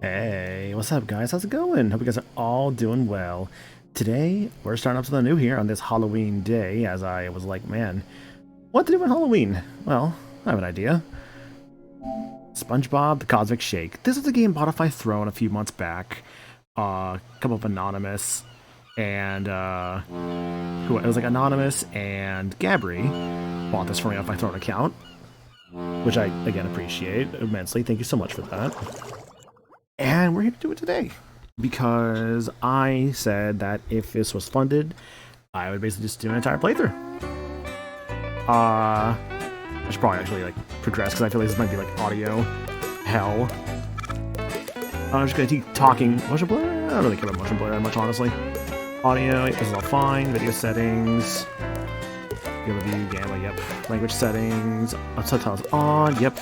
Hey, what's up guys? How's it going? Hope you guys are all doing well. Today, we're starting up something new here on this Halloween day, as I was like, man, what to do on Halloween? Well, I have an idea. Spongebob, the Cosmic Shake. This is a game bought off my throne a few months back. A couple of Anonymous, and, who it was like Anonymous and Gabri bought this for me off my throne account, which I, again, appreciate immensely. Thank you so much for that. And we're here to do it today because I said that if this was funded, I would basically just do an entire playthrough. I should probably actually like progress because I feel like this might be like audio hell. I'm just gonna keep talking. Motion blur? I don't really care about motion blur that much, honestly. Audio is all fine. Video settings. Field of view, gamma, yep. Language settings. Subtitles on, yep.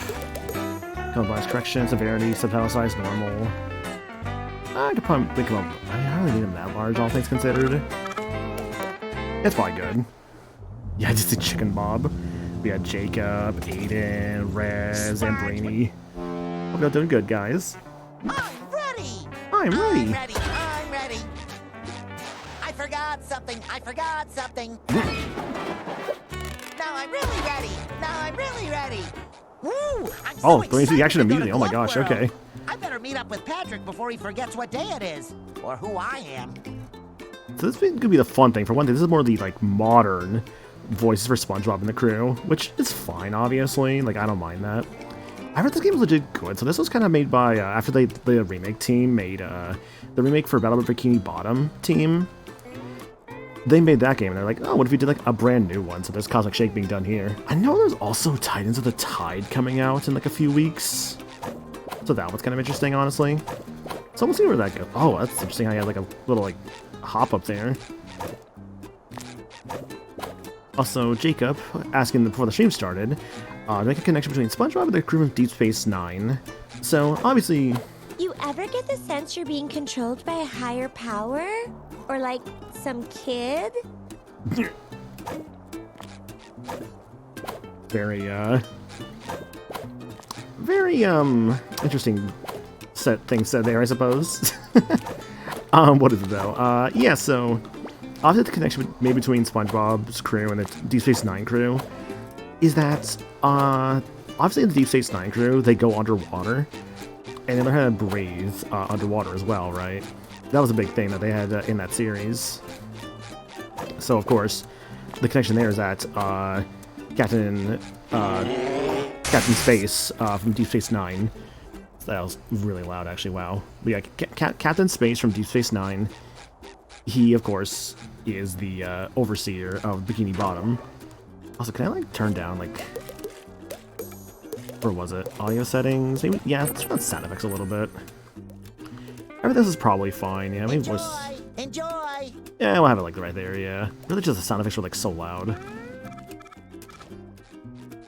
Color bias correction, severity, subtitle size, normal. I could probably come up. I mean, I don't really need them that large, all things considered. It's probably good. Yeah, just a chicken bob. We got Jacob, Aiden, Rez, and Brainy. Hope you're doing good, guys. I'm ready! I'm ready. I'm ready! I'm ready! I forgot something! I forgot something! Now I'm really ready! Now I'm really ready! Woo! I'm so Brings the action excited to go immediately. to Oh my Glove gosh, World. okay. I better meet up with Patrick before he forgets what day it is. Or who I am. So this could be the fun thing. For one thing, this is more the like modern voices for SpongeBob and the crew, which is fine, obviously. Like, I don't mind that. I heard this game was legit good. So this was kind of made by, after the remake team made the remake for Battle of Bikini Bottom team. They made that game, and they're like, oh, what if we did like a brand new one? So there's Cosmic Shake being done here. I know there's also Titans of the Tide coming out in like a few weeks. So that one's kind of interesting, honestly. So we'll see where that goes. Oh, that's interesting how you had like a little like hop up there. Also, Jacob asking before the stream started to make a connection between SpongeBob and the crew of Deep Space Nine. So obviously, You ever get the sense you're being controlled by a higher power? Or like some kid? very interesting things said there, I suppose. What is it though? Yeah, so obviously the connection made between SpongeBob's crew and the Deep Space Nine crew is that obviously in the Deep Space Nine crew they go underwater and they learn how to breathe underwater as well, right? That was a big thing that they had in that series. So of course, the connection there is that Captain Space from Deep Space Nine. That was really loud, actually. Wow. But yeah, Captain Space from Deep Space Nine. He, of course, is the overseer of Bikini Bottom. Also, can I like turn down like, or was it audio settings? Maybe, yeah, let's turn on sound effects a little bit. Everything else is probably fine. Yeah, maybe Enjoy! voice. Enjoy! Yeah, we'll have it like right there. Yeah, really, just the sound effects were like so loud.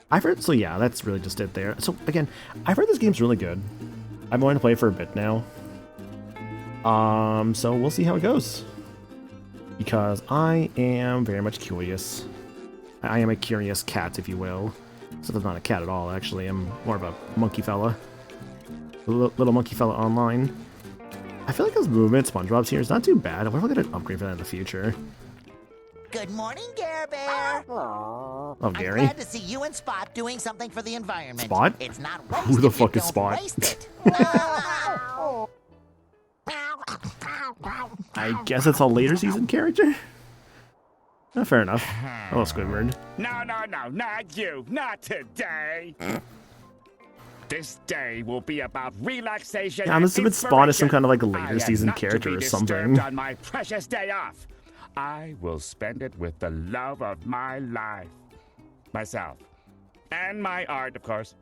I've heard, so yeah, that's really just it there. So again, I've heard this game's really good. I'm going to play for a bit now. So we'll see how it goes. Because I am very much curious. I am a curious cat, if you will. So I'm not a cat at all, actually. I'm more of a monkey fella. Little monkey fella online. I feel like his movement, SpongeBob's here, is not too bad. I wonder if I'll get an upgrade for that in the future. Good morning, Gare Bear! Oh, I'm Gary. glad to see you and Spot doing something for the environment. Spot? It's not Who waste the if fuck you is don't Spot? waste it. I guess it's a later season character? Fair enough. Hello, Squidward. No, not you. Not today. This day will be about relaxation. Yeah, I'm and assuming Spawn is some kind of like inspiration. I later am season not to character be or disturbed something. on my precious day off. I will spend it with the love of my life, myself, and my art, of course.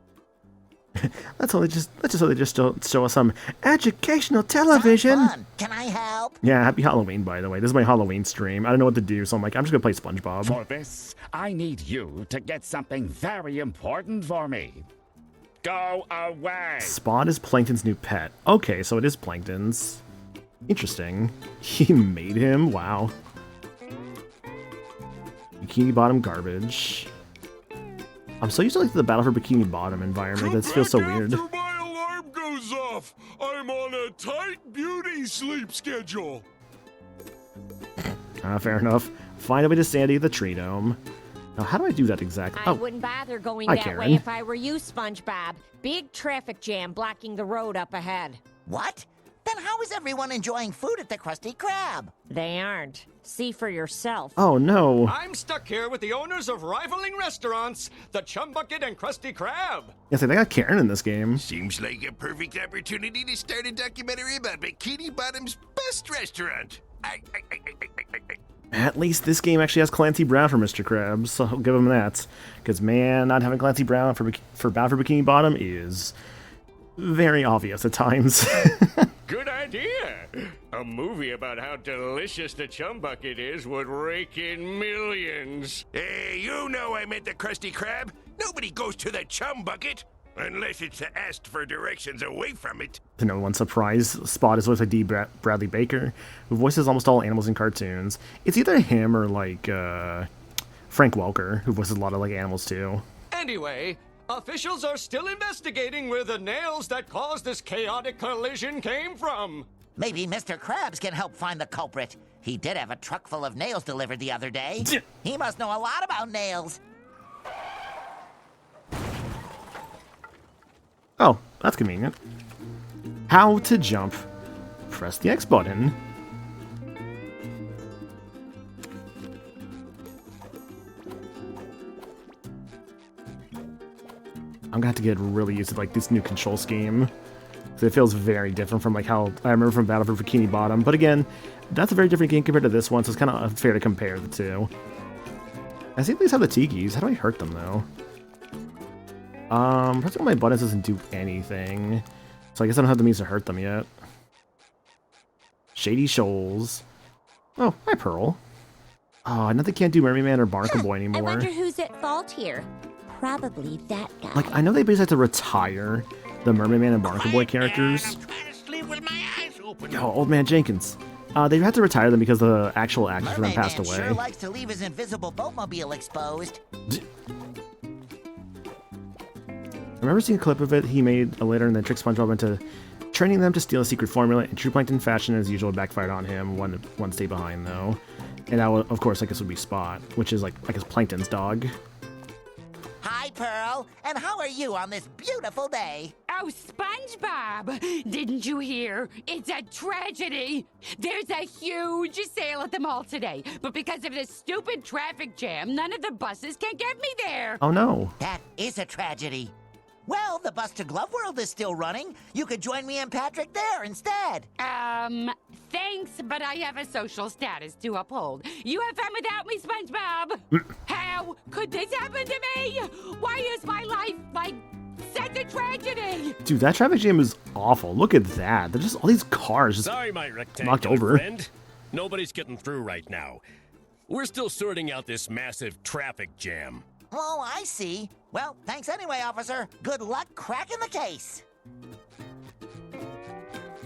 That's just so they just don't show us some educational television. Fun. Can I help? Yeah, happy Halloween, by the way. This is my Halloween stream. I don't know what to do, so I'm like, I'm just gonna play SpongeBob. For this, I need you to get something very important for me. Go away. Spawn is Plankton's new pet. Okay, so it is Plankton's. Interesting. He made him? Wow. Bikini Bottom garbage. I'm so used to like the Battle for Bikini Bottom environment. That feels so weird. My alarm goes off. enough! I'm on a tight beauty sleep schedule. Fair enough. Find a way to Sandy the tree dome. Now, how do I do that exactly? I wouldn't bother going Hi, that Karen. way if I were you, Spongebob. Big traffic jam blocking the road up ahead. What? Then how is everyone enjoying food at the Krusty Krab? They aren't. See for yourself. Oh, no. I'm stuck here with the owners of rivaling restaurants, the Chum Bucket and Krusty Krab. Yes, they got Karen in this game. Seems like a perfect opportunity to start a documentary about Bikini Bottom's best restaurant. At least this game actually has Clancy Brown for Mr. Krabs, so I'll give him that. Because, man, not having Clancy Brown for Bound for Bikini Bottom is very obvious at times. Good idea. A movie about how delicious the Chum Bucket is would rake in millions. Hey, you know I meant the Krusty Krab. Nobody goes to the Chum Bucket unless it's asked for directions away from it. The number one surprise spot is voiced by D. Bradley Baker, who voices almost all animals in cartoons. It's either him or, like, Frank Welker, who voices a lot of, like, animals, too. Anyway, officials are still investigating where the nails that caused this chaotic collision came from. Maybe Mr. Krabs can help find the culprit. He did have a truck full of nails delivered the other day. He must know a lot about nails. Oh, that's convenient. How to jump. Press the X button. I'm gonna have to get really used to like this new control scheme. It feels very different from like how I remember from Battle for Bikini Bottom. But again, that's a very different game compared to this one, so it's kind of unfair to compare the two. I see these have the tikis. How do I hurt them though? Pressing on my buttons doesn't do anything. So I guess I don't have the means to hurt them yet. Shady Shoals. Oh, hi Pearl. Oh, I know they can't do Mermaid Man or Barnacle Boy I anymore. wonder who's at fault here. Probably that guy. Like, I know they basically have to retire the Mermaid Man and Barnacle Boy characters. I'm trying to sleep with my eyes open. Oh, Old Man Jenkins. They had to retire them because the actual actors for them Mermaid passed Man away. sure likes to leave his invisible boatmobile exposed. I remember seeing a clip of it he made later and then tricked SpongeBob into training them to steal a secret formula. In true Plankton fashion, as usual, backfired on him. One stay behind, though. And that, of course, I guess would be Spot, which is, like, I guess Plankton's dog. Hi, Pearl. And how are you on this beautiful day? Oh, SpongeBob! Didn't you hear? It's a tragedy! There's a huge sale at the mall today, but because of this stupid traffic jam, none of the buses can get me there! Oh, no. That is a tragedy. Well, the bus to Glove World is still running. You could join me and Patrick there instead. Thanks, but I have a social status to uphold. You have fun without me, SpongeBob! How could this happen to me? Why is my life, like, such a tragedy? Dude, that traffic jam is awful. Look at that. They're just all these cars just Sorry, my rectangular knocked over. friend. Nobody's getting through right now. We're still sorting out this massive traffic jam. Oh, I see. Well, thanks anyway, officer. Good luck cracking the case.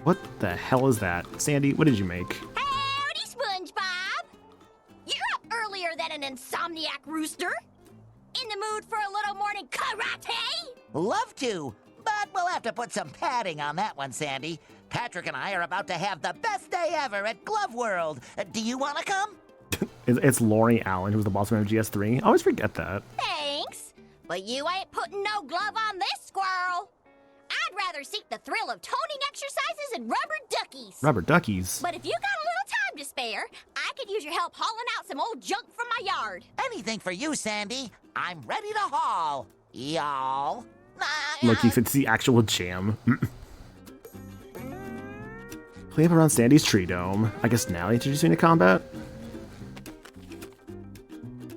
What the hell is that? Sandy, what did you make? Howdy, SpongeBob! You're up earlier than an insomniac rooster. In the mood for a little morning karate? Love to, but we'll have to put some padding on that one, Sandy. Patrick and I are about to have the best day ever at Glove World. Do you want to come? It's Lori Allen, who's the boss of MGS3. I always forget that. Thanks, but you ain't putting no glove on this squirrel. I'd rather seek the thrill of toning exercises and rubber duckies. Rubber duckies. But if you got a little time to spare, I could use your help hauling out some old junk from my yard. Anything for you, Sandy. I'm ready to haul, y'all. Look, if it's the actual jam. Play up around Sandy's tree dome. I guess now they introduce me to combat.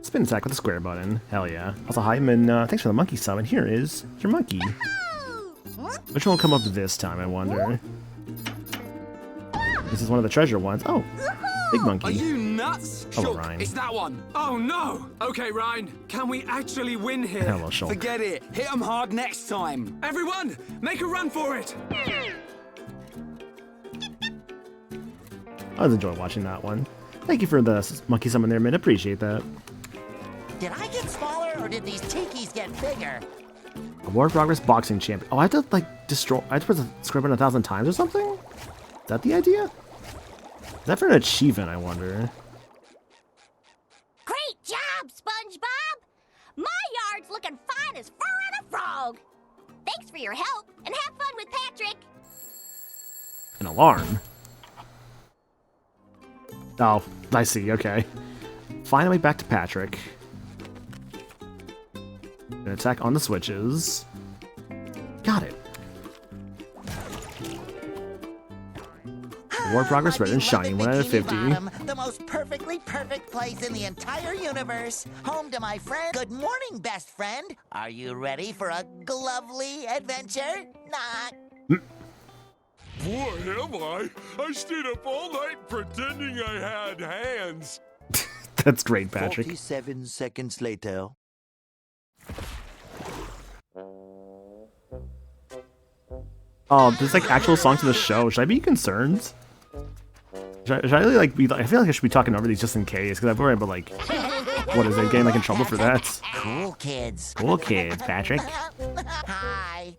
Spin attack with the square button. Hell yeah. Also, hi, and thanks for the monkey summon. Here is your monkey. Which one will come up this time, I wonder? This is one of the treasure ones. Oh, big monkey. Are you nuts? Hello, Shulk, Ryan. it's that one. Oh no! Okay, Ryan, can we actually win here? Hello, Shulk. Forget it. Hit 'em hard next time. Everyone, make a run for it. I was enjoying watching that one. Thank you for the monkey summon there, man. Appreciate that. Did I get smaller or did these tikis get bigger? War Progress Boxing Champion. Oh, I have to, like, destroy... I have to put the script in 1,000 times or something? Is that the idea? Is that for an achievement, I wonder? Great job, SpongeBob! My yard's looking fine as fur on a frog. Thanks for your help, and have fun with Patrick. An alarm? Oh, I see, okay. Find a way back to Patrick. An attack on the switches. Got it. War Progress Red and Shiny, 1 out of 50. Bottom, the most perfectly perfect place in the entire universe. Home to my friend. Good morning, best friend. Are you ready for a glovely adventure? Not. Boy, am I! I stayed up all night pretending I had hands. That's great, Patrick. 47 seconds later. Oh, there's like actual songs to the show. Should I be concerned? Should I really like be? I feel like I should be talking over these just in case, because I've worried about like, what is it? Getting like in trouble for that? Cool kids. Cool kids, Patrick. Hi.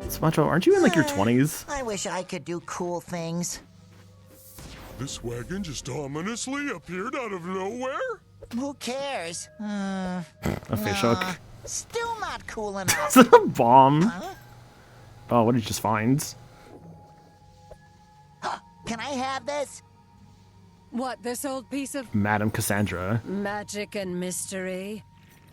SpongeBob, aren't you in like your 20s? I wish I could do cool things. This wagon just ominously appeared out of nowhere? Who cares? A fish hook. Still not cool enough. Is it a bomb? Huh? Oh, what did you just find? Can I have this? What, this old piece of Madam Cassandra. magic and mystery?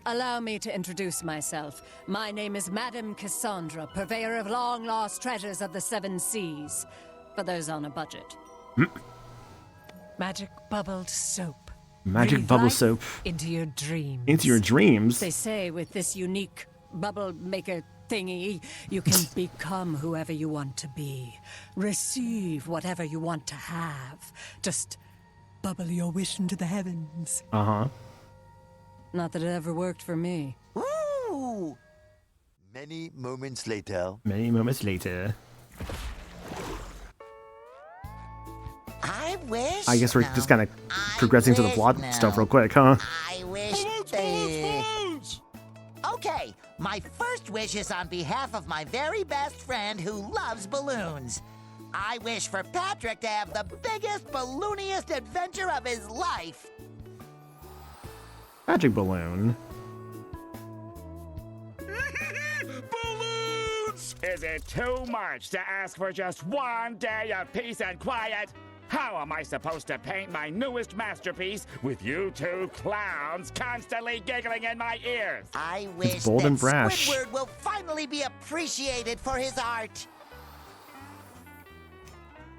Allow me to introduce myself. My name is Madam Cassandra, purveyor of long-lost treasures of the 7 seas. For those on a budget. Magic bubbled soap. Magic Breathe bubble life soap. Into your dreams. Into your dreams? They say with this unique bubble maker thingy, you can become whoever you want to be. Receive whatever you want to have. Just bubble your wish into the heavens. Uh-huh. Not that it ever worked for me. Ooh. Many moments later. Many moments later. I wish. I guess we're just kind of progressing to the plot stuff real quick, huh? I wish. Okay, my first wish is on behalf of my very best friend who loves balloons. I wish for Patrick to have the biggest, ballooniest adventure of his life. Magic balloon. Balloons! Is it too much to ask for just one day of peace and quiet? How am I supposed to paint my newest masterpiece with you two clowns constantly giggling in my ears? I wish bold that and brash. Squidward will finally be appreciated for his art.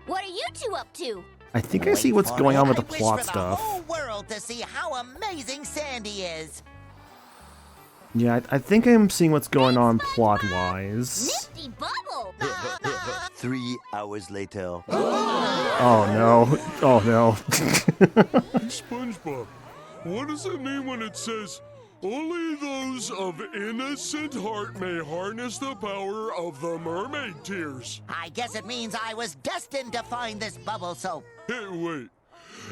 What are you two up to? I think I see what's going on with the I wish plot for stuff. The whole world to see how amazing Sandy is. Yeah, I think I'm seeing what's going on plot-wise. Nifty bubble! 3 hours later. Oh no. Oh no. SpongeBob, what does it mean when it says, only those of innocent heart may harness the power of the mermaid tears? I guess it means I was destined to find this bubble soap. Hey, wait.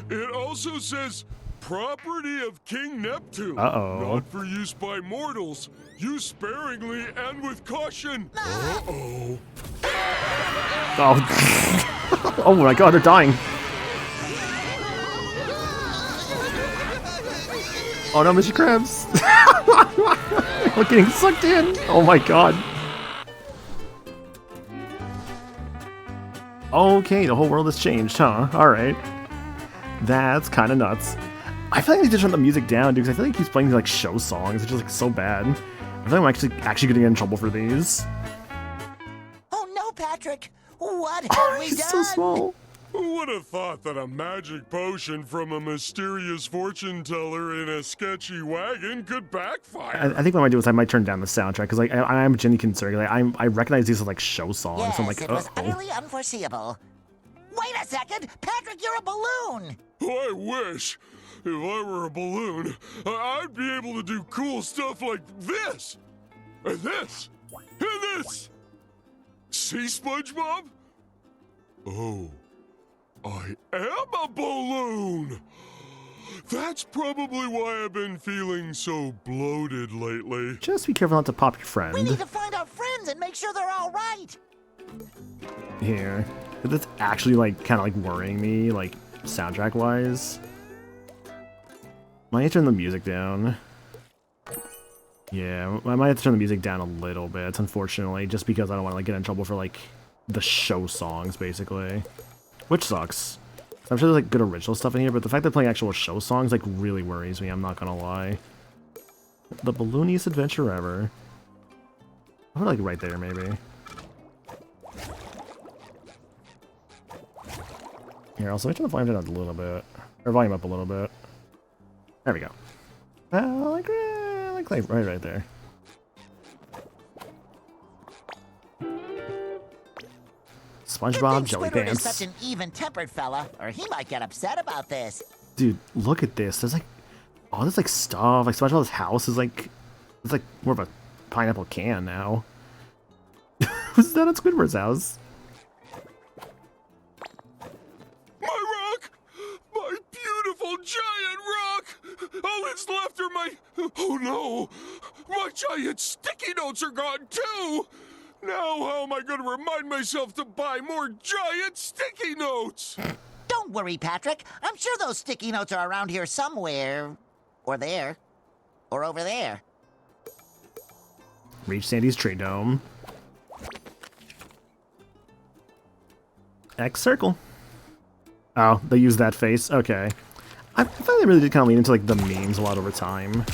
It also says, property of King Neptune. Uh-oh. Not for use by mortals. Use sparingly and with caution. Uh-oh. Oh. Oh my god, they're dying. Oh no, Mr. Krabs. We're getting sucked in. Oh my god. Okay, the whole world has changed, huh? Alright. That's kind of nuts. I feel like I need to turn the music down, dude, because I feel like he's playing like show songs. It's just like so bad. I feel like I'm actually gonna get in trouble for these. Oh no, Patrick! What have we He's done? so small. Who would have thought that a magic potion from a mysterious fortune teller in a sketchy wagon could backfire? I think what I might do is I might turn down the soundtrack, because like I'm genuinely concerned. Like I recognize these as like show songs. Yes, So I'm like, it was uh-oh. utterly unforeseeable. Wait a second! Patrick, you're a balloon! I wish. If I were a balloon, I'd be able to do cool stuff like this, and this, and this. See, SpongeBob? Oh, I am a balloon. That's probably why I've been feeling so bloated lately. Just be careful not to pop your friend. We need to find our friends and make sure they're all right. Here. That's actually, like, kind of, like, worrying me, like, soundtrack-wise. Might turn the music down. Yeah, I might have to turn the music down a little bit, unfortunately, just because I don't want to, like, get in trouble for, like, the show songs, basically. Which sucks. I'm sure there's, like, good original stuff in here, but the fact that they're playing actual show songs, like, really worries me, I'm not gonna lie. The ballooniest adventure ever. I'm like right there, maybe. Here, also, let me turn the volume down a little bit. Or volume up a little bit. There we go. Like right there. SpongeBob Jelly Squidward Pants. is such an even-tempered fella, or he might get upset about this. Dude, look at this. There's like all this like stuff. Like SpongeBob's house is like it's like more of a pineapple can now. Who's that at Squidward's house? My rock! My beautiful giant rock! All that's left are my... Oh no! My giant sticky notes are gone too! Now how am I going to remind myself to buy more giant sticky notes? Don't worry, Patrick. I'm sure those sticky notes are around here somewhere. Or there. Or over there. Reach Sandy's tree dome. X circle. Oh, they use that face? Okay. I thought they really did kind of lean into like the memes a lot over time.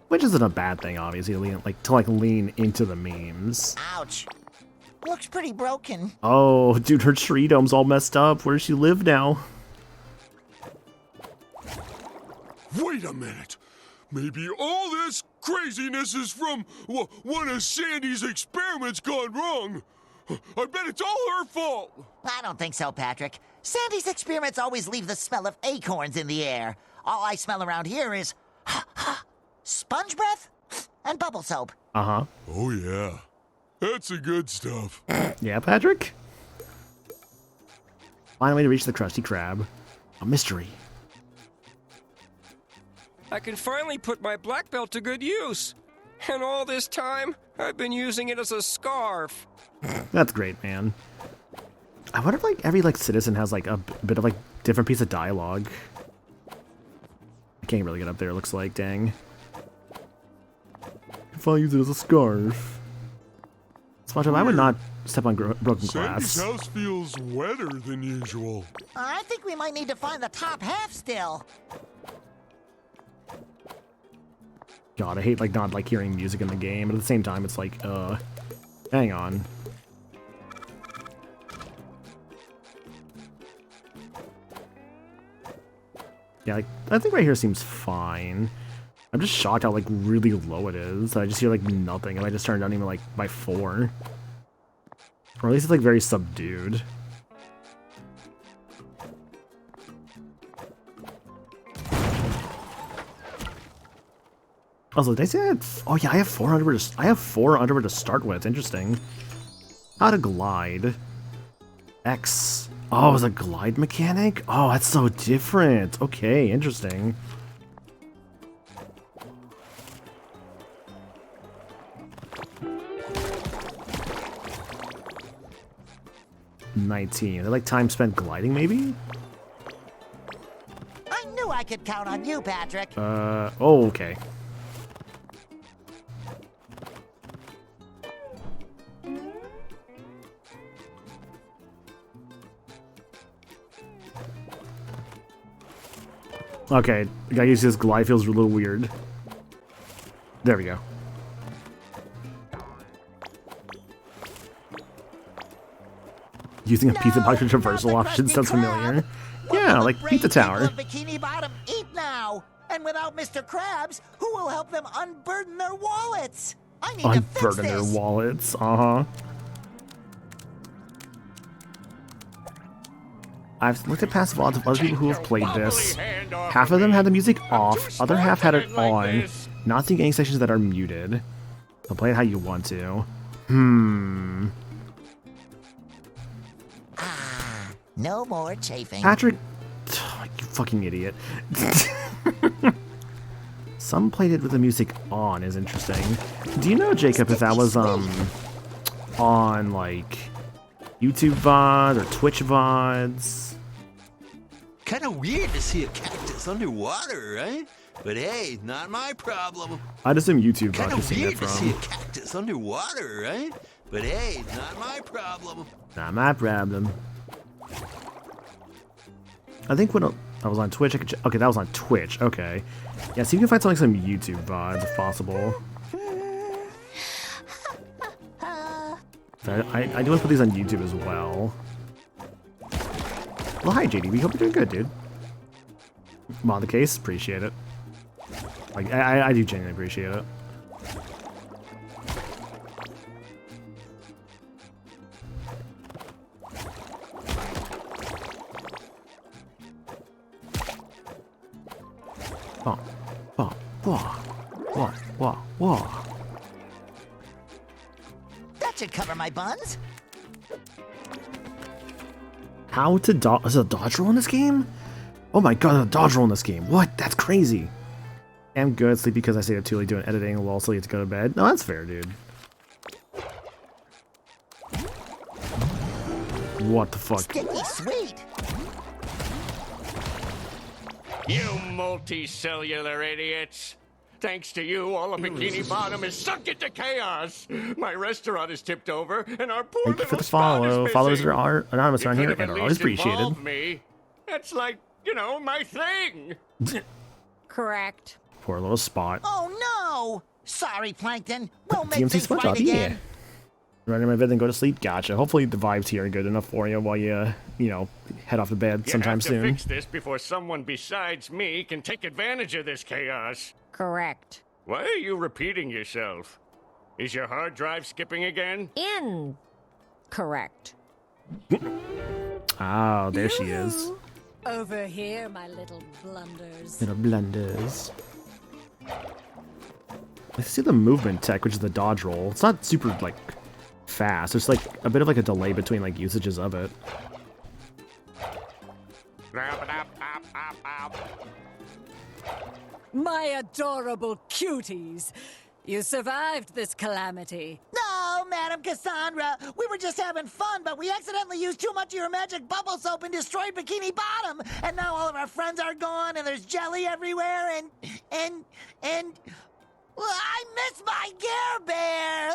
Which isn't a bad thing, obviously, to lean into the memes. Ouch. Looks pretty broken. Oh, dude, her tree dome's all messed up. Where does she live now? Wait a minute. Maybe all this craziness is from one of Sandy's experiments gone wrong. I bet it's all her fault. I don't think so, Patrick. Sandy's experiments always leave the smell of acorns in the air. All I smell around here is sponge breath and bubble soap. Uh-huh. Oh, yeah. That's the good stuff. Yeah, Patrick? Finally to reach the Krusty Krab. A mystery. I can finally put my black belt to good use. And all this time, I've been using it as a scarf. That's great, man. I wonder if, like, every, like, citizen has, like, a bit of, like, different piece of dialogue. I can't really get up there, it looks like, dang. If I use it as a scarf. SpongeBob, I would not step on broken glass. Sandy's house feels wetter than usual. I think we might need to find the top half still. God, I hate, like, not, like, hearing music in the game, but at the same time, it's like, hang on. Yeah, like, I think right here seems fine. I'm just shocked how, like, really low it is. I just hear, like, nothing, and I just turned down even, like, by 4. Or at least it's, like, very subdued. Also, did I say I had... Oh, yeah, I have 4 underwear to... I have 4 underwear to start with. Interesting. How to glide. X. Oh, is a glide mechanic? Oh, that's so different. Okay, interesting. $19. They're like time spent gliding, maybe? I knew I could count on you, Patrick. Oh, okay. Okay, I gotta use this glide, feels a little weird. There we go. Using a pizza box with traversal option sounds familiar. Yeah, like Pizza Tower. Bikini Bottom eat now. And without Mr. Krabs, who will help them unburden their wallets? I need to fix Unburden their this. wallets, uh-huh. I've looked at past vlogs of other people who have played this. Half of them had the music off, other half had it on. Not seeing any sections that are muted. So play it how you want to. No more chafing. Patrick, fucking idiot. Some played it with the music on is interesting. Do you know, Jacob, if that was on like YouTube VOD or Twitch VODs? Kind of weird to see a cactus underwater, right? But hey, not my problem. I'd assume YouTube VOD Kind you've of seen weird it to see a from. cactus underwater, right? But hey, not my problem. Not my problem. I think when I was on Twitch, I could okay, that was on Twitch. Okay, yeah. So you can find something some YouTube VODs if possible. So I do want to put these on YouTube as well. Well, hi JD. We hope you're doing good, dude. Mod the case, appreciate it. Like I do genuinely appreciate it. Whoa. That should cover my buns. How to dodge? Is there a dodge roll in this game? Oh my god, there's a dodge roll in this game. What? That's crazy. I'm good. Sleep because I stayed up too late doing editing. Well, so you have to go to bed. No, that's fair, dude. What the fuck? Sticky sweet. You multicellular idiots! Thanks to you, all of Bikini Bottom is sunk into chaos. My restaurant is tipped over, and our poor Thank you for little the spot is follow. missing. Followers are anonymous You around could here have and at are always least appreciated. involved me. That's like, you know, my thing. Correct. Poor little spot. Oh no! Sorry, Plankton. We'll make DMC things Spongebob, right again. yeah. Right in my bed, then go to sleep. Gotcha. Hopefully the vibes here are good enough for you while you, you know, head off to bed sometime You have to soon. fix this before someone besides me can take advantage of this chaos. Correct. Why are you repeating yourself? Is your hard drive skipping again? Correct. Oh, there she is. Over here, my little blunders. Little blunders. I see the movement tech, which is the dodge roll. It's not super, like, fast. There's, like, a bit of, like, a delay between, like, usages of it. My adorable cuties. You survived this calamity. No, Madam Cassandra. We were just having fun, but we accidentally used too much of your magic bubble soap and destroyed Bikini Bottom. And now all of our friends are gone, and there's jelly everywhere, and... Well, I miss my Care Bear!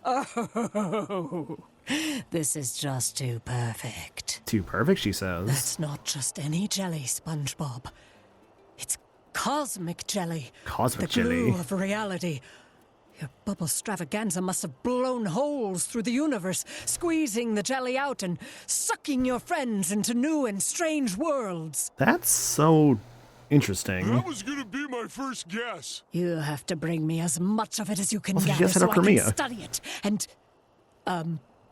Oh, this is just too perfect. Too perfect, she says. That's not just any jelly, SpongeBob. It's cosmic jelly. Cosmic the glue jelly. of reality. Your bubble stravaganza must have blown holes through the universe, squeezing the jelly out and sucking your friends into new and strange worlds. That's so interesting. That was gonna be my first guess. You have to bring me as much of it as you can Also, she gather just set so up I can Crimea. study it and,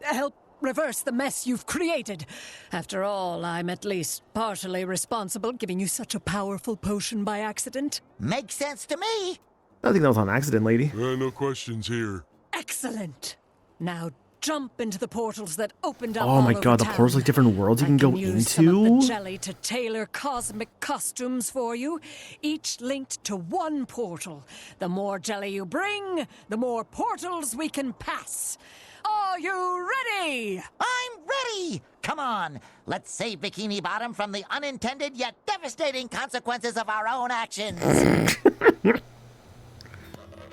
help reverse the mess you've created. After all, I'm at least partially responsible, giving you such a powerful potion by accident. Makes sense to me. I think that was on accident, lady. No questions here. Excellent. Now jump into the portals that opened up Oh my all god, over the town. portals like different worlds you can go use some of into? the jelly to tailor cosmic costumes for you, each linked to one portal. The more jelly you bring, the more portals we can pass. Are you ready? I'm ready! Come on, let's save Bikini Bottom from the unintended yet devastating consequences of our own actions.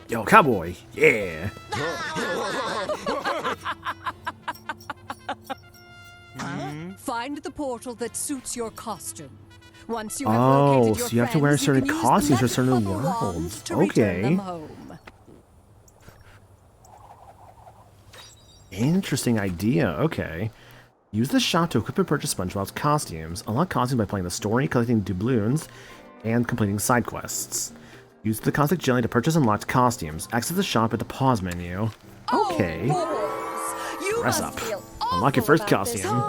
Yo, cowboy, yeah. Find the portal that suits your costume. Once you have Oh, located your so you have to wear friends, you certain can use costumes for magic certain bubble wands worlds. to return them Okay. home. Interesting idea, okay. Use the shop to equip and purchase SpongeBob's costumes. Unlock costumes by playing the story, collecting doubloons, and completing side quests. Use the cosmic jelly to purchase unlocked costumes. Access the shop at the pause menu. Okay. Press up. Unlock your first costume.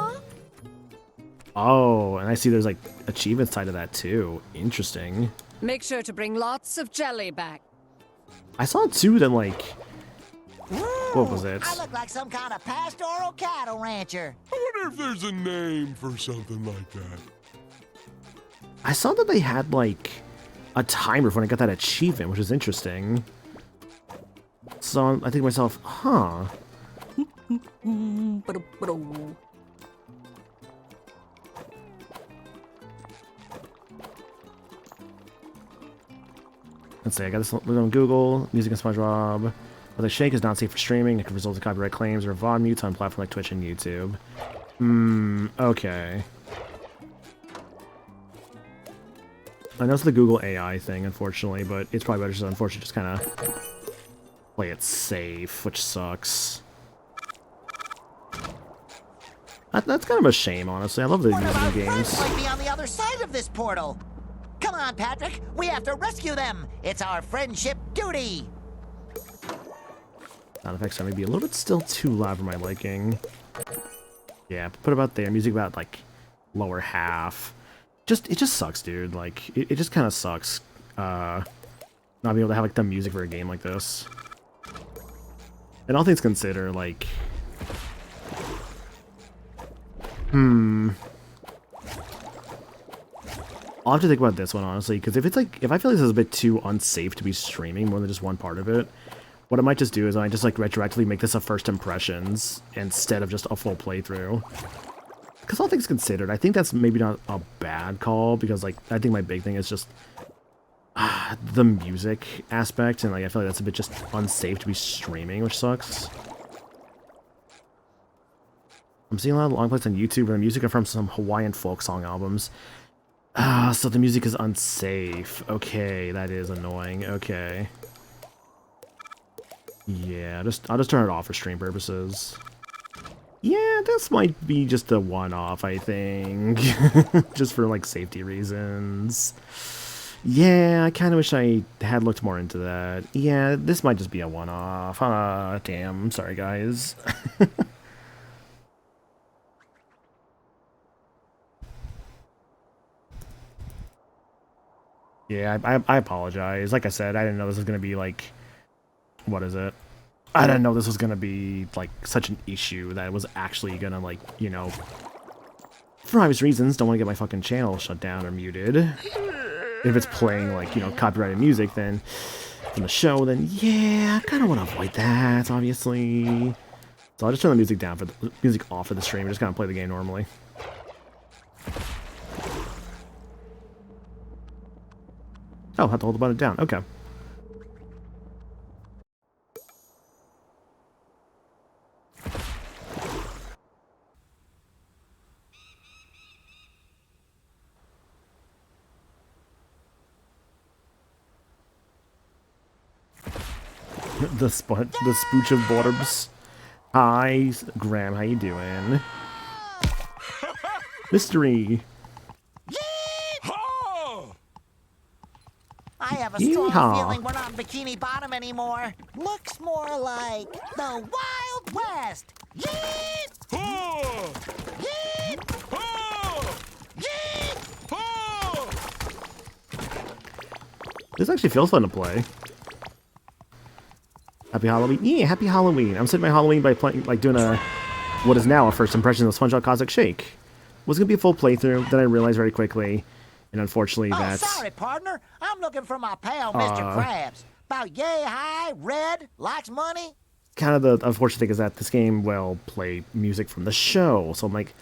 Oh, and I see there's like achievements tied to that too. Interesting. Make sure to bring lots of jelly back. I saw two that like what was it? I look like some kind of pastoral cattle rancher. I wonder if there's a name for something like that. I saw that they had, like, a timer when I got that achievement, which is interesting. So I think to myself, huh. Let's see, I got this on Google. Music and Spongebob. But the shake is not safe for streaming. It could result in copyright claims or VOD mutes on platforms like Twitch and YouTube. Okay. I know it's the Google AI thing, unfortunately, but it's probably better, unfortunately, just kind of play it safe, which sucks. That's kind of a shame, honestly. I love the music games. Might be on the other side of this portal. Come on, Patrick. We have to rescue them. It's our friendship duty. Sound effects are maybe a little bit still too loud for my liking. Yeah, put about there. Music about, like, lower half. It just sucks, dude. Like, it just kind of sucks. Not being able to have, like, the music for a game like this. And all things considered, like... I'll have to think about this one, honestly, because if I feel like this is a bit too unsafe to be streaming more than just one part of it, what I might just do is I just, like, retroactively make this a first impressions instead of just a full playthrough. Because all things considered, I think that's maybe not a bad call, because, like, I think my big thing is just the music aspect, and, like, I feel like that's a bit just unsafe to be streaming, which sucks. I'm seeing a lot of long plays on YouTube, and the music are from some Hawaiian folk song albums. So the music is unsafe. Okay, that is annoying. Okay. Yeah, I'll just turn it off for stream purposes. Yeah, this might be just a one-off, I think. Just for, like, safety reasons. Yeah, I kind of wish I had looked more into that. Yeah, this might just be a one-off. Damn. Sorry, guys. Yeah, I apologize. Like I said, I didn't know this was going to be, like... What is it? I didn't know this was going to be, like, such an issue that it was actually going to, like, you know... For obvious reasons, don't want to get my fucking channel shut down or muted. If it's playing, like, you know, copyrighted music, then... From the show, then, yeah, I kind of want to avoid that, obviously. So I'll just turn the music down for the... Music off for the stream and just kind of play the game normally. Oh, have to hold the button down. Okay. the spooch of Borbs. Hi, Graham. How you doing? Mystery. I have a strong feeling we're not in Bikini Bottom anymore. Looks more like the Wild West. Yeet! Yeet! Yeet! This actually feels fun to play. Happy Halloween. Yeah, happy Halloween. I'm setting my Halloween by playing, like, doing a, what is now a first impression of SpongeBob Cosmic Shake. Was gonna be a full playthrough, then I realized very quickly, and unfortunately that's... sorry, partner. I'm looking for my pal, Mr. Krabs. About yay high, red, likes money. Kind of the unfortunate thing is that this game will play music from the show, so I'm like,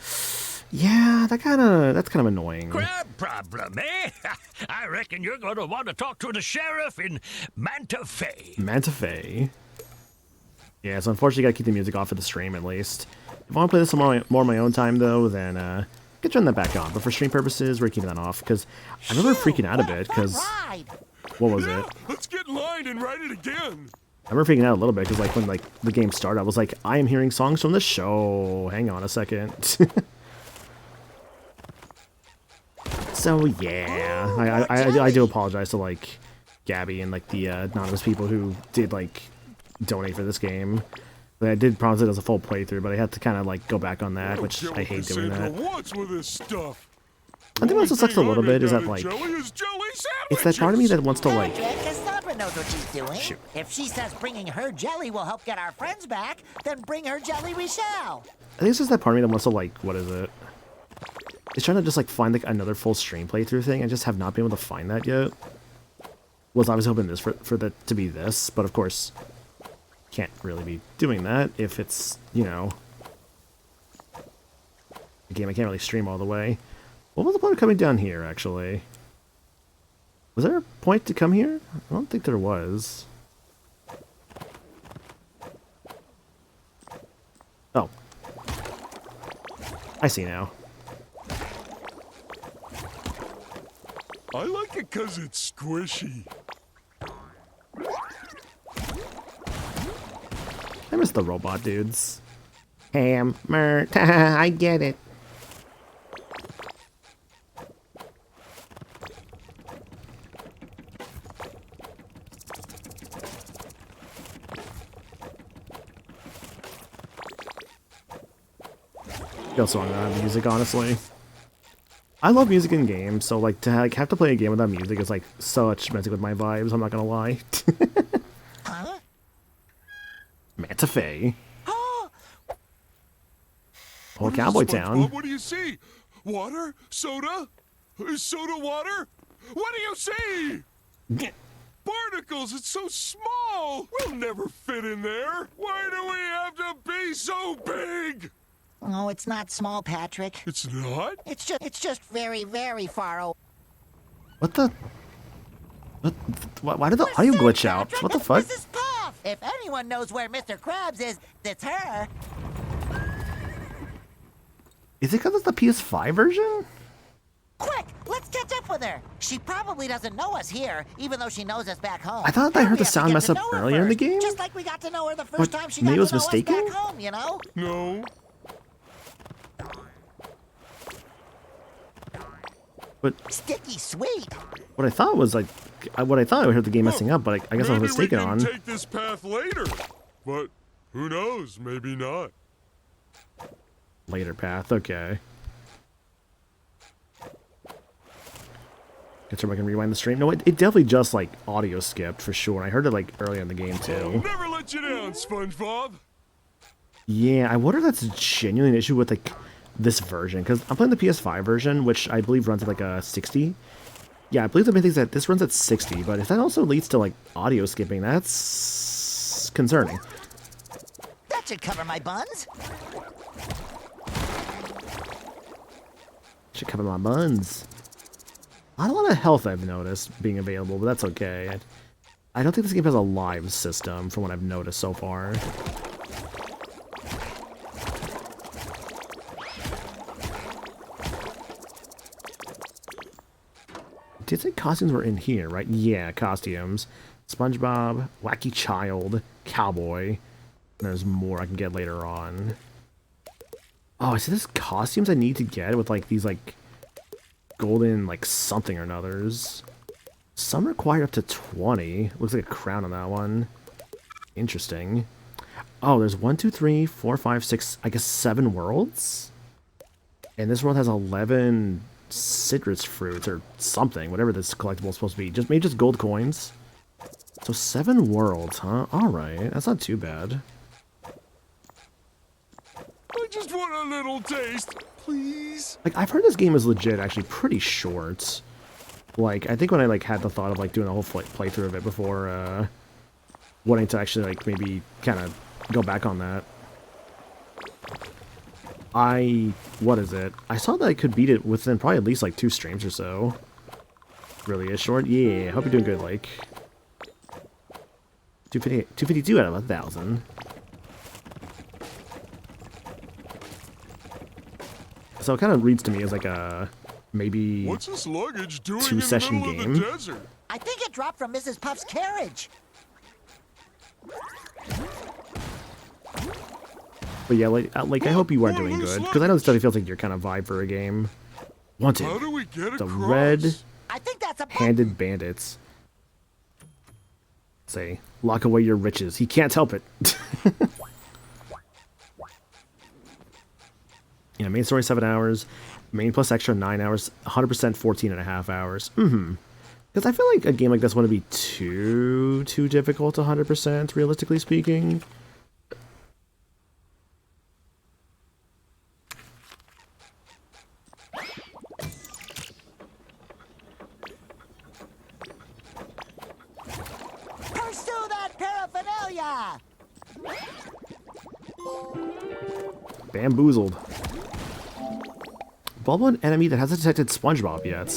yeah, that's kind of annoying. Crab problem, eh? I reckon you're going to want to talk to the sheriff in Manta Fe. Manta Fe. Yeah, so unfortunately, gotta keep the music off of the stream at least. If I want to play this more on my own time, though, then I could turn that back on. But for stream purposes, we're keeping that off because I remember freaking out a bit. Because what was it? Let's get in line and ride it again. I remember freaking out a little bit because, like, when the game started, I was like, I am hearing songs from the show. Hang on a second. So yeah, I do apologize to, like, Gabby and, like, the anonymous people who did, like, donate for this game. But I did promise it as a full playthrough, but I had to kind of, like, go back on that, which I hate doing that. What's with this stuff? I think what also sucks a little bit is that, like, it's that part of me that wants to, like, knows what she's doing. Shoot. If she says bringing her jelly will help get our friends back, then bring her jelly we shall. I think it's just that part of me that wants to, like, what is it? It's trying to just, like, find, like, another full stream playthrough thing. I just have not been able to find that yet. Was I was hoping this for that to be this, but of course, can't really be doing that if it's, you know, a game I can't really stream all the way. What was the point of coming down here, actually? Was there a point to come here? I don't think there was. Oh. I see now. I like it because it's squishy. I miss the robot dudes. Hammer. I get it. Feel so on music, honestly. I love music in games, so like to have to play a game without music is like such messing with my vibes. I'm not gonna lie. Huh? Manta Fe. Oh, Whole Cowboy Town. SpongeBob, what do you see? Water? Soda? Is soda water? What do you see? Barnacles, it's so small. We'll never fit in there. Why do we have to be so big? oh, it's not small, Patrick. It's not? It's just very, very far away. What the? What? Why did the audio glitch out? What the fuck? Mrs. Puff! If anyone knows where Mr. Krabs is, it's her. Is it because it's the PS5 version? Quick, let's catch up with her. She probably doesn't know us here, even though she knows us back home. I thought I heard We the have to sound get mess to up know her earlier in the first, game? Just like we got to know her the first What, time she maybe got I was to know mistaken? us back home, you know? No. But Sticky sweet. what I thought was like, what I thought I heard the game messing up, but I guess I was mistaken maybe we on. can take this path later. But who knows? Maybe not. Later path, okay. Guess I can rewind the stream. No, it definitely just like audio skipped for sure. I heard it like earlier in the game I'll too. never let you down, SpongeBob. Yeah, I wonder if that's genuinely an issue with like this version, because I'm playing the PS5 version, which I believe runs at like a 60. Yeah, I believe the main thing is that this runs at 60, but if that also leads to like audio skipping, that's concerning. That should cover my buns. Should cover my buns. Not a lot of health I've noticed being available, but that's okay. I don't think this game has a live system from what I've noticed so far. Did say costumes were in here, right? Yeah, costumes. SpongeBob, Wacky Child, Cowboy. There's more I can get later on. Oh, I see this costumes I need to get with like these like golden like something or anothers. Some require up to 20. Looks like a crown on that one. Interesting. Oh, there's 1, 2, 3, 4, 5, 6, I guess 7 worlds? And this world has 11 citrus fruits or something, whatever this collectible is supposed to be. Maybe just gold coins. So 7 worlds, huh? Alright, that's not too bad. I just want a little taste, please. Like, I've heard this game is legit actually pretty short. Like, I think when I like had the thought of like doing a whole playthrough of it before wanting to actually like maybe kind of go back on that. What is it? I saw that I could beat it within probably at least like 2 streams or so. Really is short? Yeah, hope you're doing good, like. 252 out of 1,000. So it kind of reads to me as like a maybe What's this luggage doing 2-session in the middle game. of the desert? I think it dropped from Mrs. Puff's carriage. But yeah, like I hope you are doing good, because I know this stuff feels like your kind of vibe for a game. Wanted. How do we get The across? red handed bandits. Say, lock away your riches. He can't help it. Yeah, main story 7 hours, main plus extra 9 hours, 100% 14.5 hours. Because I feel like a game like this wouldn't be too difficult 100%, realistically speaking. Pursue that paraphernalia! Bamboozled. Bulbo, an enemy that hasn't detected Spongebob yet.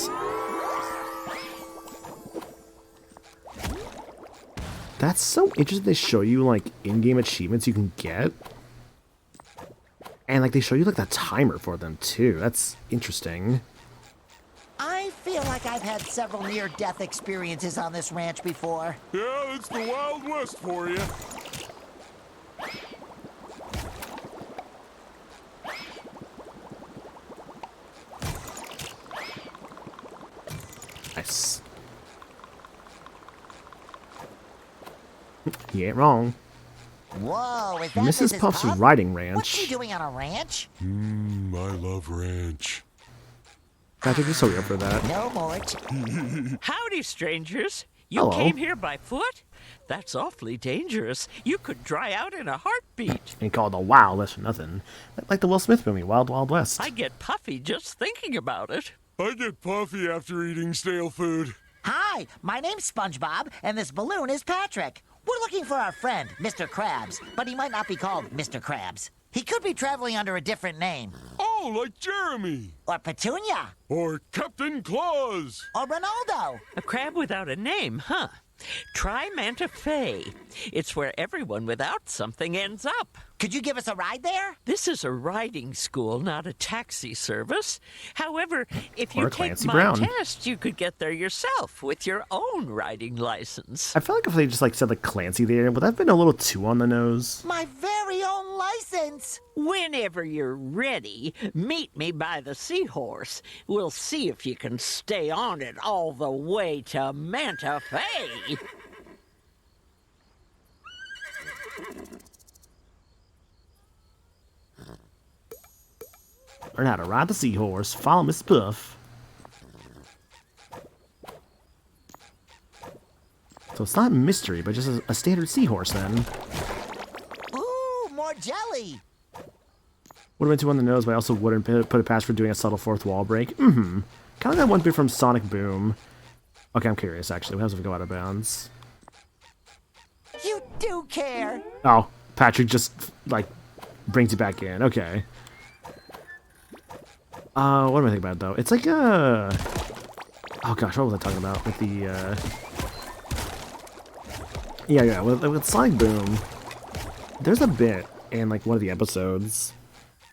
That's so interesting. They show you like in-game achievements you can get, and like they show you like the timer for them too. That's interesting. I feel like I've had several near-death experiences on this ranch before. Yeah, it's the Wild West for you. Nice. You ain't wrong. Whoa, is that Mrs. Puff's riding ranch. What's she doing on a ranch? I love ranch. Patrick is so here for that. No more. Howdy, strangers. You Hello. came here by foot? That's awfully dangerous. You could dry out in a heartbeat. Ain't called the Wild West for nothing. Like the Will Smith movie, Wild Wild West. I get puffy just thinking about it. I get puffy after eating stale food. Hi, my name's Spongebob, and this balloon is Patrick. We're looking for our friend, Mr. Krabs, but he might not be called Mr. Krabs. He could be traveling under a different name. Oh, like Jeremy. Or Petunia. Or Captain Claus. Or Ronaldo. A crab without a name, huh? Try Manta Fe. It's where everyone without something ends up. Could you give us a ride there? This is a riding school, not a taxi service. However, if Or you take Clancy my Brown. test, you could get there yourself with your own riding license. I feel like if they just like said like Clancy there, would that have been a little too on the nose? My very own license. Whenever you're ready, meet me by the seahorse. We'll see if you can stay on it all the way to Manta Fe. Learn how to ride the seahorse. Follow Miss Puff. So it's not mystery, but just a standard seahorse then. Ooh, more jelly. Would have been too on the nose, but I also wouldn't put it past for doing a subtle fourth wall break. Kind of that one bit from Sonic Boom. Okay, I'm curious actually. What happens if we go out of bounds? You do care. Oh, Patrick just like brings you back in. Okay. What am I thinking about though? It's like oh gosh, what was I talking about with the yeah, with Sonic Boom. There's a bit in like one of the episodes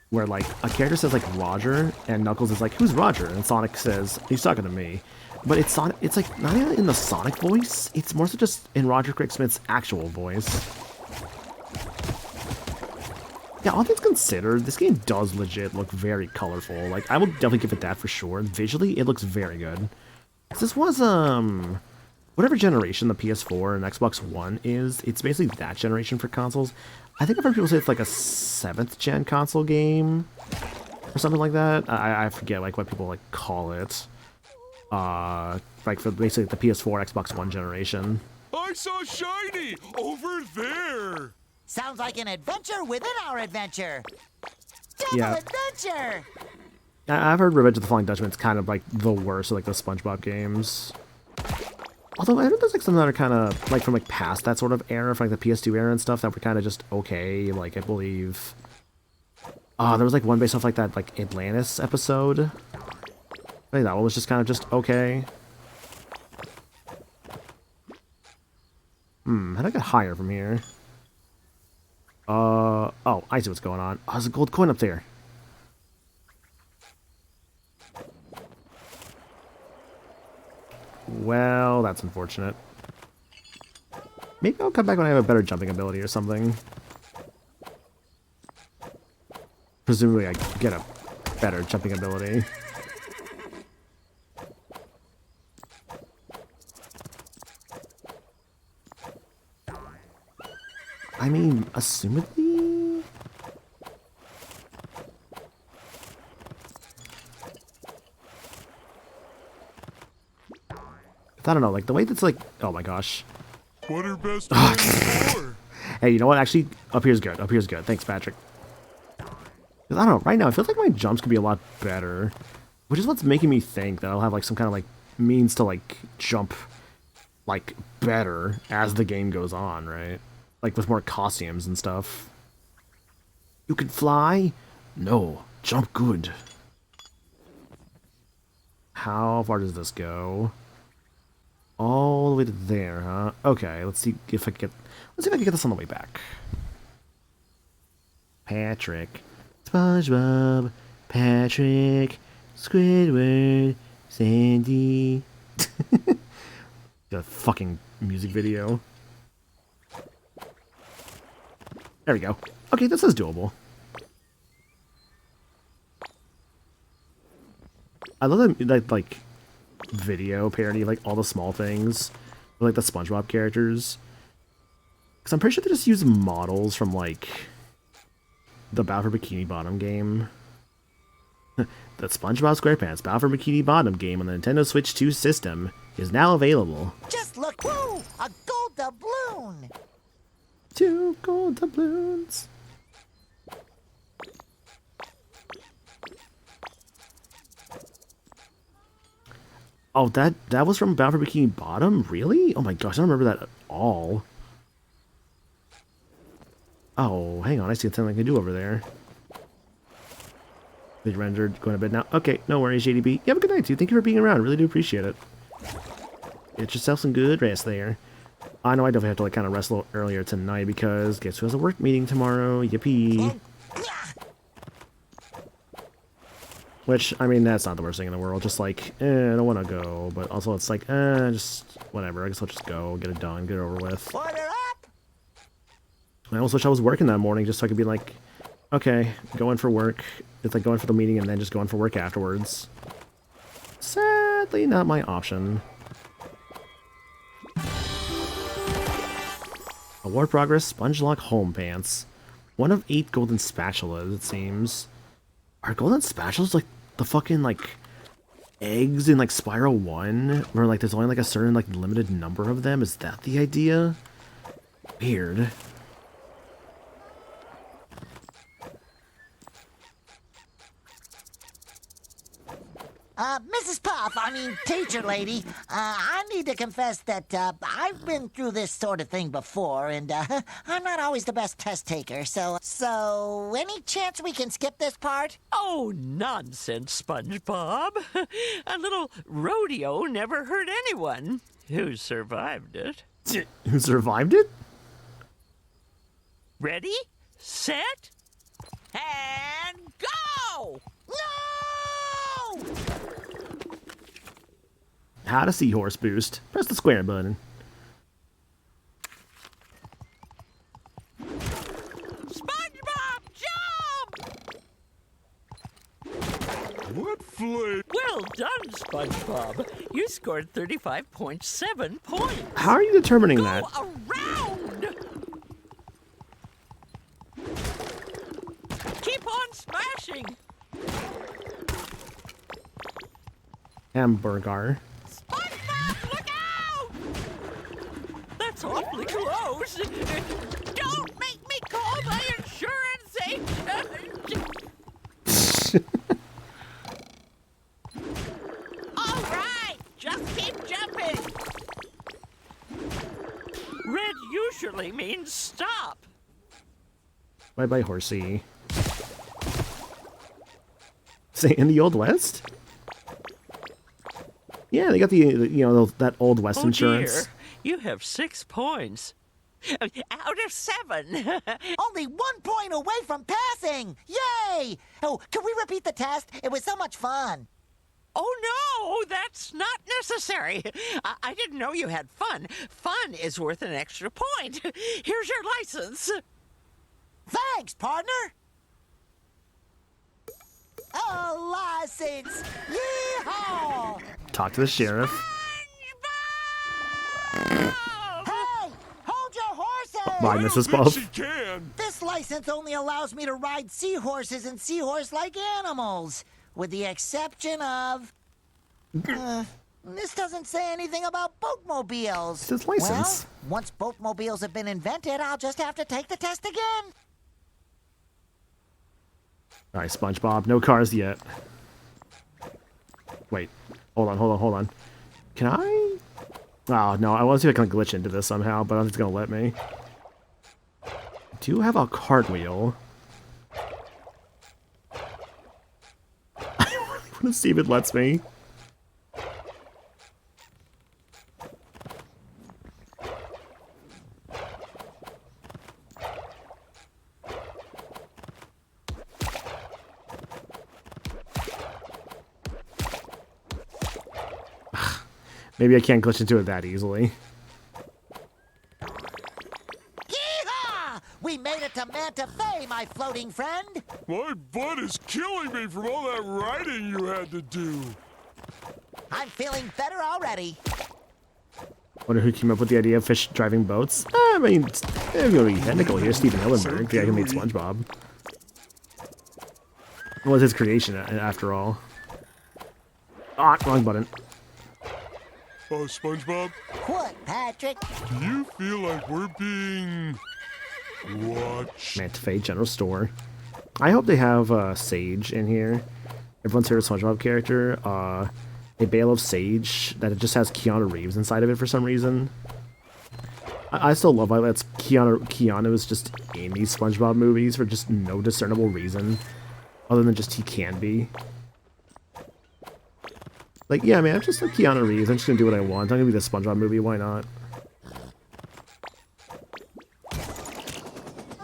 where like a character says like Roger, and Knuckles is like, "Who's Roger?" And Sonic says, "He's talking to me." But it's Sonic. It's like not even in the Sonic voice. It's more so just in Roger Craig Smith's actual voice. Yeah, all things considered, this game does legit look very colorful. Like, I will definitely give it that for sure. Visually, it looks very good. This was, whatever generation the PS4 and Xbox One is, it's basically that generation for consoles. I think I've heard people say it's like a 7th gen console game, or something like that. I forget, like, what people, like, call it. Like, for basically the PS4, Xbox One generation. I saw Shiny over there. Sounds like an adventure within our adventure. Double Yeah. adventure. I've heard Revenge of the Flying Dutchman's kind of like the worst of like the SpongeBob games. Although I heard there's like some that are kind of like from like past that sort of era, from like the PS2 era and stuff that were kind of just okay. Like I believe, there was like one based off like that like Atlantis episode. I think that one was just kind of just okay. How do I get higher from here? Oh, I see what's going on. Oh, there's a gold coin up there. Well, that's unfortunate. Maybe I'll come back when I have a better jumping ability or something. Presumably I get a better jumping ability. I mean, assumedly... I don't know, like the way that's like, oh my gosh. What are best friends for? Hey, you know what? Actually, up here's good. Up here's good. Thanks, Patrick. 'Cause I don't know. Right now, I feel like my jumps could be a lot better, which is what's making me think that I'll have like some kind of like means to like jump like better as the game goes on, right? Like with more costumes and stuff. You can fly? No, jump good. How far does this go? All the way to there, huh? Okay, let's see if I can get. Let's see if I can get this on the way back. Patrick, SpongeBob, Patrick, Squidward, Sandy. The fucking music video. There we go. Okay, this is doable. I love that like video parody of like all the small things, like the SpongeBob characters. Because I'm pretty sure they just use models from like the Battle for Bikini Bottom game. The SpongeBob SquarePants Battle for Bikini Bottom game on the Nintendo Switch 2 system is now available. Just look, woo! A gold doubloon! 2 gold doubloons. Oh, that was from Battle for Bikini Bottom? Really? Oh my gosh, I don't remember that at all. Oh, hang on, I see something I can do over there. Bit rendered, going to bed now. Okay, no worries, JDB. You have a good night, too. Thank you for being around. Really do appreciate it. Get yourself some good rest there. I know I definitely have to like kind of rest a little earlier tonight because guess who has a work meeting tomorrow? Yippee. Which, I mean, that's not the worst thing in the world. Just like, I don't want to go. But also it's like, just whatever. I guess I'll just go, get it done, get it over with. Order up! I almost wish I was working that morning just so I could be like, okay, go in for work. It's like going for the meeting and then just going for work afterwards. Sadly, not my option. Award progress, SpongeLock home pants. 1 of 8 golden spatulas, it seems. Are golden spatulas like the fucking like eggs in like Spiral 1? Where like there's only like a certain like limited number of them? Is that the idea? Weird. Mrs. Puff, I mean, teacher lady, I need to confess that, I've been through this sort of thing before, and, I'm not always the best test taker, so, any chance we can skip this part? Oh, nonsense, SpongeBob. A little rodeo never hurt anyone who survived it. Who survived it? Ready, set, and go! No! How to seahorse boost. Press the square button. SpongeBob, jump! What flame? Well done, SpongeBob. You scored 35.7 points. How are you determining that? Go around! Keep on smashing! Hamburger. SpongeBob, look out! That's awfully close. Don't make me call my insurance agent. All right, just keep jumping. Red usually means stop. Bye-bye, horsey. Say, in the Old West? Yeah, they got the you know, that Old West insurance. Dear. You have 6 points. Out of 7. Only 1 point away from passing! Yay! Oh, can we repeat the test? It was so much fun. Oh, no, that's not necessary. I didn't know you had fun. Fun is worth an extra point. Here's your license. Thanks, partner! A license! Yeehaw! Talk to the sheriff. Hey! Hold your horses! Bye, Mrs. Think Puff. she can. This license only allows me to ride seahorses and seahorse-like animals, with the exception of... This doesn't say anything about boatmobiles. It's his license. Well, once boatmobiles have been invented, I'll just have to take the test again. All right, SpongeBob, no cars yet. Wait, hold on. Can I? Oh, no, I want to see if I can glitch into this somehow, but I don't think it's going to let me. I do have a cartwheel. I really want to see if it lets me. Maybe I can't glitch into it that easily. Yeehaw! We made it to Manta Fe, my floating friend. My butt is killing me from all that riding you had to do. I'm feeling better already. Wonder who came up with the idea of fish driving boats? I mean, if you want to be technical here, Steven Hillenburg, the guy who made SpongeBob. It was his creation, after all. Ah, wrong button. Oh, SpongeBob? What, Patrick? Do you feel like we're being watched? Manta Fe General Store. I hope they have Sage in here. Everyone's heard of SpongeBob character. A bale of sage that it just has Keanu Reeves inside of it for some reason. I still love how that's Keanu is just in these SpongeBob movies for just no discernible reason, other than just he can be. Like, yeah, man, I'm just like Keanu Reeves. I'm just gonna do what I want. I'm gonna be the SpongeBob movie. Why not?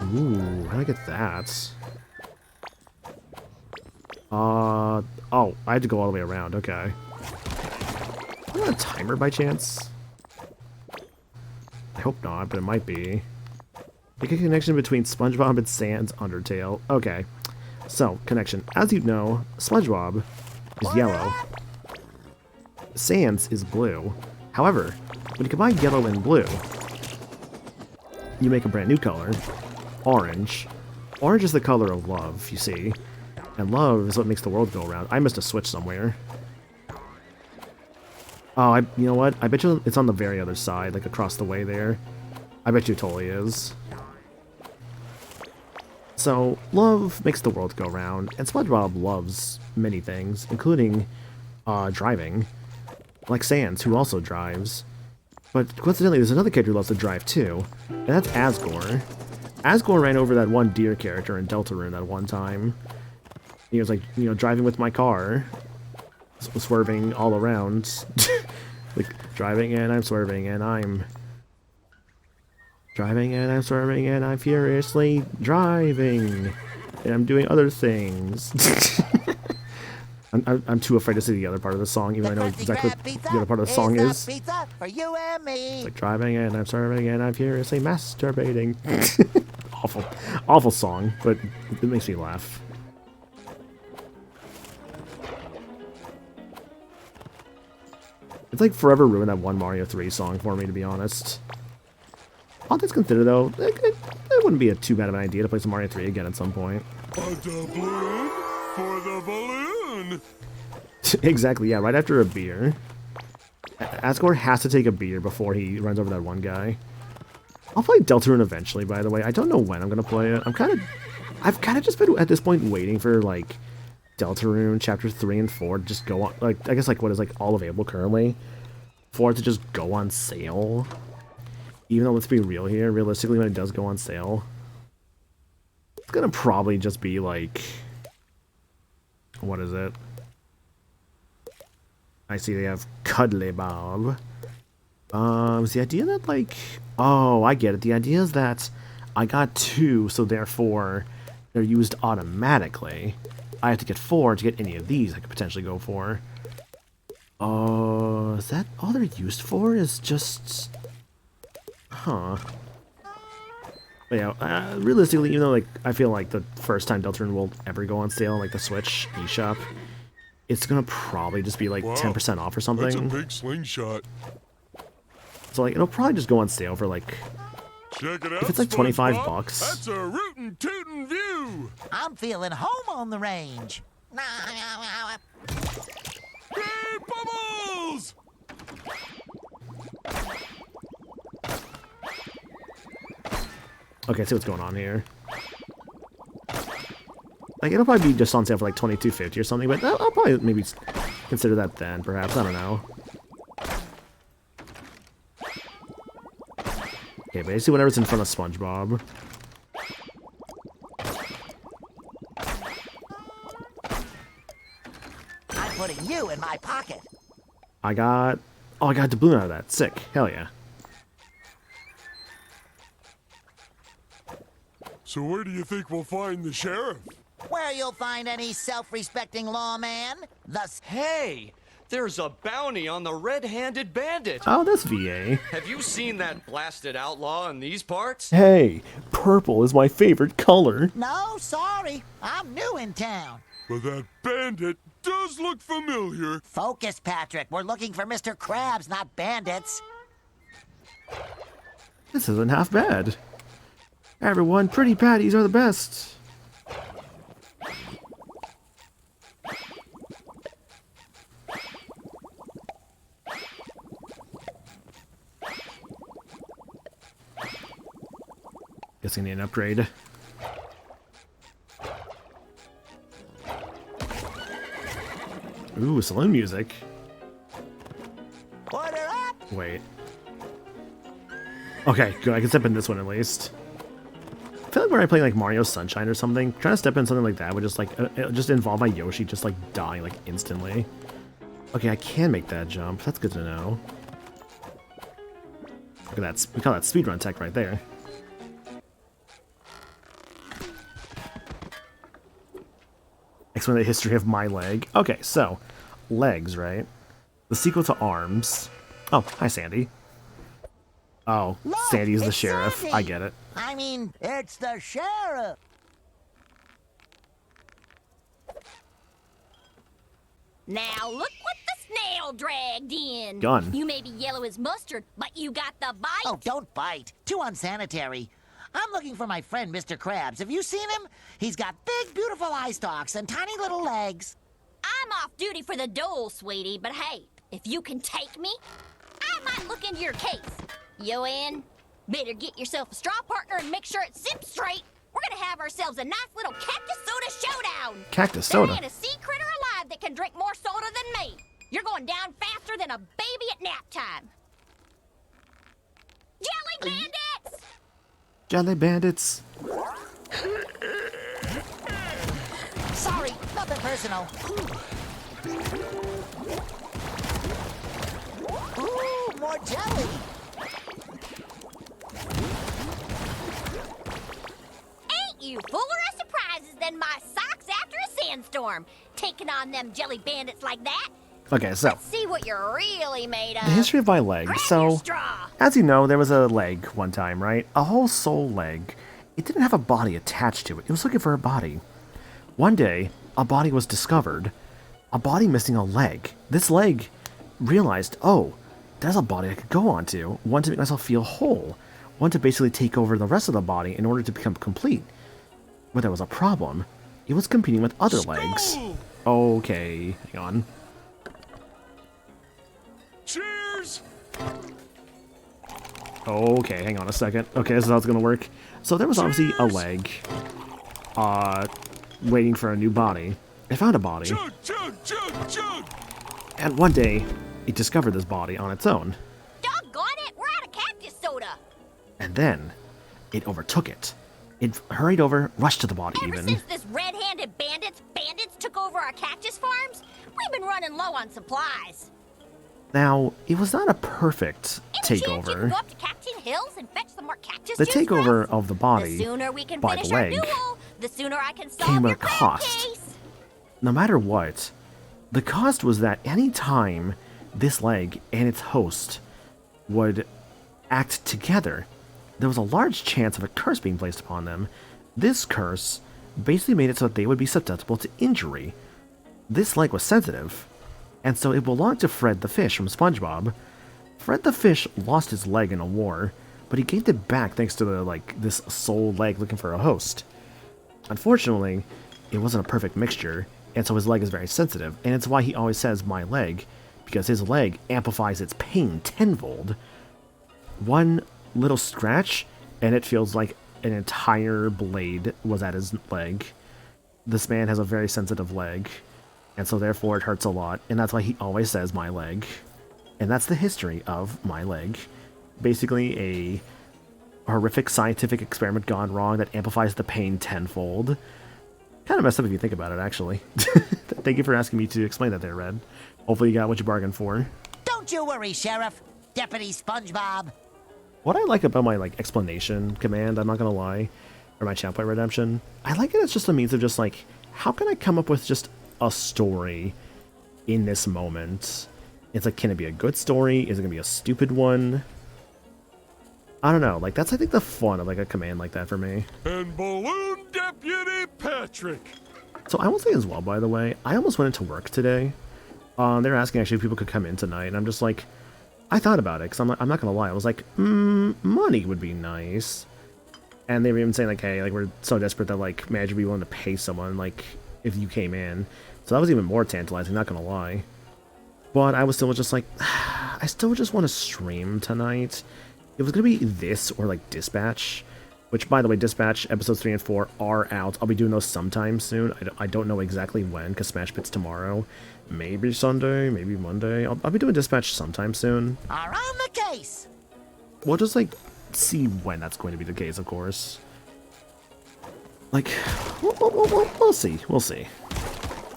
Ooh, how do I get that? Oh, I had to go all the way around. Okay. Is that a timer by chance? I hope not, but it might be. Make a connection between SpongeBob and Sans Undertale. Okay. So, connection. As you know, SpongeBob is yellow. Sans is blue. However, when you combine yellow and blue, you make a brand new color. Orange. Orange is the color of love, you see. And love is what makes the world go around. I missed a switch somewhere. Oh, you know what? I bet you it's on the very other side, like across the way there. I bet you it totally is. So, love makes the world go round, and SpongeBob loves many things, including driving. Like Sans, who also drives. But coincidentally, there's another character who loves to drive too, and that's Asgore. Asgore ran over that one deer character in Deltarune that one time. He was like, you know, driving with my car, swerving all around. Like, driving and I'm swerving and I'm... Driving and I'm swerving and I'm furiously driving. And I'm doing other things. I'm too afraid to say the other part of the song, even though I know exactly what the other part of the song is. Pizza for you and me. It's like driving and I'm swerving and I'm furiously masturbating. Awful song, but it makes me laugh. It's like forever ruined that one Mario 3 song for me, to be honest. All things considered, though, it wouldn't be too bad of an idea to play some Mario 3 again at some point. A doubloon for the balloon. Exactly, yeah, right after a beer. Asgore has to take a beer before he runs over that one guy. I'll play Deltarune eventually, by the way. I don't know when I'm going to play it. I've kind of just been, at this point, waiting for, like, Deltarune Chapter 3 and 4 to just go on, like, I guess, like, what is, like, all available currently, for it to just go on sale. Even though, let's be real here, realistically, when it does go on sale, it's gonna probably just be, like, what is it? I see they have Cuddly Bob. Is the idea that, like, oh, I get it. The idea is that I got 2, so therefore, they're used automatically. I have to get 4 to get any of these I could potentially go for. Is that all they're used for? Is just... Huh. But yeah, realistically, even though, like, I feel like the first time Deltarune will ever go on sale on, like, the Switch eShop, it's gonna probably just be, like, 10% off or something. That's a big slingshot. So, like, it'll probably just go on sale for, like... Check it out, if it's, like, 25 bucks. That's a rootin' tootin' view. I'm feeling home on the range. Hey, Bubbles! Okay, see what's going on here. Like, it'll probably be just on sale for like $22.50 or something, but I'll probably maybe consider that then, perhaps. I don't know. Okay, basically whatever's in front of SpongeBob. I'm putting you in my pocket. I got a doubloon out of that. Sick. Hell yeah. So where do you think we'll find the sheriff? Where you'll find any self-respecting lawman. Hey! There's a bounty on the red-handed bandit. Oh, that's VA. Have you seen that blasted outlaw in these parts? Hey, purple is my favorite color. No, sorry. I'm new in town. But that bandit does look familiar. Focus, Patrick. We're looking for Mr. Krabs, not bandits. This isn't half bad. Everyone, pretty patties are the best. Guessing I need an upgrade. Ooh, saloon music. Order up! Wait. Okay, good. I can step in this one at least. I feel like when I play like Mario Sunshine or something, trying to step in something like that would just like it'll just involve my Yoshi just like dying like instantly. Okay, I can make that jump. That's good to know. Look at that. We call that speedrun tech right there. Explain the history of my leg. Okay, so legs, right? The sequel to arms. Oh, hi, Sandy. Oh, Look, Sandy's the it's sheriff. Sandy. I get it. I mean, it's the sheriff. Now look what the snail dragged in. Gun. You may be yellow as mustard, but you got the bite. Oh, don't bite. Too unsanitary. I'm looking for my friend, Mr. Krabs. Have you seen him? He's got big, beautiful eye stalks and tiny little legs. I'm off duty for the dole, sweetie, but hey, if you can take me, I might look into your case. You in? Better get yourself a straw partner and make sure it sips straight. We're gonna have ourselves a nice little cactus soda showdown. Cactus soda? There ain't a sea critter alive that can drink more soda than me. You're going down faster than a baby at nap time. Jelly bandits! Jelly bandits. Sorry, nothing personal. Ooh, more jelly. Ain't you fuller of surprises than my socks after a sandstorm? Taking on them jelly bandits like that? Okay, so Let's see what you're really made of. the history of my leg. Grab So, your straw. as you know, there was a leg one time, right? A whole soul leg. It didn't have a body attached to it. It was looking for a body. One day, a body was discovered. A body missing a leg. This leg realized, oh, there's a body I could go onto. One to make myself feel whole. One to basically take over the rest of the body in order to become complete. But there was a problem. It was competing with other legs. Okay, hang on. Cheers! Okay, hang on a second. Okay, this is how it's gonna work. So there was obviously a leg, waiting for a new body. It found a body, Chug, chug, chug, chug! and one day, it discovered this body on its own. Doggone it, we're out of cactus soda. And then, it overtook it. It hurried over, rushed to the body Ever even. since this red-handed bandits took over our cactus farms, we've been running low on supplies. Now, it was not a perfect Any chance you can takeover. go up to Cactus Hills and fetch some more cactus The juice takeover for us? of the body The sooner we can by finish the our leg duel, the sooner I can solve came at your a cost. case. No matter what, the cost was that any time this leg and its host would act together, there was a large chance of a curse being placed upon them. This curse basically made it so that they would be susceptible to injury. This leg was sensitive, and so it belonged to Fred the fish from SpongeBob. Fred the fish lost his leg in a war, but he gained it back thanks to this soul leg looking for a host. Unfortunately, it wasn't a perfect mixture, and so his leg is very sensitive, and it's why he always says my leg, because his leg amplifies its pain tenfold. One little scratch, and it feels like an entire blade was at his leg. This man has a very sensitive leg, and so therefore it hurts a lot, and that's why he always says my leg. And that's the history of my leg. Basically a horrific scientific experiment gone wrong that amplifies the pain tenfold. Kind of messed up if you think about it, actually. Thank you for asking me to explain that there, Red. Hopefully you got what you bargained for. Don't you worry, Sheriff. Deputy Spongebob. What I like about my explanation command, I'm not gonna lie, or my chat point redemption, I like it as just a means of just how can I come up with just a story in this moment? It's like, can it be a good story? Is it gonna be a stupid one? I don't know. That's I think the fun of a command like that for me. And Balloon Deputy Patrick. So I will say as well, by the way, I almost went into work today. They're asking actually if people could come in tonight, and I'm just like, I thought about it, because I'm not gonna lie, I was like, money would be nice. And they were even saying hey, we're so desperate that manager would be willing to pay someone if you came in. So that was even more tantalizing, not gonna lie. But I was still just I still just want to stream tonight. It was gonna be this or Dispatch, which by the way, Dispatch episodes 3 and 4 are out. I'll be doing those sometime soon. I don't know exactly when, because Smash Pit's tomorrow. Maybe Sunday, maybe Monday. I'll be doing Dispatch sometime soon. Are on the case. We'll just see when that's going to be the case, of course. We'll see. We'll see.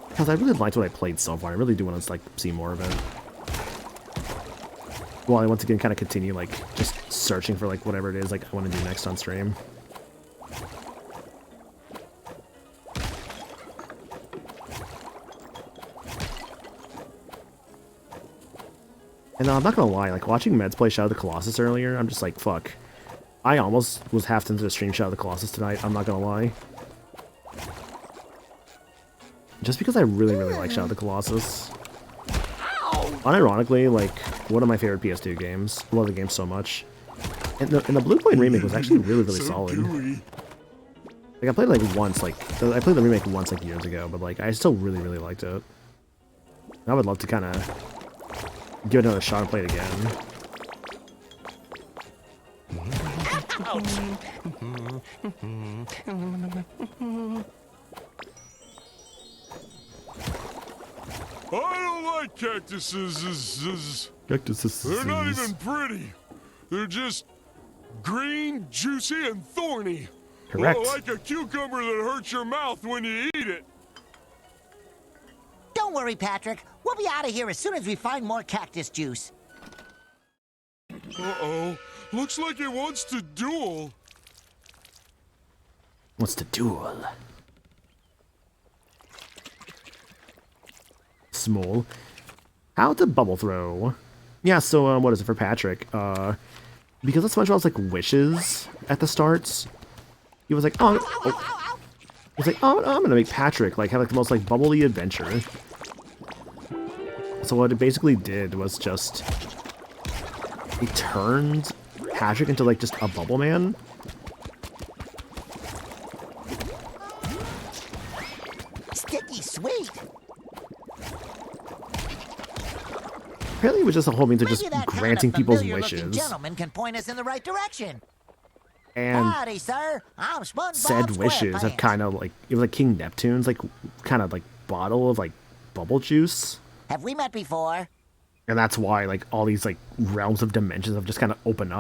Because I really liked what I played so far. I really do want to see more of it. Well, I once again kind of continue just searching for whatever it is I want to do next on stream. And I'm not gonna lie, watching Meds play Shadow of the Colossus earlier, I'm just fuck. I almost was half tempted to stream Shadow of the Colossus tonight, I'm not gonna lie. Just because I really, really like Shadow of the Colossus. Unironically, one of my favorite PS2 games. I love the game so much. And the Blue Point remake was actually really, really solid. I played once, I played the remake once years ago, but I still really, really liked it. I would love to kind of give it another shot and play it again. I don't like cactuses. Cactuses. They're not even pretty. They're just green, juicy, and thorny. Correct. Like a cucumber that hurts your mouth when you eat it. Don't worry, Patrick. We'll be out of here as soon as we find more cactus juice. Uh-oh. Looks like it wants to duel. What's the duel? Small. How to bubble throw. Yeah, so what is it for Patrick? Because of SpongeBob's wishes at the start, he was he's I'm gonna make Patrick have the most bubbly adventure. So what it basically did was just it turned Patrick into just a bubble man. Sticky sweet. Apparently it was just a whole means of just granting people's wishes. Gentleman can point us in the right direction. And howdy, sir. I'm SpongeBob said wishes have kind of it was King Neptune's kind of bottle of bubble juice. Have we met before? And that's why all these realms of dimensions have just kind of opened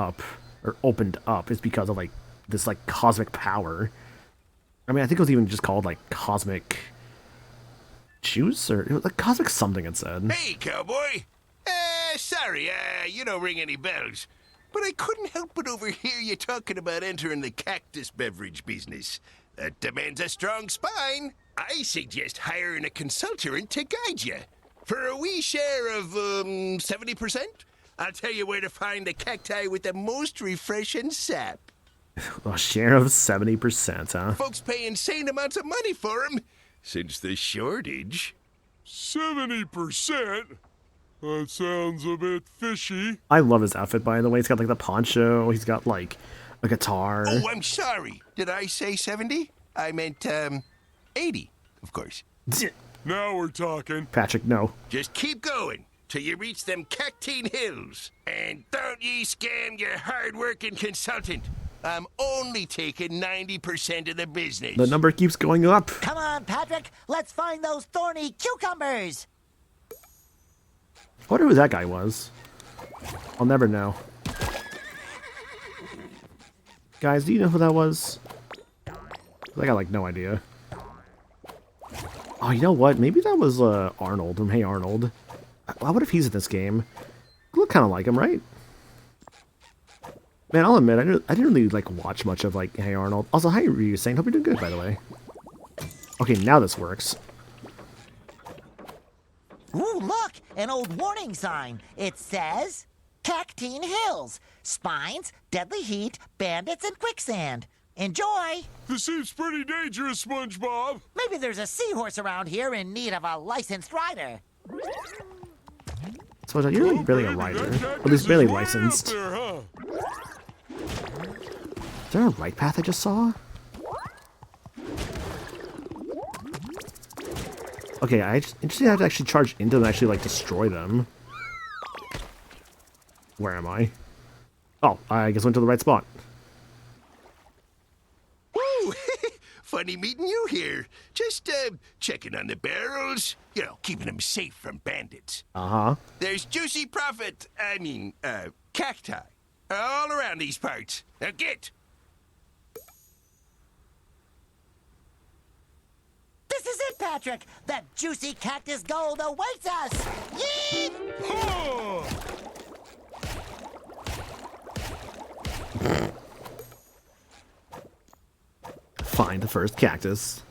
up is because of this cosmic power. I mean, I think it was even just called cosmic juice, or it was cosmic something it said. Hey, cowboy. Sorry, you don't ring any bells. But I couldn't help but overhear you talking about entering the cactus beverage business. That demands a strong spine. I suggest hiring a consultant to guide you. For a wee share of, 70%, I'll tell you where to find the cacti with the most refreshing sap. A share of 70%, huh? Folks pay insane amounts of money for them, since the shortage. 70%? That sounds a bit fishy. I love his outfit, by the way. He's got the poncho. He's got a guitar. Oh, I'm sorry. Did I say 70? I meant 80, of course. Now we're talking. Patrick, no. Just keep going till you reach them Cactine Hills. And don't ye scam your hard-working consultant. I'm only taking 90% of the business. The number keeps going up. Come on, Patrick. Let's find those thorny cucumbers. I wonder who that guy was. I'll never know. Guys, do you know who that was? I got like no idea. Oh, you know what? Maybe that was Arnold from Hey Arnold. What if he's in this game? Look kind of like him, right? Man, I'll admit, I didn't really like watch much of like Hey Arnold. Also, how are you saying? Hope you're doing good, by the way. Okay, now this works. Ooh, look! An old warning sign. It says, Cactine Hills. Spines, deadly heat, bandits, and quicksand. Enjoy! This seems pretty dangerous, Spongebob. Maybe there's a seahorse around here in need of a licensed rider. So you're like barely a rider. At least barely licensed. There, huh? Is there a right path I just saw? Okay, interesting I have to actually charge into them and actually like destroy them. Where am I? Oh, I guess I went to the right spot. Woo! Funny meeting you here. Just checking on the barrels. You know, keeping them safe from bandits. Uh-huh. There's juicy cacti all around these parts. Now get! This is it, Patrick! That juicy cactus gold awaits us! Yeet! Oh! Find the first cactus.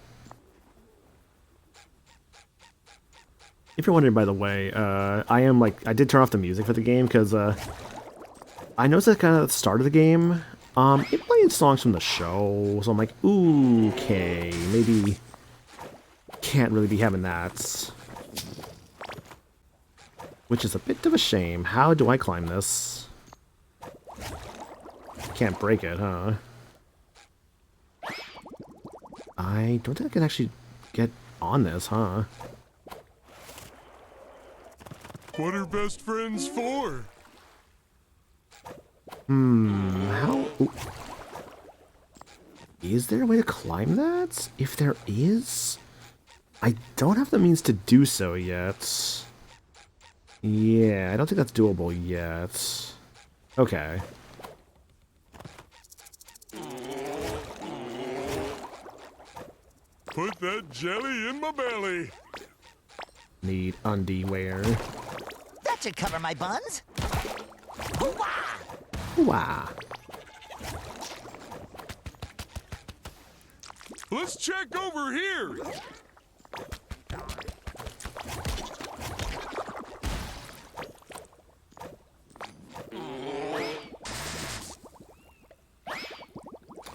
If you're wondering, by the way, I did turn off the music for the game because I noticed that kind of at the start of the game, it played songs from the show, so I'm like, ooh, okay, maybe can't really be having that. Which is a bit of a shame. How do I climb this? Can't break it, huh? I don't think I can actually get on this, huh? What are best friends for? How... Ooh. Is there a way to climb that? If there is... I don't have the means to do so yet. Yeah, I don't think that's doable yet. Okay. Put that jelly in my belly. Need undie-wear. That should cover my buns. Hoo-wah! Wow. Let's check over here.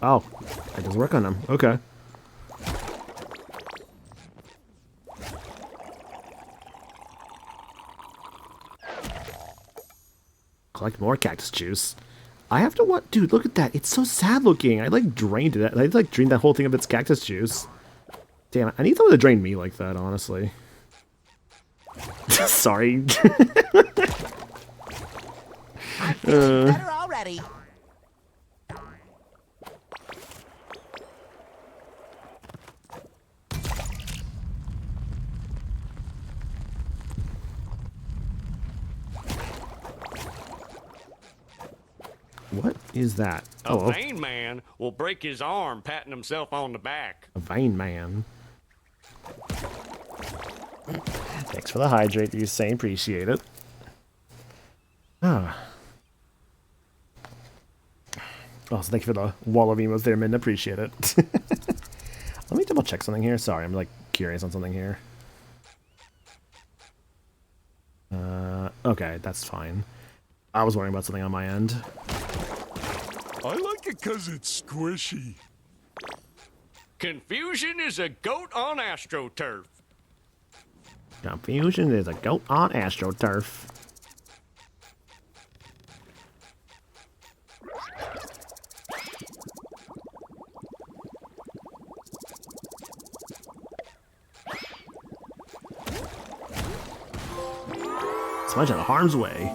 Oh, that doesn't work on them. Okay. Collect more cactus juice. I have to what? Dude, look at that. It's so sad looking. I like drained it. I like drained that whole thing of its cactus juice. Damn it. I need someone to drain me like that, honestly. Sorry. I'm feeling better already. What is that? A vain man will break his arm patting himself on the back. A vain man. Thanks for the hydrate, you say. Appreciate it. Ah. Oh, so thank you for the wall of emotes there, Min. Appreciate it. Let me double check something here. Sorry, I'm like curious on something here. Okay, that's fine. I was worrying about something on my end. I like it because it's squishy. Confusion is a goat on AstroTurf. Confusion is a goat on AstroTurf. Smudge out of harm's way.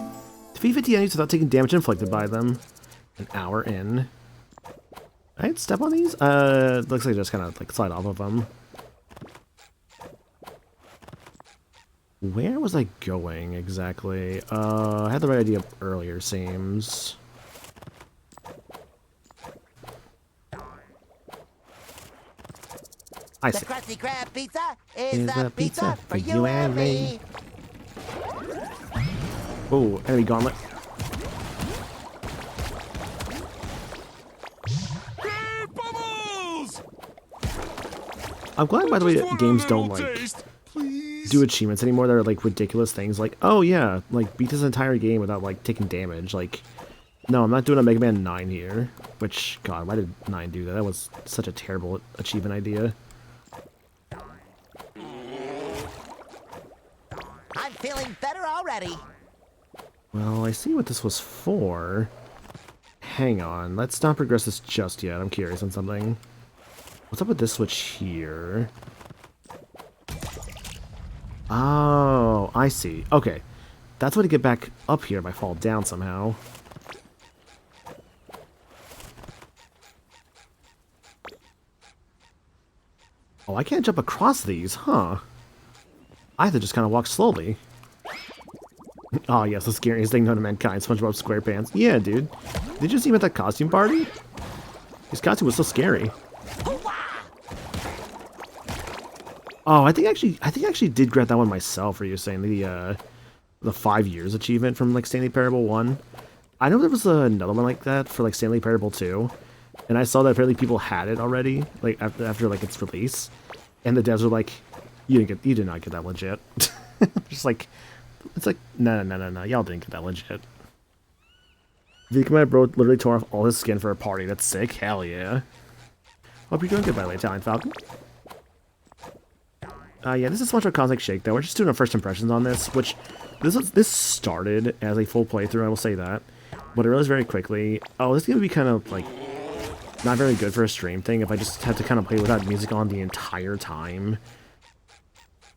Defeat 50 enemies without taking damage inflicted by them. An hour in. I'd step on these? Looks like I just kind of like slide off of them. Where was I going exactly? I had the right idea earlier, seems. I see. The Krusty Krab pizza is the pizza for you and me. Oh, enemy gauntlet. Bubbles! I'm glad, by the way, that games don't like do achievements anymore that are like ridiculous things. Like, oh yeah, like beat this entire game without like taking damage. Like, no, I'm not doing a Mega Man 9 here. Which, God, why did 9 do that? That was such a terrible achievement idea. I'm feeling better already. Well, I see what this was for. Hang on, let's not progress this just yet. I'm curious on something. What's up with this switch here? Oh, I see. Okay. That's what to get back up here if I fall down somehow. Oh, I can't jump across these, huh? I have to just kind of walk slowly. Oh, yes, the scariest thing known to mankind, SpongeBob SquarePants. Yeah, dude. Did you see him at that costume party? His costume was so scary. Oh, I think I actually did grab that one myself. For you saying the 5 years achievement from like Stanley Parable 1. I know there was another one like that for like Stanley Parable 2, and I saw that apparently people had it already, like after like its release, and the devs were like, you did not get that legit. Just like, it's like no, y'all didn't get that legit. Vic, bro, literally tore off all his skin for a party. That's sick. Hell yeah. Hope you're doing good, by the way, Italian Falcon. Yeah, this is SpongeBob Cosmic Shake, though. We're just doing our first impressions on this, which this started as a full playthrough, I will say that. But I realized very quickly, oh, this is going to be kind of, like, not very good for a stream thing if I just have to kind of play without music on the entire time.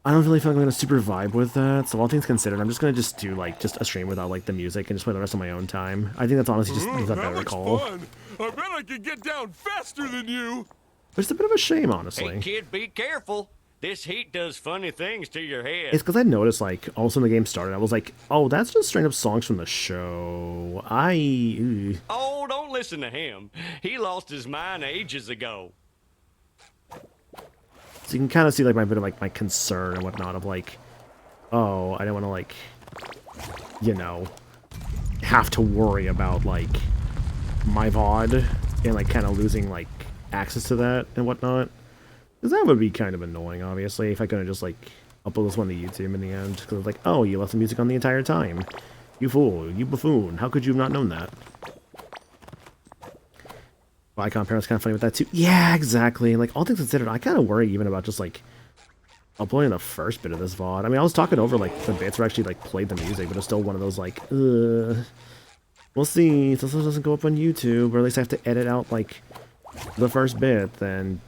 I don't really feel like I'm going to super vibe with that, so all things considered, I'm just going to just do, like, just a stream without, like, the music and just play the rest on my own time. I think that's honestly just a better call. Fun. I bet I could get down faster than you. Which is a bit of a shame, honestly. Hey, kid, be careful. This heat does funny things to your head. It's because I noticed, like, also when the game started, I was like, oh, that's just straight up songs from the show. Oh, don't listen to him. He lost his mind ages ago. So you can kind of see, like, my bit of, like, my concern and whatnot of, like, oh, I don't want to, like, you know, have to worry about, like, my VOD and, like, kind of losing, like, access to that and whatnot. Because that would be kind of annoying, obviously, if I couldn't just, like, upload this one to YouTube in the end. Because it's like, oh, you left the music on the entire time. You fool. You buffoon. How could you have not known that? Well, Icon Parent's kind of funny with that, too. Yeah, exactly. Like, all things considered, I kind of worry even about just, like, uploading the first bit of this VOD. I mean, I was talking over, like, the bits where I actually, like, played the music, but it's still one of those, like, we'll see. If this doesn't go up on YouTube, or at least I have to edit out, like, the first bit, then...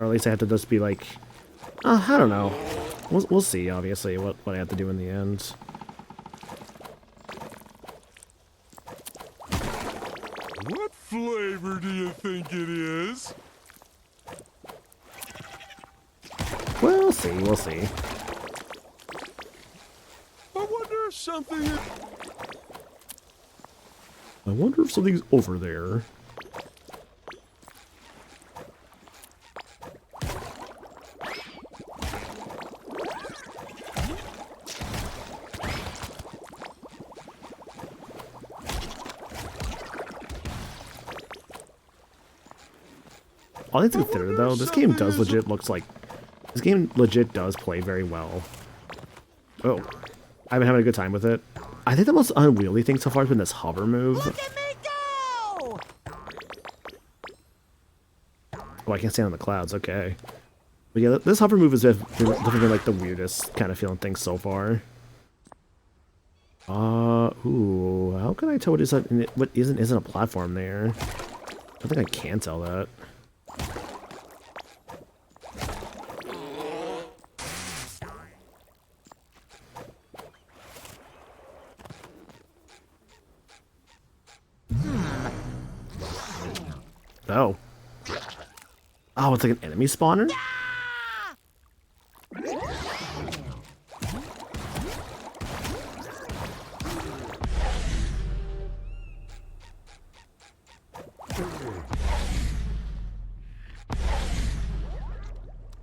Or at least I have to just be like, I don't know. We'll see, obviously, what I have to do in the end. What flavor do you think it is? We'll see, we'll see. I wonder if something's over there. All things considered, though, this game does legit does play very well. Oh, I've been having a good time with it. I think the most unwieldy thing so far has been this hover move. Look at me go! Oh, I can't stand on the clouds. Okay, but yeah, this hover move has definitely like the weirdest kind of feeling thing so far. Ooh, how can I tell what isn't a platform there? I think I can tell that. Oh. Oh, it's like an enemy spawner?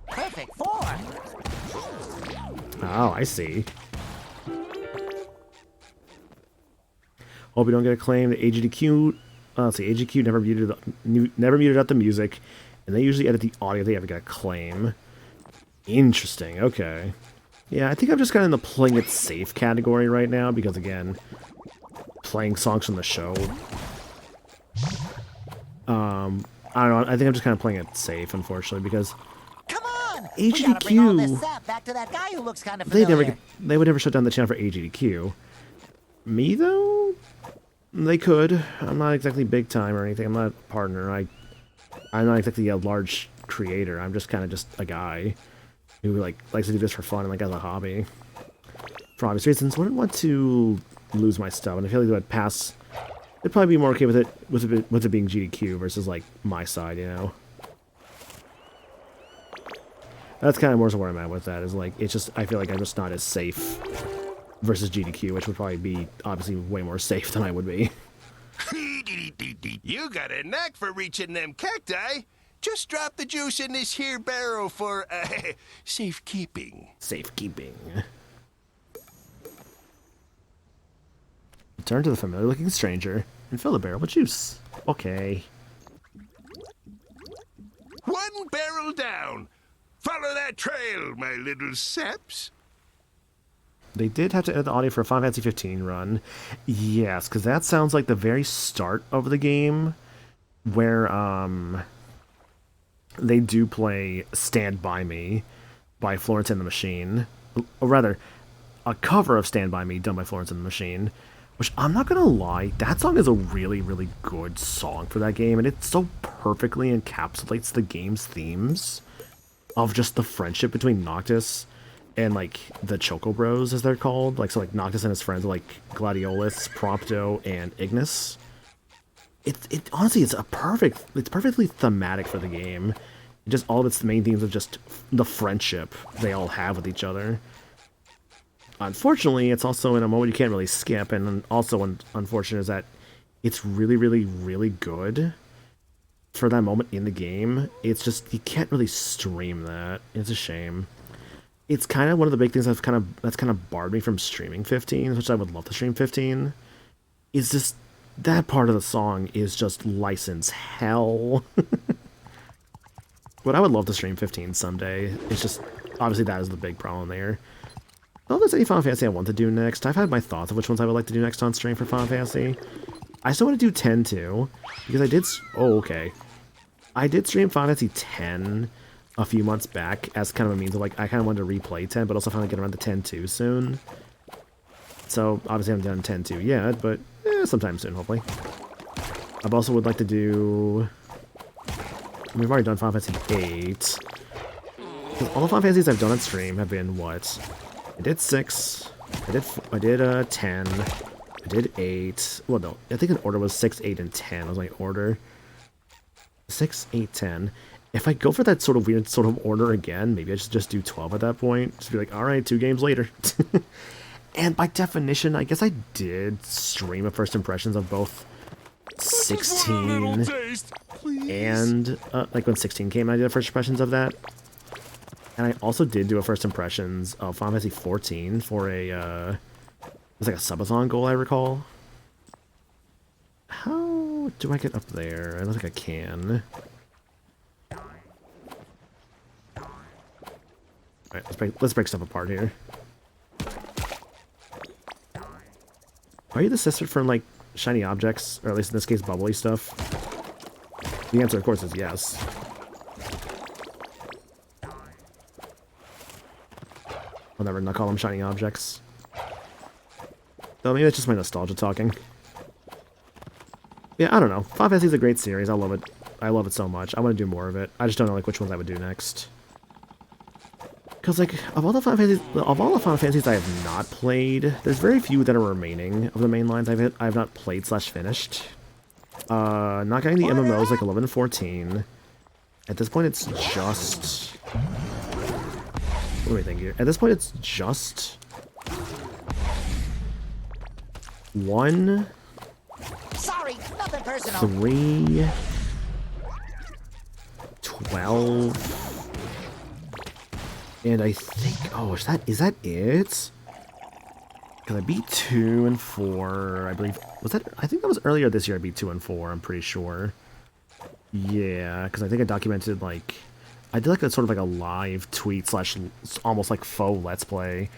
Perfect 4. Oh, I see. Hope we don't get a claim. The AGDQ, let's see, AGDQ never muted out the music, and they usually edit the audio. They haven't got a claim. Interesting. Okay. Yeah, I think I'm just kind of in the playing it safe category right now because again, playing songs from the show. I don't know. I think I'm just kind of playing it safe, unfortunately, because Come on! We gotta bring all this sap back to that guy who looks kind of familiar. They would never shut down the channel for AGDQ. Me though, they could. I'm not exactly big time or anything. I'm not a partner. I'm not exactly a large creator. I'm just kind of just a guy who likes to do this for fun and as a hobby. For obvious reasons, wouldn't want to lose my stuff, and I feel like they would pass. They'd probably be more okay with it being GDQ versus my side, you know. That's kind of more so where I'm at with that. Is it's just I feel like I'm just not as safe versus GDQ, which would probably be obviously way more safe than I would be. You got a knack for reaching them cacti. Just drop the juice in this here barrel for safekeeping. Safekeeping. Return to the familiar-looking stranger and fill the barrel with juice. Okay. One barrel down. Follow that trail, my little saps. They did have to edit the audio for a Final Fantasy 15 run. Yes, because that sounds like the very start of the game where they do play Stand By Me by Florence and the Machine. Or rather, a cover of Stand By Me done by Florence and the Machine. Which, I'm not gonna lie, that song is a really, really good song for that game, and it so perfectly encapsulates the game's themes of just the friendship between Noctis and, the Choco Bros, as they're called. Noctis and his friends are, Gladiolus, Prompto, and Ignis. It honestly, it's perfectly thematic for the game. Just all of its main themes of just the friendship they all have with each other. Unfortunately, it's also in a moment you can't really skip, and also unfortunate is that it's really, really, really good for that moment in the game. It's just, you can't really stream that. It's a shame. It's kind of one of the big things that's kind of barred me from streaming 15, which I would love to stream 15, is just, that part of the song is just license hell. But I would love to stream 15 someday. It's just, obviously that is the big problem there. I don't know if there's any Final Fantasy I want to do next. I've had my thoughts of which ones I would like to do next on stream for Final Fantasy. I still want to do 10 too, because I did... Oh, okay. I did stream Final Fantasy 10 a few months back as kind of a means of I kind of wanted to replay 10, but also finally get around to 10 too soon. So, obviously I haven't done 10 2 yet, but sometime soon, hopefully. I also would like to do... We've already done Final Fantasy 8. All the Final Fantasies I've done on stream have been what? I did 6, I did 10, I did 8, well no, I think in order was 6, 8, and 10 was my order. 6, 8, 10. If I go for that sort of weird sort of order again, maybe I should just do 12 at that point. Just be like, alright, 2 games later. And by definition, I guess I did stream a first impressions of both 16 and, when 16 came, I did a first impressions of that. And I also did do a first impressions of Final Fantasy 14 for a, it was a subathon goal, I recall. How do I get up there? I don't think I can. Alright, let's break stuff apart here. Are you the sister from, shiny objects? Or at least in this case, bubbly stuff? The answer, of course, is yes. I'll never not call them shiny objects. Though maybe it's just my nostalgia talking. Yeah, I don't know. Final Fantasy is a great series. I love it. I love it so much. I want to do more of it. I just don't know which ones I would do next. Because of all the Final Fantasies I have not played, there's very few that are remaining of the main lines I've not played / finished. Not getting the MMOs 11 and 14. At this point, it's just... What do we think here? At this point, it's just... 1... Sorry, nothing personal. 3... 12... And I think... Oh, is that it? Because I beat 2 and 4, I believe. Was that... I think that was earlier this year I beat 2 and 4, I'm pretty sure. Yeah, because I think I documented, like... I did, like, a sort of, like, a live tweet slash almost, like, faux Let's Play.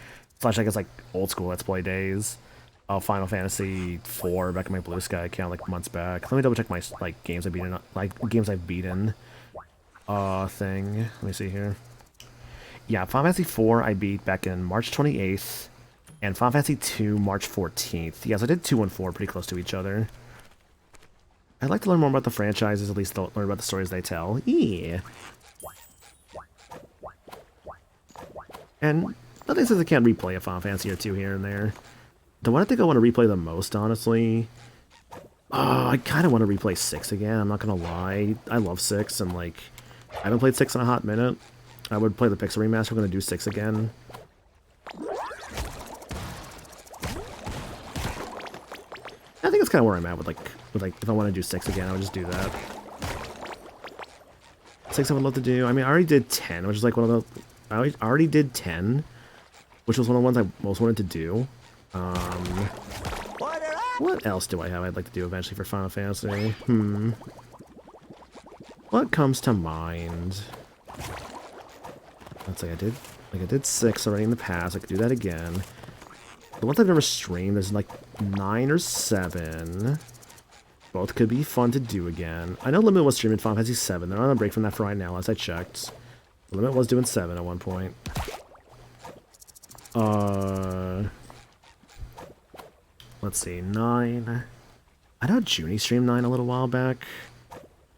Slash, I guess, like, old school Let's Play days. Of Final Fantasy 4 back in my Blue Sky account, like, months back. Let me double check my, like, games I've beaten. Like, games I've beaten. Thing. Let me see here. Yeah, Final Fantasy 4 I beat back in March 28th. And Final Fantasy 2 March 14th. Yes, I did 2 and 4 pretty close to each other. I'd like to learn more about the franchises, at least learn about the stories they tell. Yeah. And nothing says I can't replay a Final Fantasy or 2 here and there. The one I think I want to replay the most, honestly... I kind of want to replay 6 again, I'm not gonna lie. I love 6, and like... I haven't played 6 in a hot minute. I would play the Pixel Remaster, we're gonna do 6 again. I think that's kind of where I'm at with like, if I want to do 6 again, I would just do that. 6 I would love to do. I mean, I already did 10, which is like one of the... I already did 10, which was one of the ones I most wanted to do. What else do I have I'd like to do eventually for Final Fantasy? What comes to mind? Let's say I did 6 already in the past. I could do that again. The ones I've never streamed, there's like 9 or 7. Both could be fun to do again. I know Limit was streaming Final Fantasy 7. They're on a break from that for right now, as I checked. Limit was doing 7 at one point. Let's see, 9. I know Junie streamed 9 a little while back.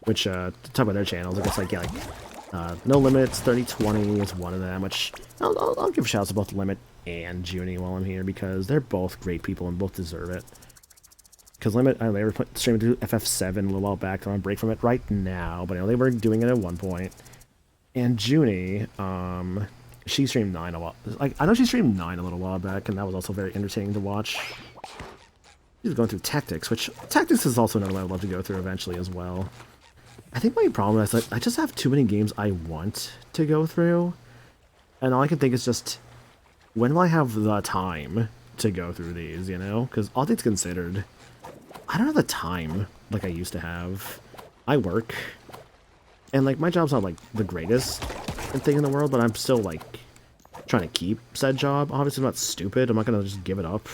Which, to talk about their channels, I guess, like, yeah, like, No Limits, 3020 is one of them, which I'll give shouts to both Limit and Junie while I'm here, because they're both great people and both deserve it. Because Limit, they were streaming through FF7 a little while back, they're on break from it right now, but I know they were doing it at one point. And Junie, she streamed 9 a while, like, I know she streamed 9 a little while back, and that was also very entertaining to watch. She's going through Tactics, which, Tactics is also another one I'd love to go through eventually as well. I think my problem is that I just have too many games I want to go through, and all I can think is just, when will I have the time to go through these, you know? Because all things considered, I don't have the time like I used to have. I work, and like my job's not like the greatest thing in the world, but I'm still like trying to keep said job. Obviously I'm not stupid, I'm not gonna just give it up.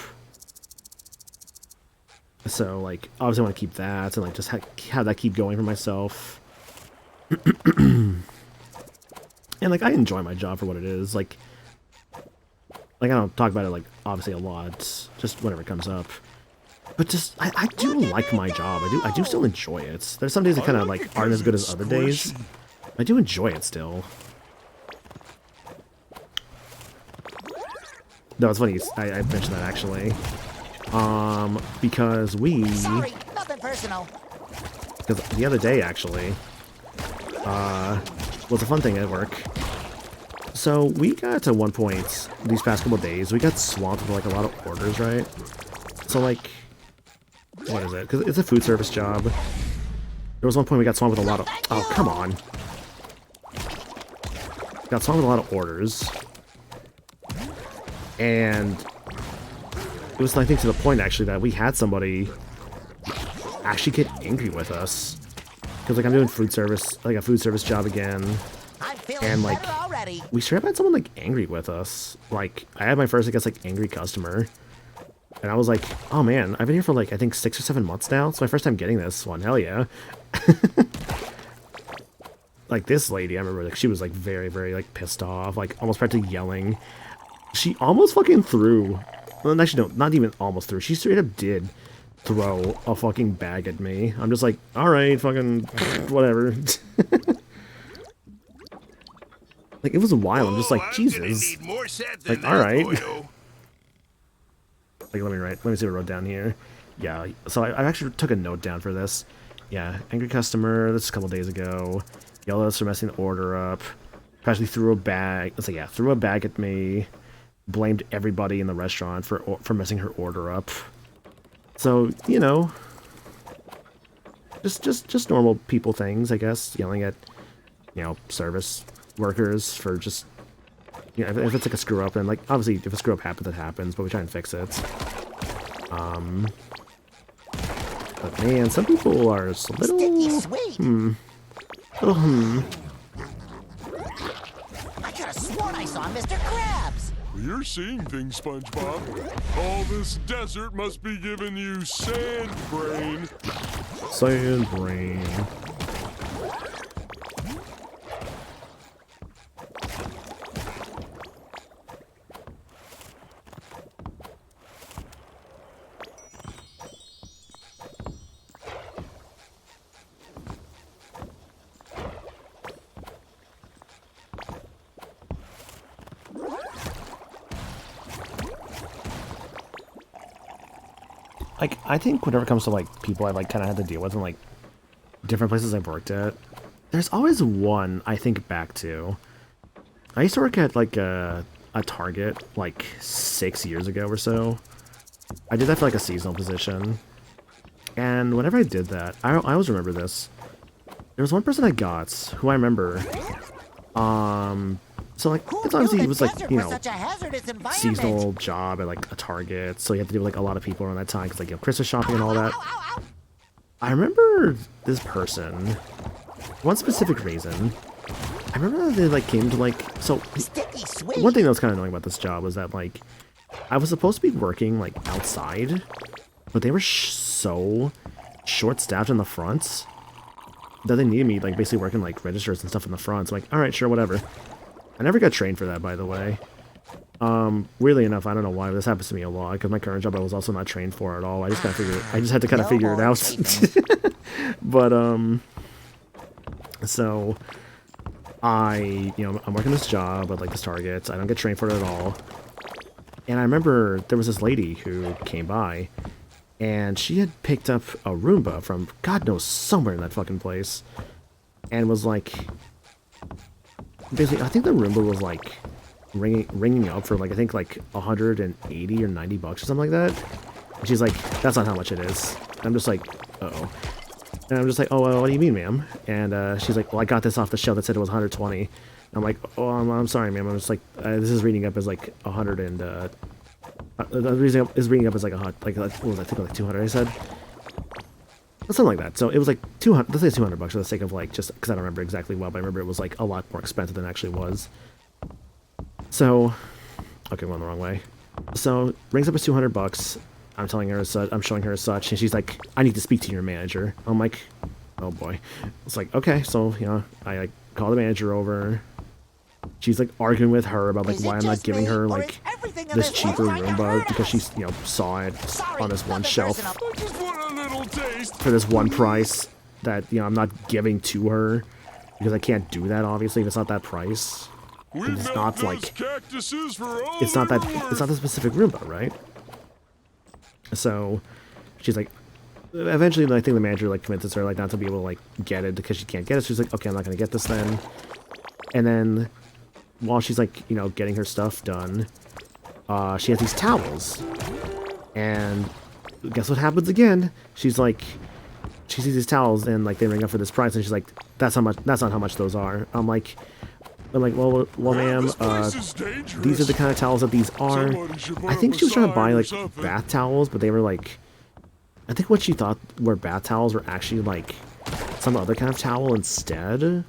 So, like, obviously I want to keep that, and, like, just have that keep going for myself. And, like, I enjoy my job for what it is. Like, I don't talk about it, like, obviously a lot, just whenever it comes up. But just, I do like my job. I do still enjoy it. There's some days that kind of, like, aren't as good as other days. I do enjoy it still. No, it's funny, I mentioned that, actually. Because we... Sorry, nothing personal. Because the other day, actually, was a fun thing at work. So, we got to one point, these past couple of days, we got swamped with, like, a lot of orders, right? So, like, what is it? Because it's a food service job. There was one point we got swamped with a lot of... Oh, come on. Got swamped with a lot of orders. And... it was, I think, to the point, actually, that we had somebody actually get angry with us. Because, like, I'm doing food service, like, a food service job again. And, like, we straight up had someone, like, angry with us. Like, I had my first, I guess, like, angry customer. And I was like, oh, man, I've been here for, like, I think 6 or 7 months now. It's my first time getting this one. Hell yeah. Like, this lady, I remember, like, she was, like, very, very, like, pissed off. Like, almost practically yelling. She almost fucking threw... Well, actually, no, not even almost threw. She straight up did throw a fucking bag at me. I'm just like, alright, fucking, whatever. Like, it was a while. I'm just like, Jesus. Like, alright. Like, let me see what I wrote down here. Yeah, so I actually took a note down for this. Yeah, angry customer, this is a couple days ago. yelled at us for messing the order up. Practically threw a bag. Let's say, yeah, threw a bag at me. Blamed everybody in the restaurant for messing her order up. So, you know, just normal people things, I guess. Yelling at, you know, service workers for just, you know, if it's like a screw up, and like obviously if a screw up happens, it happens, but we try and fix it. But man, some people are just a little I could have sworn I saw Mr. Krabs. You're seeing things, SpongeBob. All this desert must be giving you sand brain. Sand brain. Like, I think whenever it comes to, like, people I, like, kind of had to deal with in, like, different places I've worked at, there's always one I think back to. I used to work at, like, a Target, like, 6 years ago or so. I did that for, like, a seasonal position. And whenever I did that, I always remember this. There was one person I got, who I remember, so, like, it's obviously, it was, like, you know, seasonal job at, like, a Target, so you have to deal with, like, a lot of people around that time, because, like, you know, Christmas shopping and all that. I remember this person, one specific reason. I remember that they, like, came to, like, so, one thing that was kind of annoying about this job was that, like, I was supposed to be working, like, outside, but they were so short-staffed in the front that they needed me, like, basically working, like, registers and stuff in the front, so, like, alright, sure, whatever. I never got trained for that, by the way. Weirdly enough, I don't know why, but this happens to me a lot, because my current job I was also not trained for at all. I just had to kind of figure it out. But, so, you know, I'm working this job at, like, this Target. I don't get trained for it at all. And I remember there was this lady who came by, and she had picked up a Roomba from God knows somewhere in that fucking place, and was like, basically, I think the Roomba was like ringing up for like, I think like 180 or 90 bucks or something like that. And she's like, that's not how much it is. And I'm just like, uh-oh. And I'm just like, oh, well, what do you mean, ma'am? And she's like, well, I got this off the shelf that said it was 120. And I'm like, oh, I'm sorry, ma'am. I'm just like, this is reading up as like 100 and, is reading up as like what was I think like 200, I said? Something like that. So it was like 200, let's say 200 bucks for the sake of like, just because I don't remember exactly well, but I remember it was like a lot more expensive than it actually was. So, okay, went the wrong way. So, rings up as 200 bucks. I'm telling her as such, I'm showing her as such, and she's like, I need to speak to your manager. I'm like, oh boy. It's like, okay, so, you know, I like call the manager over. She's like arguing with her about like why I'm not giving her like this cheaper Roomba because she's, you know, saw it on this one shelf for this one price that, you know, I'm not giving to her because I can't do that obviously if it's not that price. It's not like it's not the specific Roomba, right? So she's like, eventually I think the manager like convinces her like not to be able to like get it because she can't get it. So she's like, okay, I'm not gonna get this then. And then while she's like, you know, getting her stuff done, she has these towels, and guess what happens again? She's like, she sees these towels and like they ring up for this price, and she's like, that's not how much those are. I'm like, well, ma'am, these are the kind of towels that these are. I think she was trying to buy like bath towels, but they were like, I think what she thought were bath towels were actually like some other kind of towel instead.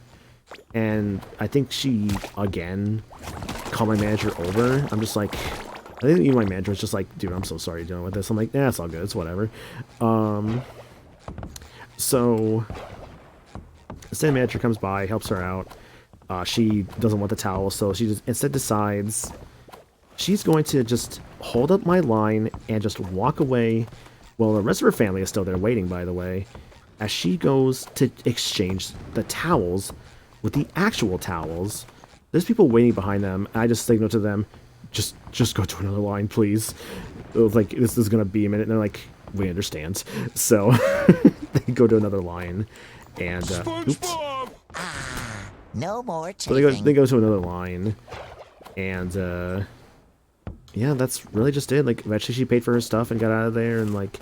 And I think she, again, called my manager over. I'm just like, I think even my manager was just like, dude, I'm so sorry you're dealing with this. I'm like, yeah, it's all good, it's whatever. So, the same manager comes by, helps her out. She doesn't want the towel, so she just instead decides she's going to just hold up my line and just walk away. Well, the rest of her family is still there waiting, by the way, as she goes to exchange the towels with the actual towels. There's people waiting behind them. I just signal to them, just go to another line, please. It was like, this is gonna be a minute, and they're like, we understand. So they go to another line, and oops. No more So chafing. they go to another line, and yeah, that's really just it. Like eventually she paid for her stuff and got out of there, and like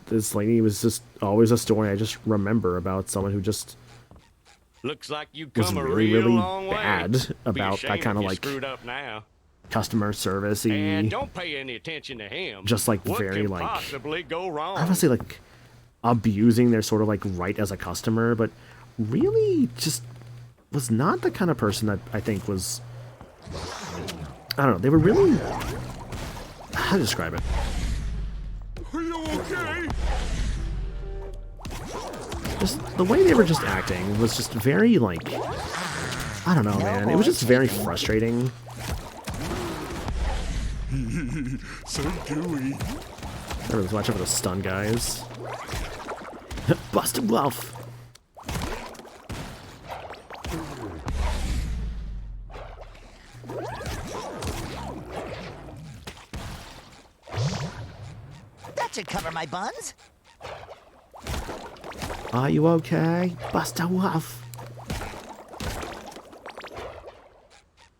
this lady was just always a story I just remember about someone who just Looks like you was come a really real really long way. bad Be about ashamed that kind if of you like screwed up now. customer service-y, And don't pay any attention to him. just like what very could like possibly go wrong? I don't want to say like abusing their sort of like right as a customer, but really just was not the kind of person that I think was, I don't know, they were really, how to describe it? Are you okay? Just the way they were just acting was just very like, I don't know, man. It was just very frustrating. So gooey. Everyone's watching for the stun guys. Bust a bluff. That should cover my buns. Are you okay? Bust a bluff.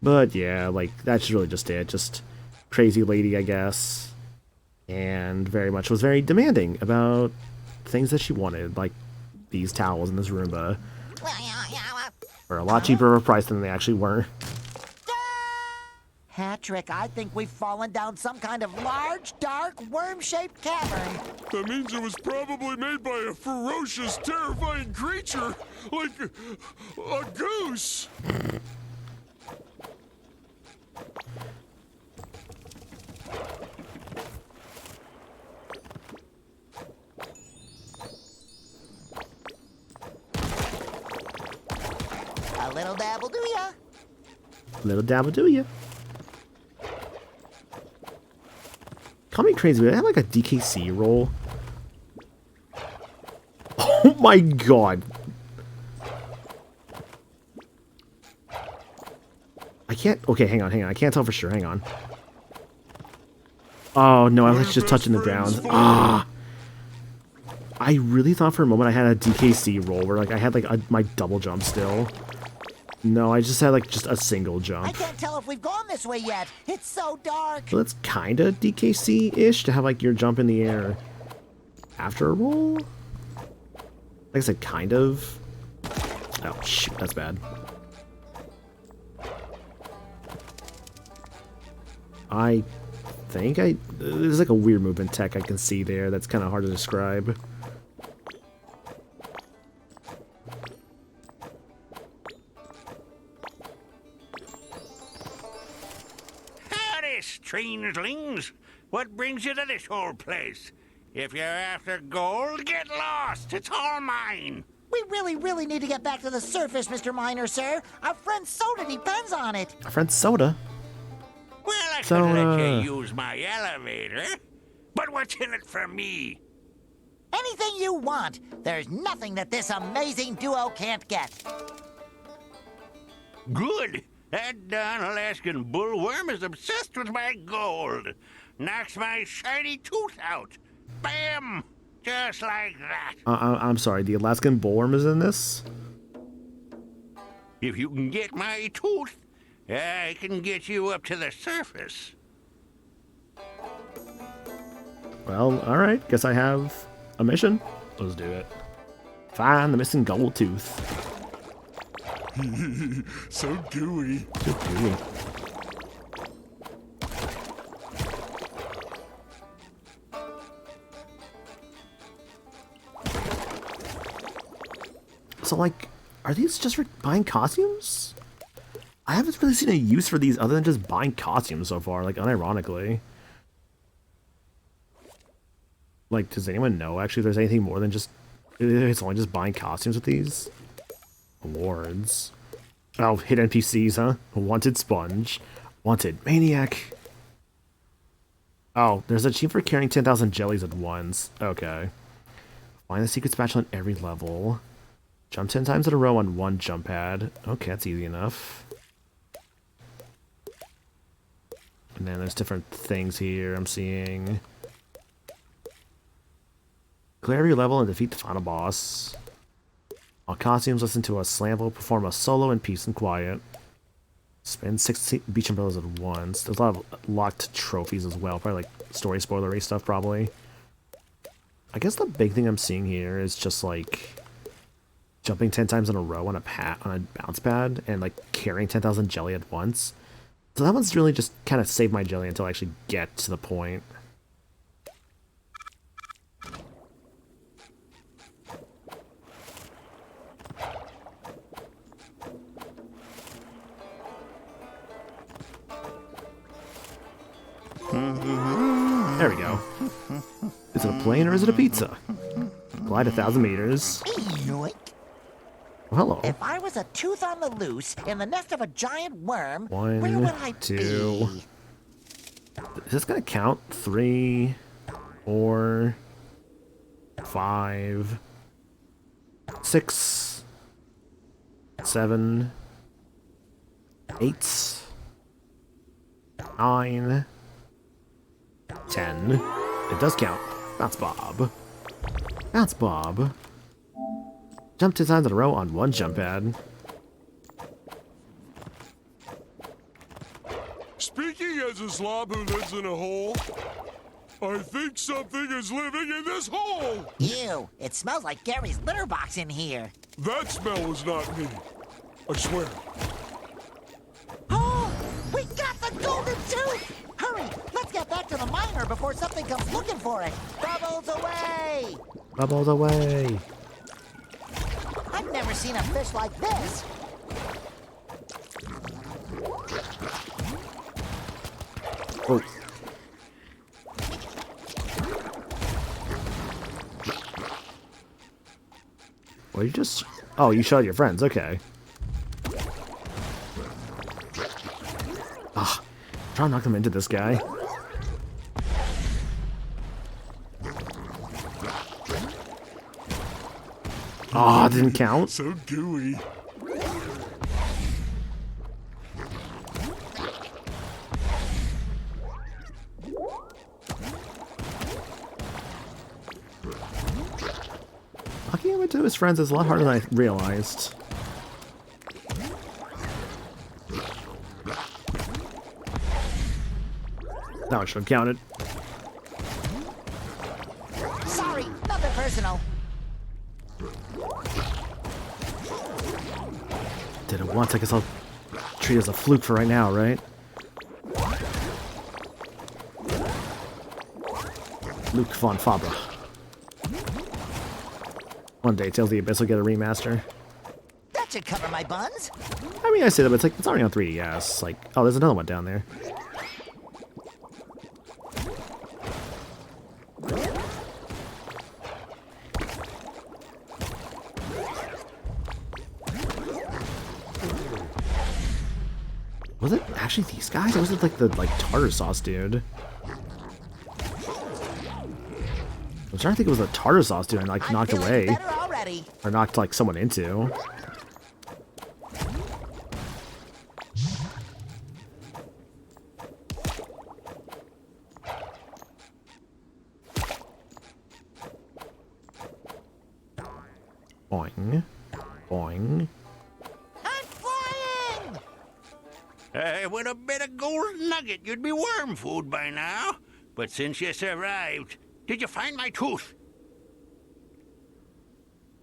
But yeah, like that's really just it. Just crazy lady, I guess. And very much was very demanding about things that she wanted, like these towels and this Roomba. Were a lot cheaper of a price than they actually were. Patrick, I think we've fallen down some kind of large, dark, worm-shaped cavern. That means it was probably made by a ferocious, terrifying creature, like a goose. A little dabble do ya? Little dabble do ya. Call me crazy, but I had like a DKC roll. Oh my god. I can't. Okay, hang on. I can't tell for sure. Hang on. Oh no, I was just touching the ground. Ah. I really thought for a moment I had a DKC roll where like I had like my double jump still. No, I just had like just a single I jump. can't tell if we've gone this way yet. It's so dark. So that's kind of DKC-ish to have like your jump in the air after a roll. Like I said, kind of. Oh shoot, that's bad. I think there's like a weird movement tech I can see there that's kind of hard to describe. Howdy, strangelings. What brings you to this whole place? If you're after gold, get lost. It's all mine. We really need to get back to the surface, Mr. Miner, sir. Our friend Soda depends on it. Our friend Soda. Well, I So, could let you use my elevator. But what's in it for me? Anything you want. There's nothing that this amazing duo can't get. Good. That darn Alaskan bullworm is obsessed with my gold. Knocks my shiny tooth out. Bam! Just like that. I'm sorry, the Alaskan bullworm is in this? If you can get my tooth, I can get you up to the surface. Well, alright, guess I have a mission. Let's do it. Find the missing gold tooth. So gooey. So gooey. So, like, are these just for buying costumes? I haven't really seen a use for these other than just buying costumes so far, like, unironically. Like, does anyone know, actually, if there's anything more than just... It's only just buying costumes with these? Awards. Oh, hit NPCs, huh? Wanted Sponge. Wanted Maniac. Oh, there's a achievement for carrying 10,000 jellies at once. Okay. Find the secret spatula on every level. Jump 10 times in a row on one jump pad. Okay, that's easy enough. And then there's different things here I'm seeing. Clear every level and defeat the final boss. All costumes, listen to a slambo perform a solo in peace and quiet. Spin 6 beach umbrellas at once. There's a lot of locked trophies as well. Probably like story spoilery stuff, probably. I guess the big thing I'm seeing here is just like jumping 10 times in a row on a bounce pad and like carrying 10,000 jelly at once. So that one's really just kind of save my jelly until I actually get to the point. There we go. Is it a plane or is it a pizza? Glide 1,000 meters. Yoink. Well, hello. If I was a tooth on the loose in the nest of a giant worm, One, where would I two. be? Is this gonna count? 3, 4, 5, 6, 7, 8, 9, 10. It does count. Bounce Bob. Bounce Bob. Jump 2 times in a row on one jump pad. Speaking as a slob who lives in a hole, I think something is living in this hole! Ew, it smells like Gary's litter box in here. That smell was not me. I swear. Oh, we got the golden tooth! Hurry, let's get back to the miner before something comes looking for it. Bubbles away! Bubbles away. I've never seen a fish like this. Oh. Well, you just... Oh, you shot your friends. Okay. Ah, try to knock them into this guy. Oh, it didn't count. So gooey. Knocking him into his friends is a lot harder than I realized. That one should have counted. Sorry, nothing personal. Did it once, I guess I'll treat it as a fluke for right now, right? Luke von Fabra. One day, Tales of the Abyss will get a remaster. That should cover my buns. I mean, I say that, but it's like, it's already on 3DS. Like, oh, there's another one down there. Was it actually these guys, or was it like the tartar sauce dude? I'm trying to think it was the tartar sauce dude I like knocked away. Or knocked like someone into. Boing. Boing. With a bit of golden nugget, you'd be worm food by now. But since you survived, did you find my tooth?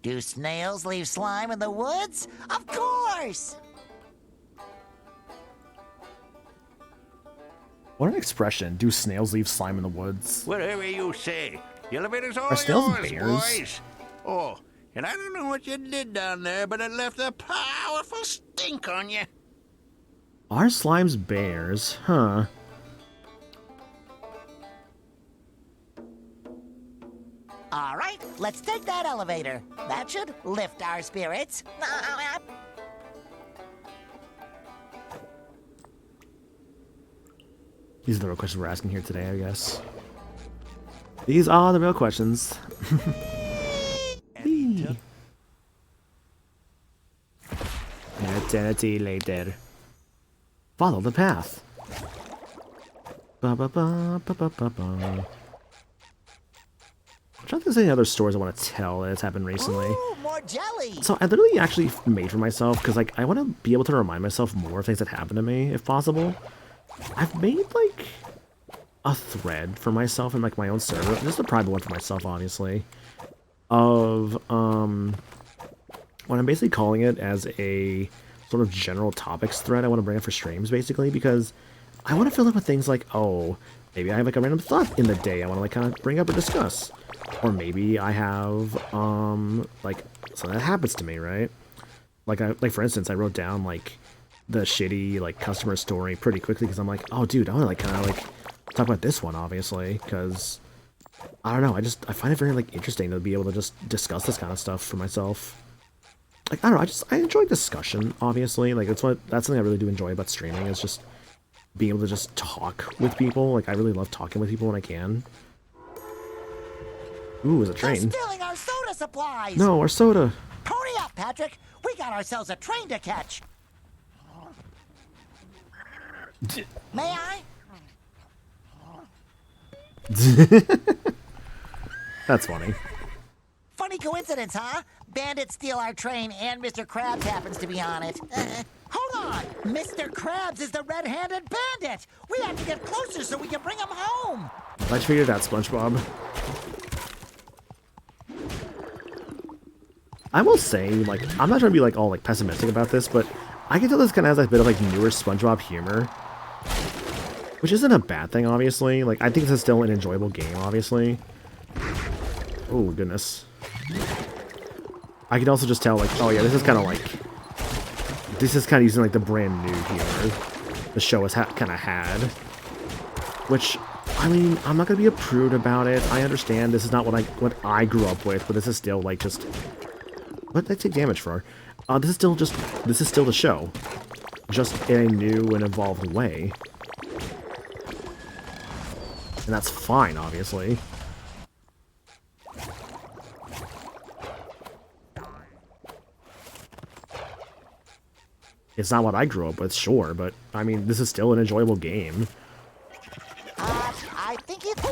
Do snails leave slime in the woods? Of course! What an expression. Do snails leave slime in the woods? Whatever you say. The elevator's all Are snails yours, bears? boys. Oh, and I don't know what you did down there, but it left a powerful stink on you. Are slimes bears? Huh. All right, let's take that elevator. That should lift our spirits. These are the real questions we're asking here today, I guess. These are the real questions. Eternity later. Follow the path. Ba ba ba ba ba ba ba. I'm trying to think of any other stories I want to tell that's happened recently. Ooh, more jelly. So I literally actually made for myself, because like I want to be able to remind myself more of things that happened to me, if possible. I've made like a thread for myself in like my own server. This is the private one for myself, obviously. Of what I'm basically calling it as a sort of general topics thread I want to bring up for streams, basically, because I want to fill it with things like, oh, maybe I have like a random thought in the day I want to like kind of bring up or discuss. Or maybe I have like something that happens to me, right? Like for instance, I wrote down like the shitty like customer story pretty quickly because I'm like, oh dude, I want to like kind of like talk about this one, obviously, because I don't know, I find it very like interesting to be able to just discuss this kind of stuff for myself. Like I don't know, I enjoy discussion, obviously. Like that's something I really do enjoy about streaming, is just being able to just talk with people. Like I really love talking with people when I can. Ooh, it's a train. They're stealing our soda supplies. No, our soda. Pony up, Patrick. We got ourselves a train to catch. May I? That's funny. Funny coincidence, huh? Bandits steal our train and Mr. Krabs happens to be on it. Hold on! Mr. Krabs is the red-handed bandit! We have to get closer so we can bring him home! Glad you figured it out, Spongebob. I will say, like, I'm not trying to be like all like pessimistic about this, but I can tell this kind of has a bit of like newer SpongeBob humor, which isn't a bad thing, obviously. Like, I think this is still an enjoyable game, obviously. Oh goodness. I can also just tell, like, oh yeah, this is kind of using like the brand new humor the show has kind of had, which, I mean, I'm not gonna be a prude about it. I understand this is not what I grew up with, but this is still like just. What did I take damage for? This is still the show, just in a new and evolved way, and that's fine, obviously. It's not what I grew up with, sure, but I mean, this is still an enjoyable game. I think it's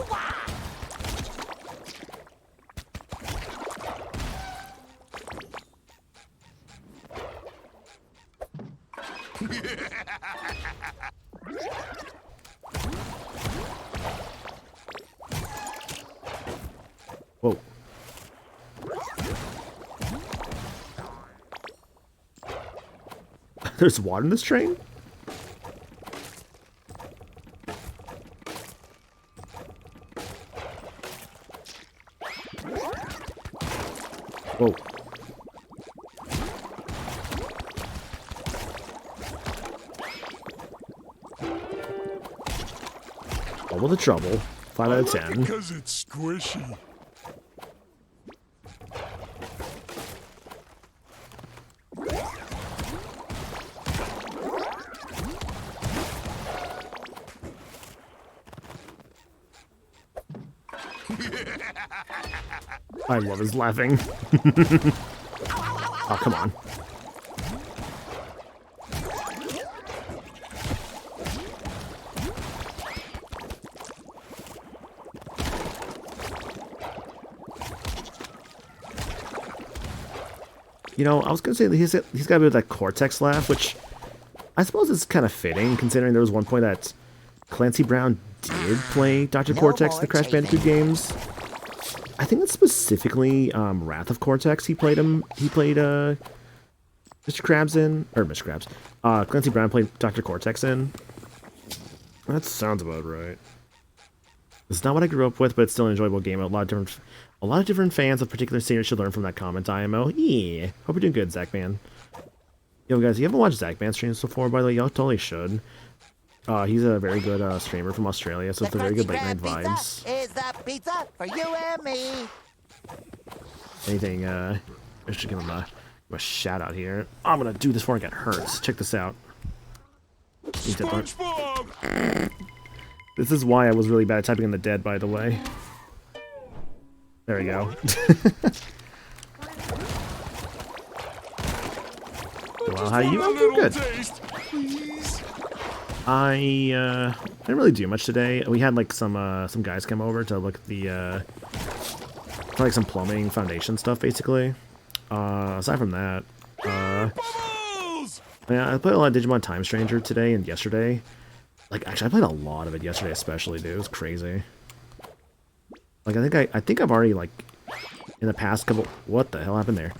Whoa. There's water in this train? Whoa. Double the trouble. 5 out of 10. Because it's squishy. I love his laughing. Oh, come on. You know, I was gonna say that he's got a bit of that Cortex laugh, which I suppose is kind of fitting, considering there was one point that Clancy Brown did play Dr. Cortex in the Crash Bandicoot games. I think that's specifically Wrath of Cortex. He played Mr. Krabs in, or Mr. Krabs. Clancy Brown played Dr. Cortex in. That sounds about right. It's not what I grew up with, but it's still an enjoyable game. A lot of different fans of particular series should learn from that comment, IMO. Yeah. Hope you're doing good, Zachman. Yo, guys, you haven't watched Zachman streams before, by the way, y'all totally should. He's a very good streamer from Australia, so it's a very good late night vibes. Is the pizza for you and me? Anything, I should give him a shout out here. I'm gonna do this before I get hurt. Check this out. SpongeBob! This is why I was really bad at typing in the dead, by the way. There we go. Well, how you? I'm doing good. I didn't really do much today. We had like some guys come over to look at the For like some plumbing foundation stuff, basically. Aside from that, yeah, I played a lot of Digimon Time Stranger today and yesterday. Like, actually, I played a lot of it yesterday, especially, dude. It was crazy. Like, I think I've already, like, in the past couple... What the hell happened there?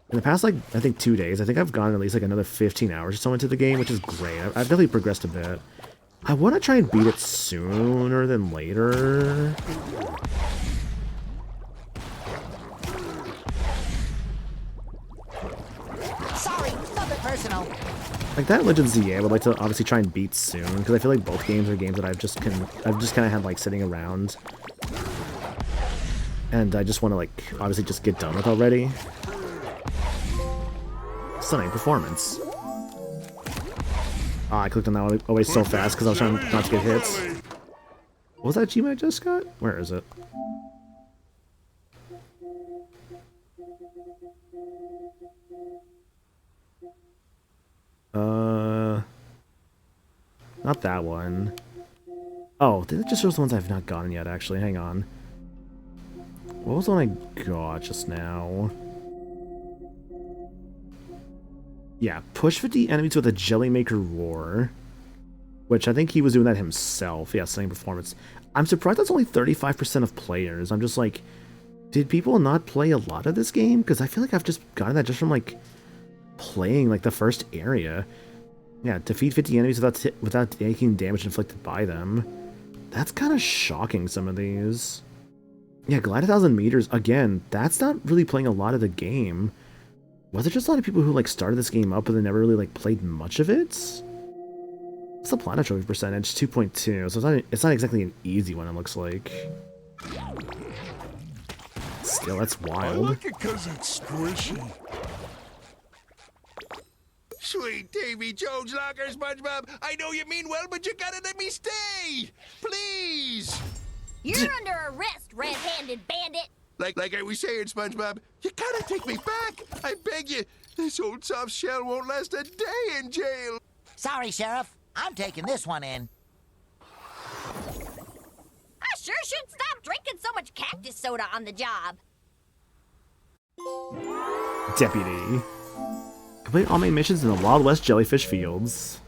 In the past, like, I think 2 days, I think I've gone at least, like, another 15 hours or so into the game, which is great. I've definitely progressed a bit. I want to try and beat it sooner than later. Sorry, nothing personal. Like, that Legend ZA I would like to obviously try and beat soon, because I feel like both games are games that I've just kind of had, like, sitting around. And I just want to, like, obviously just get done with already. Stunning performance. I clicked on that one always so fast because I was trying not to get hits. What was that achievement I just got? Where is it? Not that one. Oh, that just shows the ones I've not gotten yet, actually. Hang on. What was the one I got just now? Yeah, push 50 enemies with a Jellymaker Roar. Which I think he was doing that himself. Yeah, stunning performance. I'm surprised that's only 35% of players. I'm just like, did people not play a lot of this game? Because I feel like I've just gotten that just from, like, playing, like, the first area. Yeah, defeat 50 enemies without taking damage inflicted by them. That's kind of shocking, some of these. Yeah, glide 1,000 meters. Again, that's not really playing a lot of the game. Was there just a lot of people who, like, started this game up and then never really, like, played much of it? What's the planet trophy percentage? 2.2. So it's not exactly an easy one, it looks like. Still, that's wild. I like it because it's squishy. Sweet Davy Jones Locker, SpongeBob. I know you mean well, but you gotta let me stay. Please. You're under arrest, red-handed bandit. Like I was saying, SpongeBob, you gotta take me back. I beg you. This old soft shell won't last a day in jail. Sorry, Sheriff. I'm taking this one in. I sure should stop drinking so much cactus soda on the job. Deputy. Complete all main missions in the Wild West Jellyfish Fields.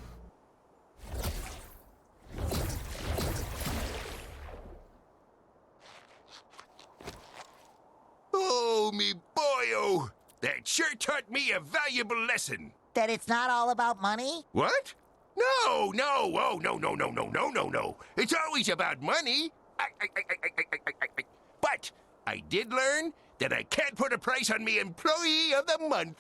Oh, me boyo. That sure taught me a valuable lesson. That it's not all about money? What? No. Oh, no. It's always about money. But I did learn that I can't put a price on me Employee of the Month.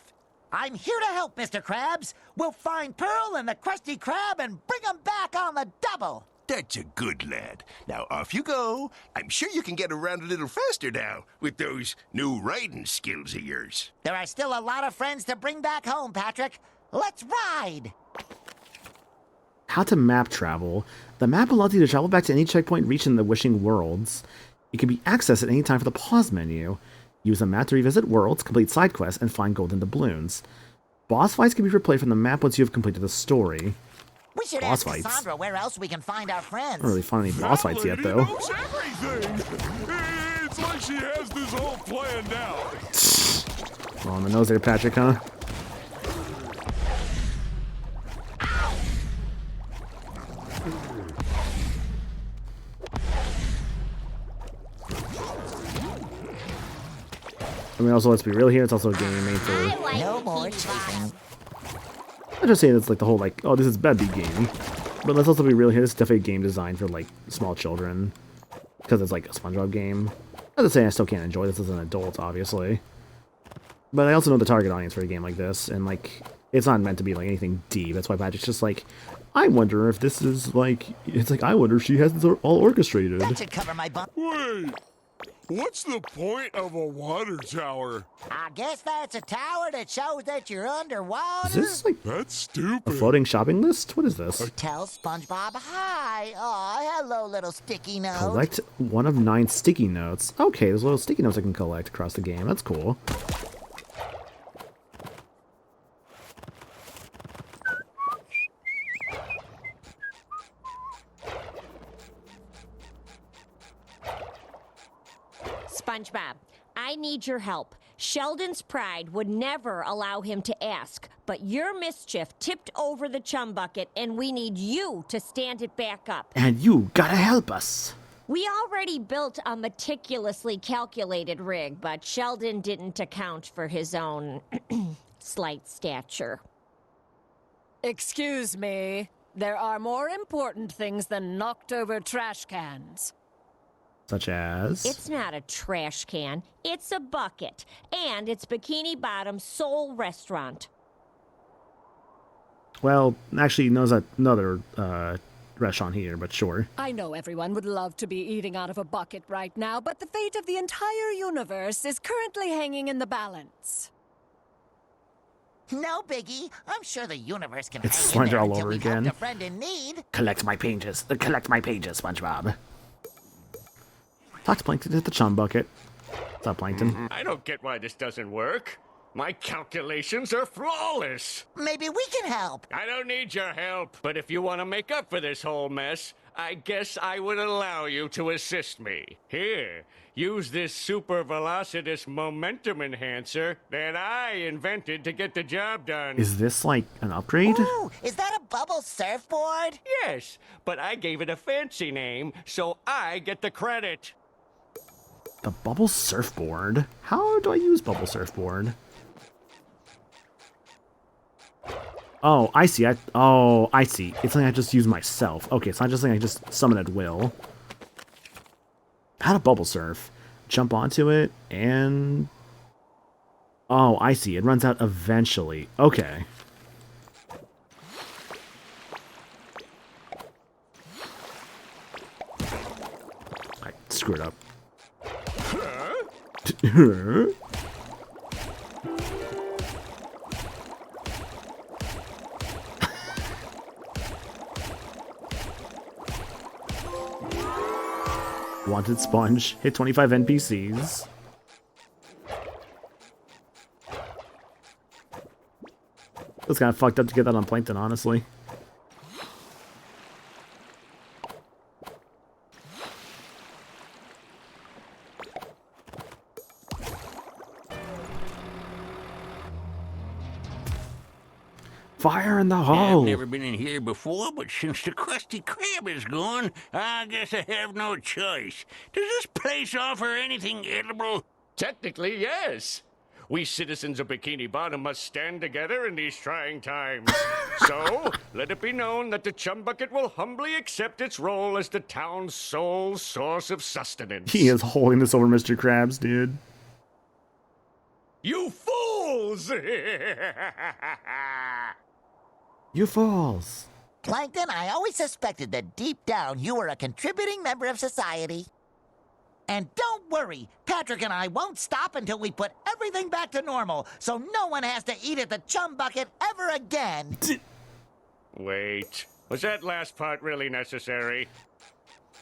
I'm here to help, Mr. Krabs. We'll find Pearl and the Krusty Krab and bring them back on the double. That's a good lad. Now off you go. I'm sure you can get around a little faster now with those new riding skills of yours. There are still a lot of friends to bring back home, Patrick. Let's ride! How to map travel. The map allows you to travel back to any checkpoint reached in the Wishing Worlds. It can be accessed at any time for the pause menu. Use the map to revisit worlds, complete side quests, and find golden doubloons. Boss fights can be replayed from the map once you have completed the story. We should boss ask fights. Cassandra where else we can find our friends. I don't really find any boss fights yet, though. Knows everything. It's like she has this all planned out. On the nose there, Patrick, huh? I mean, also, let's be real here, it's also a game made for... No more cheating. I'm just saying it's like the whole, like, oh, this is bad beat game. But let's also be real here, this is definitely a game designed for, like, small children. Because it's, like, a Spongebob game. I'm just saying I still can't enjoy this as an adult, obviously. But I also know the target audience for a game like this, and, like, it's not meant to be, like, anything deep. That's why Patrick's just like, I wonder if this is, like... It's like, I wonder if she has this all orchestrated. That should cover my butt. Wait! What's the point of a water tower? I guess that's a tower that shows that you're underwater. Is this, like, That's stupid. a floating shopping list? What is this? Tell SpongeBob hi. Aw, hello, little sticky note. Collect 1 of 9 sticky notes. Okay, there's little sticky notes I can collect across the game. That's cool. SpongeBob, I need your help. Sheldon's pride would never allow him to ask, but your mischief tipped over the chum bucket, and we need you to stand it back up. And you gotta help us. We already built a meticulously calculated rig, but Sheldon didn't account for his own slight stature. Excuse me. There are more important things than knocked over trash cans. Such as? It's not a trash can. It's a bucket. And it's Bikini Bottom's sole restaurant. Well, actually, there's another restaurant here, but sure. I know everyone would love to be eating out of a bucket right now, but the fate of the entire universe is currently hanging in the balance. No biggie. I'm sure the universe can It's hang in Slender there all until over we again. helped a friend in need. Collect my pages. Collect my pages, SpongeBob. Talk to Plankton at the chum bucket. What's up, Plankton? I don't get why this doesn't work. My calculations are flawless. Maybe we can help. I don't need your help, but if you want to make up for this whole mess, I guess I would allow you to assist me. Here, use this super velocitous momentum enhancer that I invented to get the job done. Is this like an upgrade? Ooh, is that a bubble surfboard? Yes, but I gave it a fancy name, so I get the credit. The bubble surfboard? How do I use bubble surfboard? Oh, I see. I see. It's something I just use myself. Okay, it's not just something I just summon at will. How to bubble surf? Jump onto it and... Oh, I see. It runs out eventually. Okay. I screwed up. Wanted sponge. Hit 25 NPCs. It's kind of fucked up to get that on Plankton, honestly. Fire in the hole! I've never been in here before, but since the Krusty Krab is gone, I guess I have no choice. Does this place offer anything edible? Technically, yes. We citizens of Bikini Bottom must stand together in these trying times. So, let it be known that the Chum Bucket will humbly accept its role as the town's sole source of sustenance. He is holding this over Mr. Krabs, dude. You fools! You fools! Plankton, I always suspected that deep down you were a contributing member of society. And don't worry, Patrick and I won't stop until we put everything back to normal, so no one has to eat at the Chum Bucket ever again. Wait, was that last part really necessary?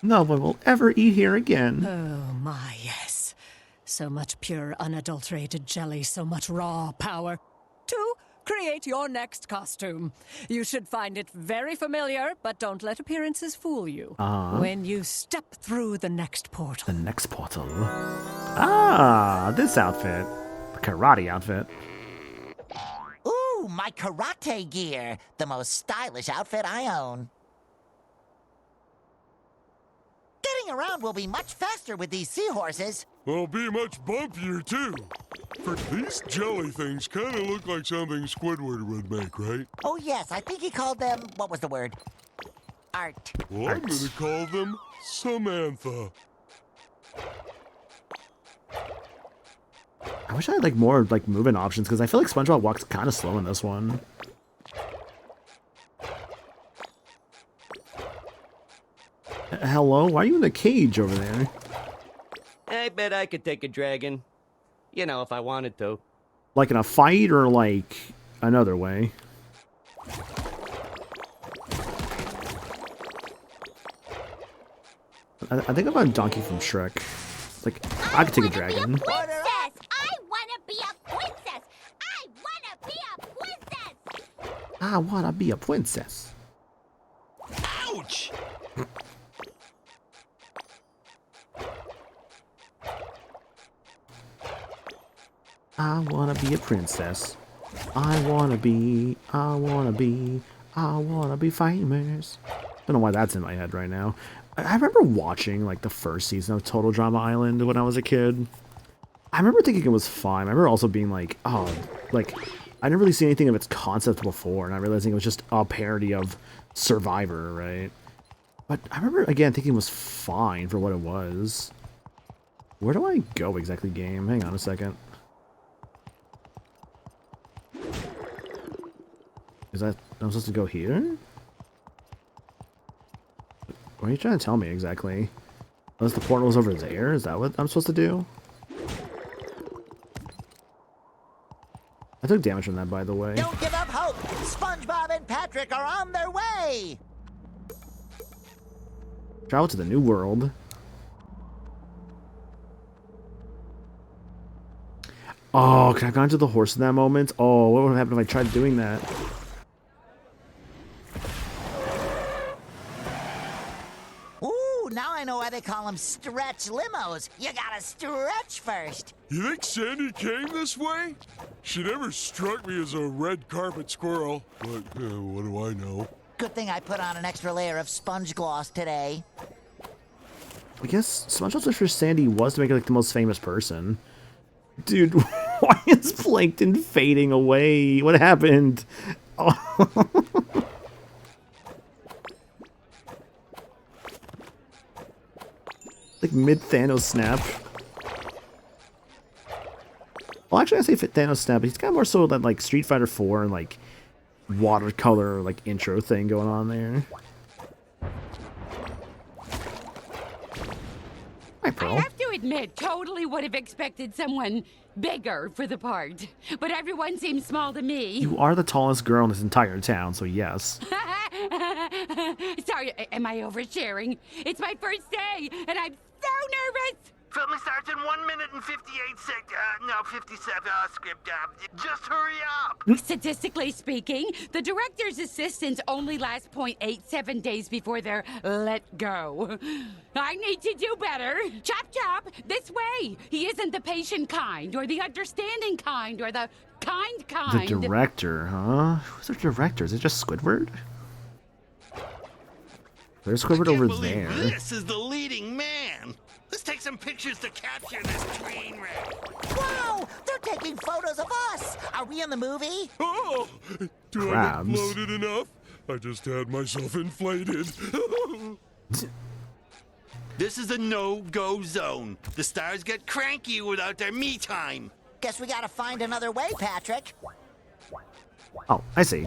No one will ever eat here again. Oh my, yes. So much pure, unadulterated jelly, so much raw power. To create your next costume. You should find it very familiar, but don't let appearances fool you. When you step through the next portal. The next portal. Ah, this outfit. The karate outfit. Ooh, my karate gear. The most stylish outfit I own. Getting around will be much faster with these seahorses. Will be much bumpier, too. These jelly things kind of look like something Squidward would make, right? Oh, yes, I think he called them, what was the word? Art. Well, I'm going to call them Samantha. I wish I had like more like movement options because I feel like SpongeBob walks kind of slow in this one. Hello? Why are you in a cage over there? I bet I could take a dragon. You know, if I wanted to. Like in a fight or like another way? I think I'm a donkey from Shrek. Like, I could take a dragon. Princess! I wanna be a princess! I wanna be a princess! I wanna be a princess. Ouch! I wanna be a princess. I wanna be famous. Don't know why that's in my head right now. I remember watching like the first season of Total Drama Island when I was a kid. I remember thinking it was fine. I remember also being like, oh, like, I never really seen anything of its concept before, and I realizing it was just a parody of Survivor, right? But I remember, again, thinking it was fine for what it was. Where do I go exactly, game? Hang on a second. Is that... I'm supposed to go here? What are you trying to tell me exactly? Unless the portal's over there? Is that what I'm supposed to do? I took damage from that, by the way. Don't give up hope! SpongeBob and Patrick are on their way! Travel to the new world. Oh, can I have gone to the horse in that moment? Oh, what would have happened if I tried doing that? Ooh, now I know why they call them stretch limos. You gotta stretch first. You think Sandy came this way? She never struck me as a red carpet squirrel, but what do I know? Good thing I put on an extra layer of sponge gloss today. I guess SpongeBob's wish for Sandy was to make her like the most famous person. Dude, why is Plankton fading away? What happened? Oh. Like mid-Thanos snap. Well, actually, I say Thanos snap, but he's got more so that like Street Fighter 4 and like watercolor like intro thing going on there. Hi, Pearl. I have to admit, totally would have expected someone bigger for the part. But everyone seems small to me. You are the tallest girl in this entire town, so yes. Sorry, am I oversharing? It's my first day, and I'm so nervous! Filming starts in 1 minute and 57 script. Just hurry up. Statistically speaking, the director's assistants only last 0.87 days before they're let go. I need to do better. Chop chop, this way. He isn't the patient kind, or the understanding kind, or the kind. The director, huh? Who's the director? Is it just Squidward? There's Squidward over there. This is the leading man. Let's take some pictures to capture this train wreck. Wow! They're taking photos of us! Are we in the movie? Oh! Do I look bloated enough? I just had myself inflated. This is a no-go zone. The stars get cranky without their me time. Guess we gotta find another way, Patrick. Oh, I see.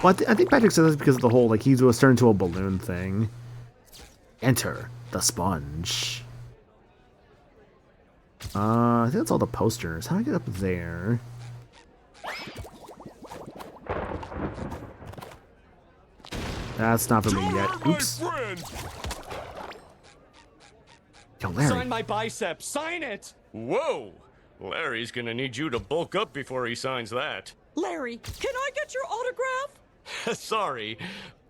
Well, I think Patrick said this because of the whole, like, he was turned into a balloon thing. Enter the sponge. I think that's all the posters. How do I get up there? That's not for me yet. Oops. Yo, Larry. Sign my biceps. Sign it. Whoa! Larry's gonna need you to bulk up before he signs that. Larry, can I get your autograph? Sorry,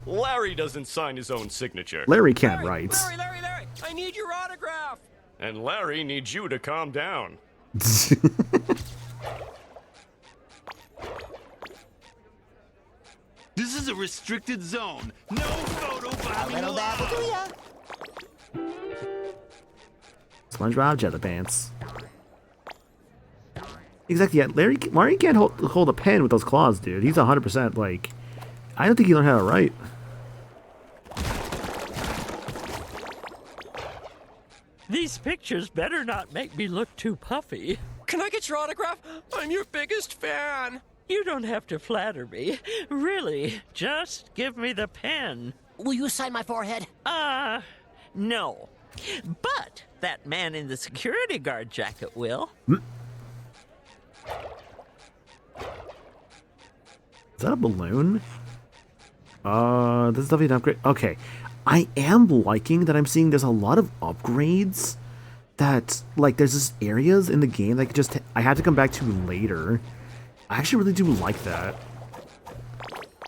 Larry doesn't sign his own signature. Larry can't write. Larry, I need your autograph. And Larry needs you to calm down. This is a restricted zone. No photo bombing allowed. SpongeBob Jetpants. Exactly, yeah. Larry can't hold a pen with those claws, dude. He's 100% like... I don't think he learned how to write. These pictures better not make me look too puffy. Can I get your autograph? I'm your biggest fan. You don't have to flatter me. Really, just give me the pen. Will you sign my forehead? No. But that man in the security guard jacket will. Is that a balloon? This is definitely an upgrade. Okay. I am liking that I'm seeing there's a lot of upgrades that, like, there's just areas in the game that I had to come back to later. I actually really do like that.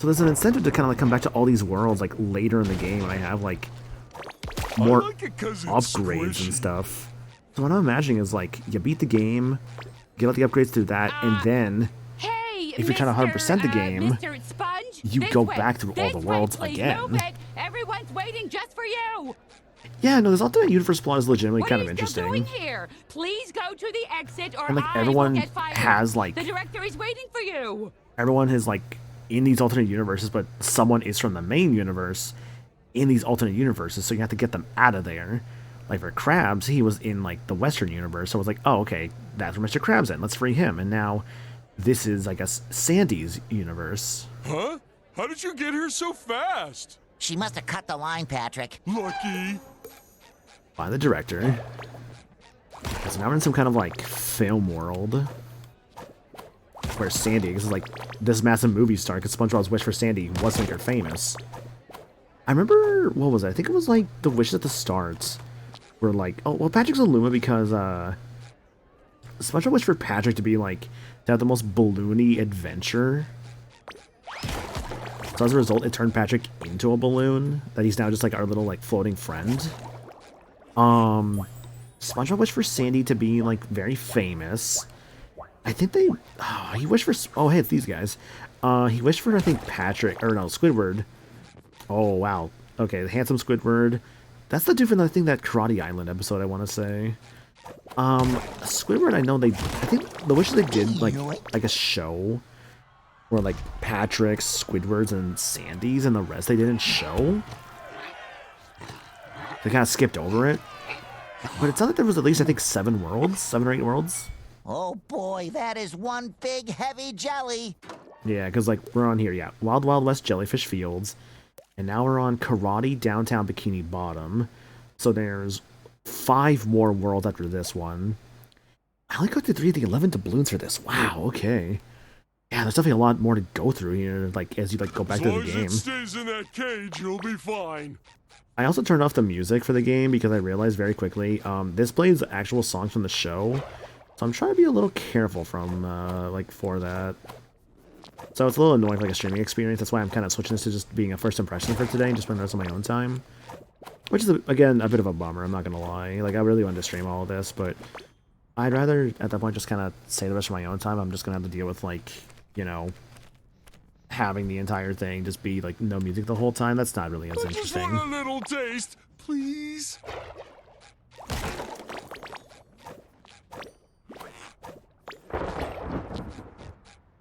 So there's an incentive to kind of like come back to all these worlds like later in the game when I have like more like it 'cause it's upgrades and squishy. stuff. So what I'm imagining is like you beat the game, get all the upgrades through that, and then Hey, if you're trying to 100% the game, Mr. Sponge, you this go way. back through all This the way, worlds please. again. Move it. Everyone's waiting just for you. Yeah, no, this alternate universe plot is legitimately What kind are of you still doing interesting. here? Please go to the exit, or And, like, I everyone will get fired. has, like- the director is waiting for you. Everyone is like in these alternate universes, but someone is from the main universe in these alternate universes, so you have to get them out of there. Like for Krabs, he was in like the Western universe, so I was like, oh, okay, that's where Mr. Krabs in. Let's free him. And now this is, I guess, Sandy's universe. Huh? How did you get here so fast? She must have cut the line, Patrick. Lucky. By the director. So now we're in some kind of like film world where Sandy, this is like this massive movie star, because SpongeBob's wish for Sandy was to make her famous. I remember, what was it? I think it was like the wishes at the start were like, oh, well, Patrick's a Luma because SpongeBob wished for Patrick to be like, to have the most balloony adventure. So as a result, it turned Patrick into a balloon, that he's now just like our little like floating friend. SpongeBob wished for Sandy to be like very famous. I think they, he wished for, oh hey, it's these guys. He wished for, I think, Patrick, or no, Squidward. Oh wow, okay, the handsome Squidward. That's the dude from, I think, that Karate Island episode, I want to say. Squidward, I know they, I think the wishes they did like a show where like Patrick, Squidwards, and Sandy's, and the rest they didn't show. They kind of skipped over it. But it sounded like there was at least, I think, 7 worlds, 7 or 8 worlds. Oh boy, that is one big heavy jelly. Yeah, because like we're on here, yeah, Wild Wild West Jellyfish Fields, and now we're on Karate Downtown Bikini Bottom. So there's 5 more worlds after this one. I only got through 3 of the 11 doubloons for this. Wow, okay. Yeah, there's definitely a lot more to go through here, like as you like go back to the game. As long as it stays in that cage, you'll be fine. I also turned off the music for the game because I realized very quickly, this plays actual songs from the show. So I'm trying to be a little careful from, like, for that. So it's a little annoying for, like, a streaming experience. That's why I'm kind of switching this to just being a first impression for today and just playing the rest on my own time. Which is, again, a bit of a bummer, I'm not going to lie. Like, I really wanted to stream all of this, but I'd rather, at that point, just kind of say the rest of my own time. I'm just going to have to deal with, like, you know, having the entire thing just be, like, no music the whole time. That's not really as I just interesting. want a little taste, please.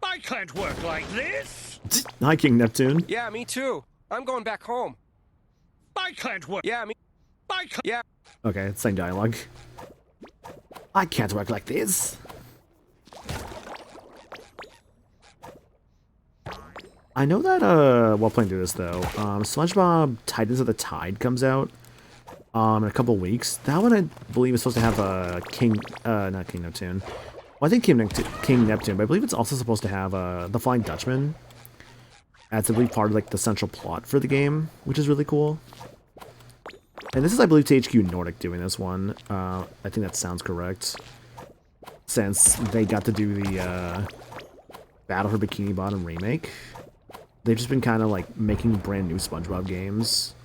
I can't work like this. Hi, King Neptune. Yeah, me too. I'm going back home. I can't work. Yeah, me. I can't. Yeah. Okay, it's same dialogue. I can't work like this. I know that, while playing through this, though, SpongeBob Titans of the Tide comes out, in a couple weeks. That one, I believe, is supposed to have, not King Neptune. Well, I think King Neptune, but I believe it's also supposed to have, the Flying Dutchman. That's, I believe, part of, like, the central plot for the game, which is really cool. And this is, I believe, THQ Nordic doing this one. I think that sounds correct. Since they got to do the, Battle for Bikini Bottom remake. They've just been kind of like making brand new SpongeBob games.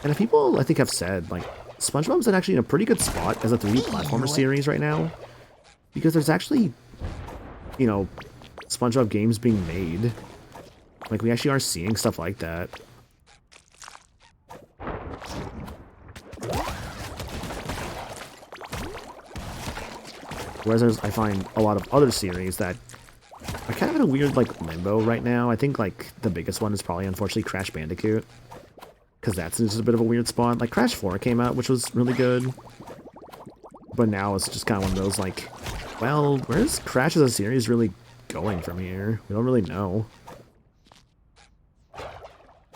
And if people, I think, have said, like, SpongeBob's actually in a pretty good spot as a 3D platformer series right now. Because there's actually, you know, SpongeBob games being made. Like, we actually are seeing stuff like that. Whereas I find a lot of other series that are kind of in a weird, like, limbo right now. I think, like, the biggest one is probably, unfortunately, Crash Bandicoot. Because that's just a bit of a weird spot. Like, Crash 4 came out, which was really good. But now it's just kind of one of those, like, well, where's Crash as a series really going from here? We don't really know. I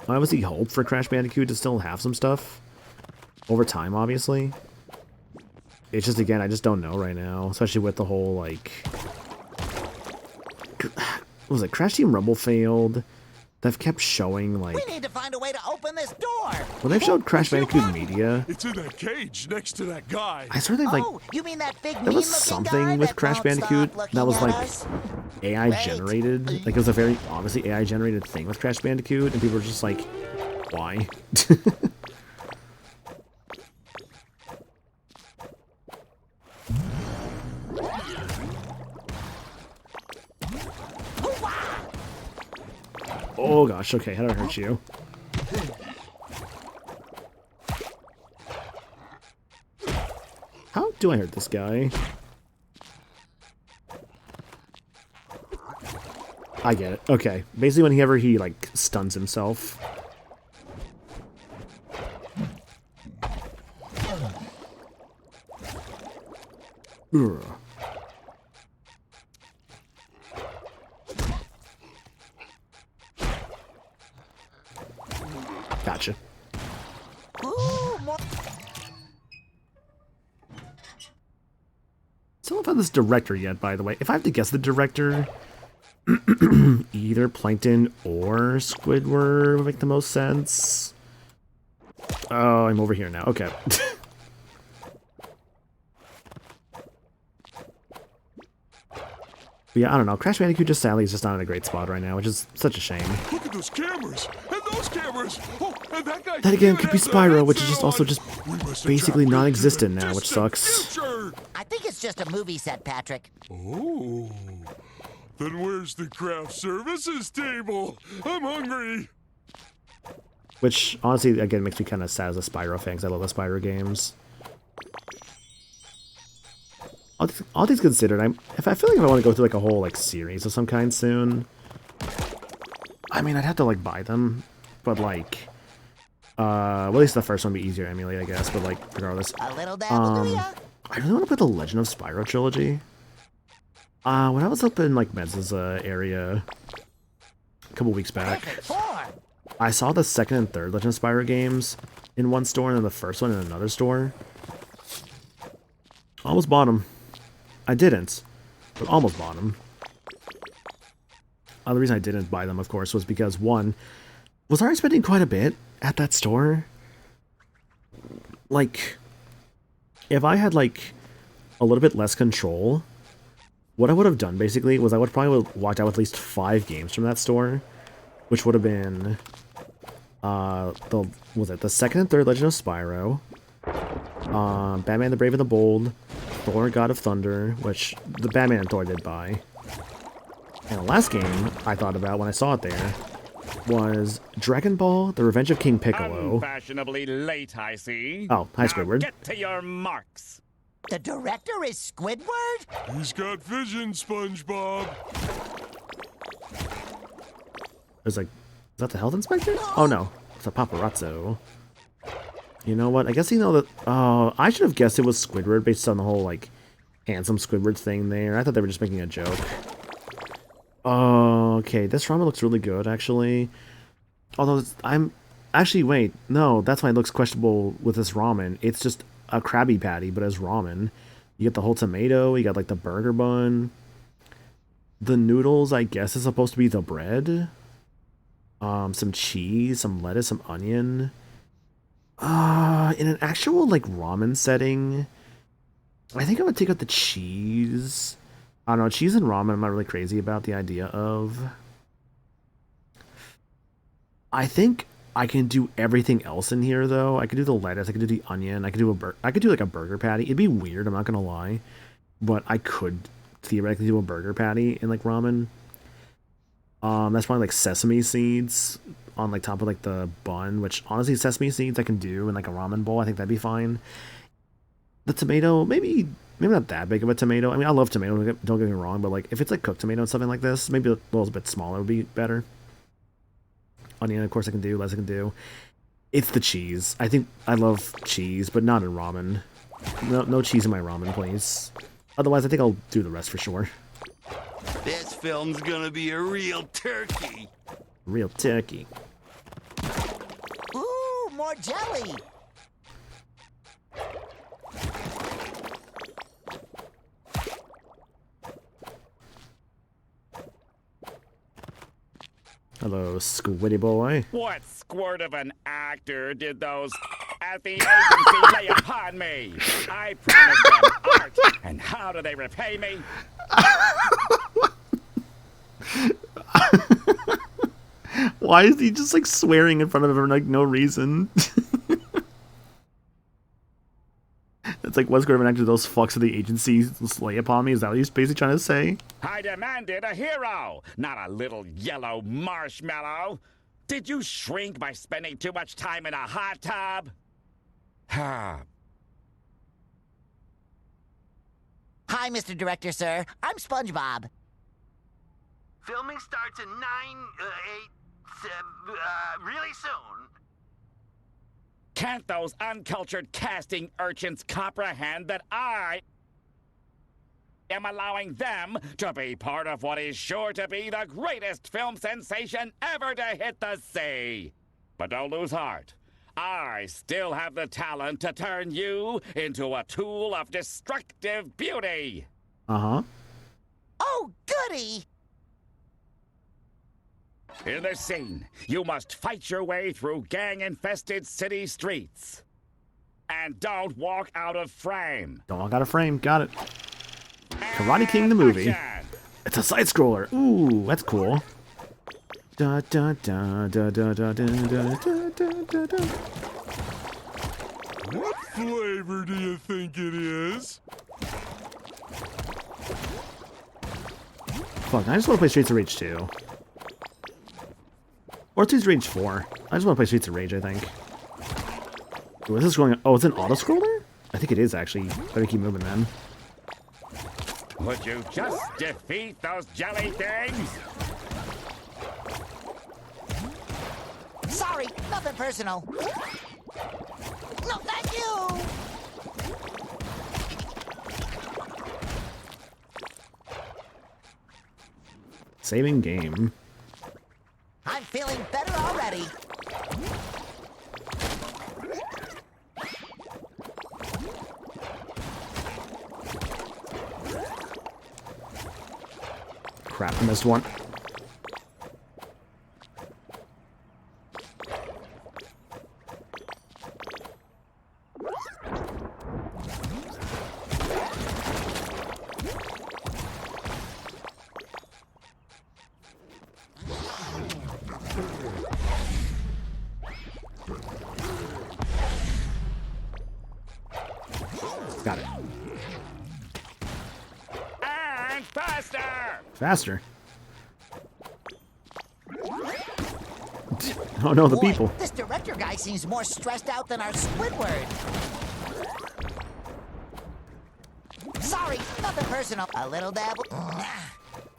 obviously hope for Crash Bandicoot to still have some stuff. Over time, obviously. It's just, again, I just don't know right now. Especially with the whole, like... What was it? Crash Team Rumble failed. They've kept showing, like... We need to find a way to open this door. When they've showed Crash Bandicoot Media... It's in that cage next to that guy. I sort of like... Oh, you mean that big there was something with Crash Bandicoot that was, like, AI generated. Like, it was a very, obviously, AI generated thing with Crash Bandicoot. And people were just like, why? Oh gosh, okay, how do I hurt you? How do I hurt this guy? I get it. Okay. Basically whenever he, like, stuns himself. Ugh. Gotcha. Still haven't found this director yet, by the way. If I have to guess the director, either Plankton or Squidward would make the most sense. Oh, I'm over here now. Okay. But yeah, I don't know. Crash Bandicoot just sadly is just not in a great spot right now, which is such a shame. Look at those cameras! And those cameras! Oh, and that guy... That again could be Spyro, which is just also just basically non-existent now, which sucks. I think it's just a movie set, Patrick. Oh. Then where's the craft services table? I'm hungry! Which, honestly, again, makes me kind of sad as a Spyro fan, because I love the Spyro games. All things considered, I feel like if I want to go through like a whole like series of some kind soon, I mean I'd have to like buy them, but like, well, at least the first one would be easier to emulate, I guess. But like, regardless, A little dabble do ya? I really want to play the Legend of Spyro trilogy. When I was up in like Mez's area a couple weeks back, I saw the second and third Legend of Spyro games in one store and then the first one in another store. Almost bought them. I didn't, but almost bought them. The reason I didn't buy them, of course, was because, one, was I spending quite a bit at that store? Like, if I had, like, a little bit less control, what I would have done, basically, was I would probably have walked out with at least 5 games from that store, which would have been, the second and third Legend of Spyro, Batman the Brave and the Bold, Thor God of Thunder, which the Batman and Thor did buy. And the last game I thought about when I saw it there was Dragon Ball: The Revenge of King Piccolo. Unfashionably late, I see. Oh, hi, Now Squidward. Get to your marks. The director is Squidward? He's got vision, SpongeBob. It's like, is that the health inspector? Oh no, it's a paparazzo. You know what? I guess you know that. Oh, I should have guessed it was Squidward based on the whole like handsome Squidward thing there. I thought they were just making a joke. Oh, okay. This ramen looks really good, actually. Although I'm actually wait, no, that's why it looks questionable with this ramen. It's just a Krabby Patty, but as ramen. You get the whole tomato. You got like the burger bun. The noodles, I guess, is supposed to be the bread. Some cheese, some lettuce, some onion. In an actual, like, ramen setting, I think I would take out the cheese. I don't know, cheese and ramen I'm not really crazy about the idea of. I think I can do everything else in here, though. I could do the lettuce, I could do the onion, I could do like a burger patty. It'd be weird, I'm not gonna lie. But I could theoretically do a burger patty in, like, ramen. That's probably, like, sesame seeds on like top of like the bun, which honestly sesame seeds I can do in like a ramen bowl. I think that'd be fine. The tomato, maybe not that big of a tomato. I mean, I love tomato, don't get me wrong, but like if it's like cooked tomato and something like this, maybe a little bit smaller would be better. Onion, of course, I can do. Less I can do. It's the cheese. I think I love cheese, but not in ramen. No cheese in my ramen, please. Otherwise, I think I'll do the rest for sure. This film's gonna be a real turkey. Real turkey. Ooh, more jelly! Hello, Squiddy boy. What squirt of an actor did those at the agency lay upon me? I promised them art, and how do they repay me? Why is he just like swearing in front of her for like no reason? It's like, what's going to to those fucks of the agency slay upon me? Is that what he's basically trying to say? I demanded a hero, not a little yellow marshmallow. Did you shrink by spending too much time in a hot tub? Hi, Mr. Director, sir. I'm Spongebob. Filming starts in 9, 8, 7, really soon. Can't those uncultured casting urchins comprehend that I am allowing them to be part of what is sure to be the greatest film sensation ever to hit the sea? But don't lose heart. I still have the talent to turn you into a tool of destructive beauty. Uh-huh. Oh, goody! In this scene, you must fight your way through gang-infested city streets. And don't walk out of frame. Don't walk out of frame. Got it. Karate King the movie. It's a side-scroller. Ooh, that's cool. Da, da, da, da, da, da, da, da, da, da, da. What flavor do you think it is? Fuck, I just want to play Streets of Rage 2. Or Streets of Rage 4. I just want to play Streets of Rage, I think. Ooh, is this going? Oh, it's an auto-scroller? I think it is, actually. Better keep moving, then. Would you just defeat those jelly things? Sorry, nothing personal. No, thank you! Saving game. I'm feeling better already. Crap, I missed one. Got it. And faster! Faster. Oh no, the Boy, people. This director guy seems more stressed out than our Squidward. Sorry, nothing personal. A little dabble.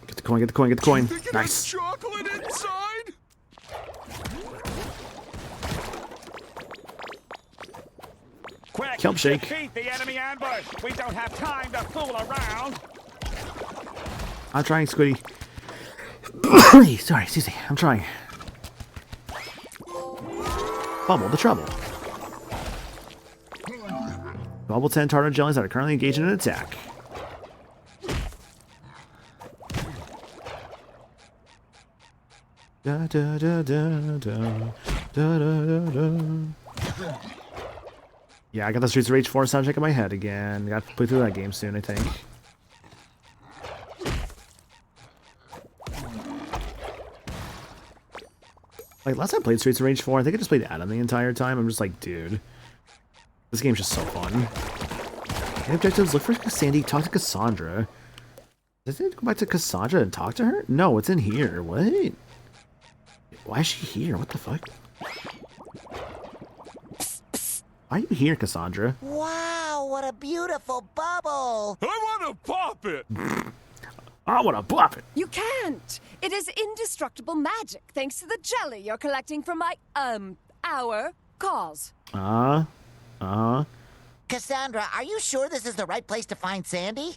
Get the coin, get the coin, get the coin. Think it Nice. has chocolate inside? Quick, Kelp shake. defeat the enemy ambush. We don't have time to fool around. I'm trying, Squiddy. Sorry, excuse me. I'm trying. Bubble the trouble. Bubble 10 tartar jellies that are currently engaged in an attack. Da da da da da da da da. Yeah, I got the Streets of Rage 4 soundtrack in my head again. Got to play through that game soon, I think. Like, last time I played Streets of Rage 4, I think I just played Adam the entire time. I'm just like, dude, this game's just so fun. Any objectives? Look for Sandy, talk to Cassandra. Does it go back to Cassandra and talk to her? No, it's in here. What? Why is she here? What the fuck? Why are you here, Cassandra? Wow, what a beautiful bubble! I want to pop it! I want to pop it! You can't! It is indestructible magic, thanks to the jelly you're collecting from my, our cause. Cassandra, are you sure this is the right place to find Sandy?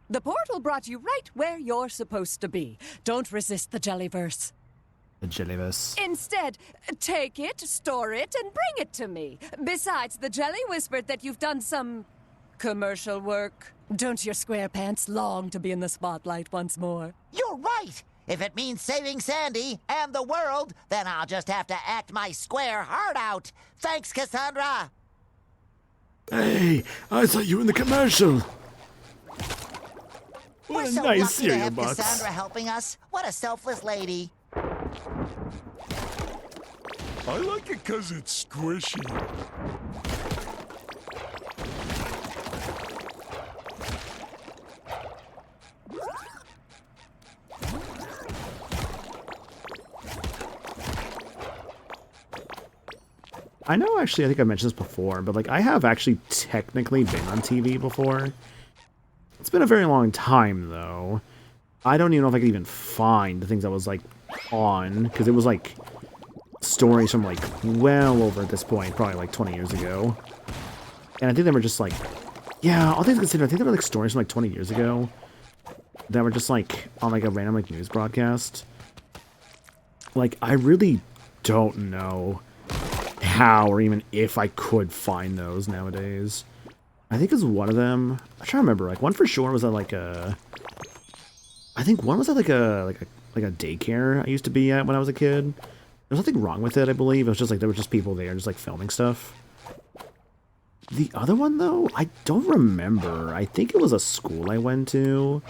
The portal brought you right where you're supposed to be. Don't resist the Jellyverse. The Jellyverse. Instead, take it, store it, and bring it to me. Besides, the jelly whispered that you've done some commercial work. Don't your square pants long to be in the spotlight once more? You're right! If it means saving Sandy and the world, then I'll just have to act my square heart out. Thanks, Cassandra! Hey, I saw you in the commercial. We're What a so nice lucky to cereal have box. Cassandra helping us. What a selfless lady. I like it because it's squishy. I know, actually, I think I mentioned this before, but, like, I have actually technically been on TV before. It's been a very long time, though. I don't even know if I could even find the things I was, like, on, because it was, like, stories from, like, well over at this point, probably, like, 20 years ago. And I think they were just, like, yeah, all things considered, I think they were, like, stories from, like, 20 years ago that were just, like, on, like, a random, like, news broadcast. Like, I really don't know how or even if I could find those nowadays. I think it's one of them. I'm trying to remember. Like, one for sure was at, like, a... I think one was at, like a daycare I used to be at when I was a kid. There's nothing wrong with it, I believe. It was just, like, there were just people there just, like, filming stuff. The other one, though, I don't remember. I think it was a school I went to.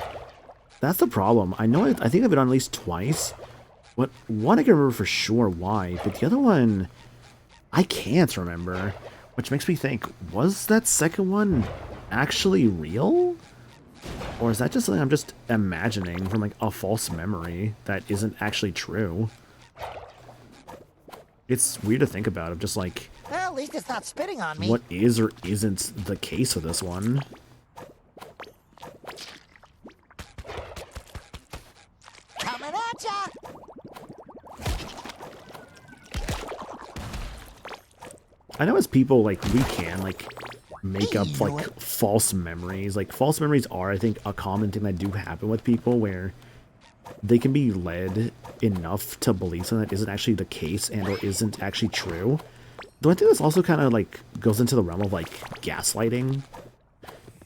That's the problem. I know I think I've been on at least twice. But one I can remember for sure why, but the other one I can't remember. Which makes me think, was that second one actually real? Or is that just something I'm just imagining from like a false memory that isn't actually true? It's weird to think about, of just like... Well, at least it's not spitting on me. What is or isn't the case with this one? Coming at ya! I know as people, like, we can, like, make up, like, false memories. Like, false memories are, I think, a common thing that do happen with people where they can be led enough to believe something that isn't actually the case and or isn't actually true. Though I think this also kind of, like, goes into the realm of, like, gaslighting.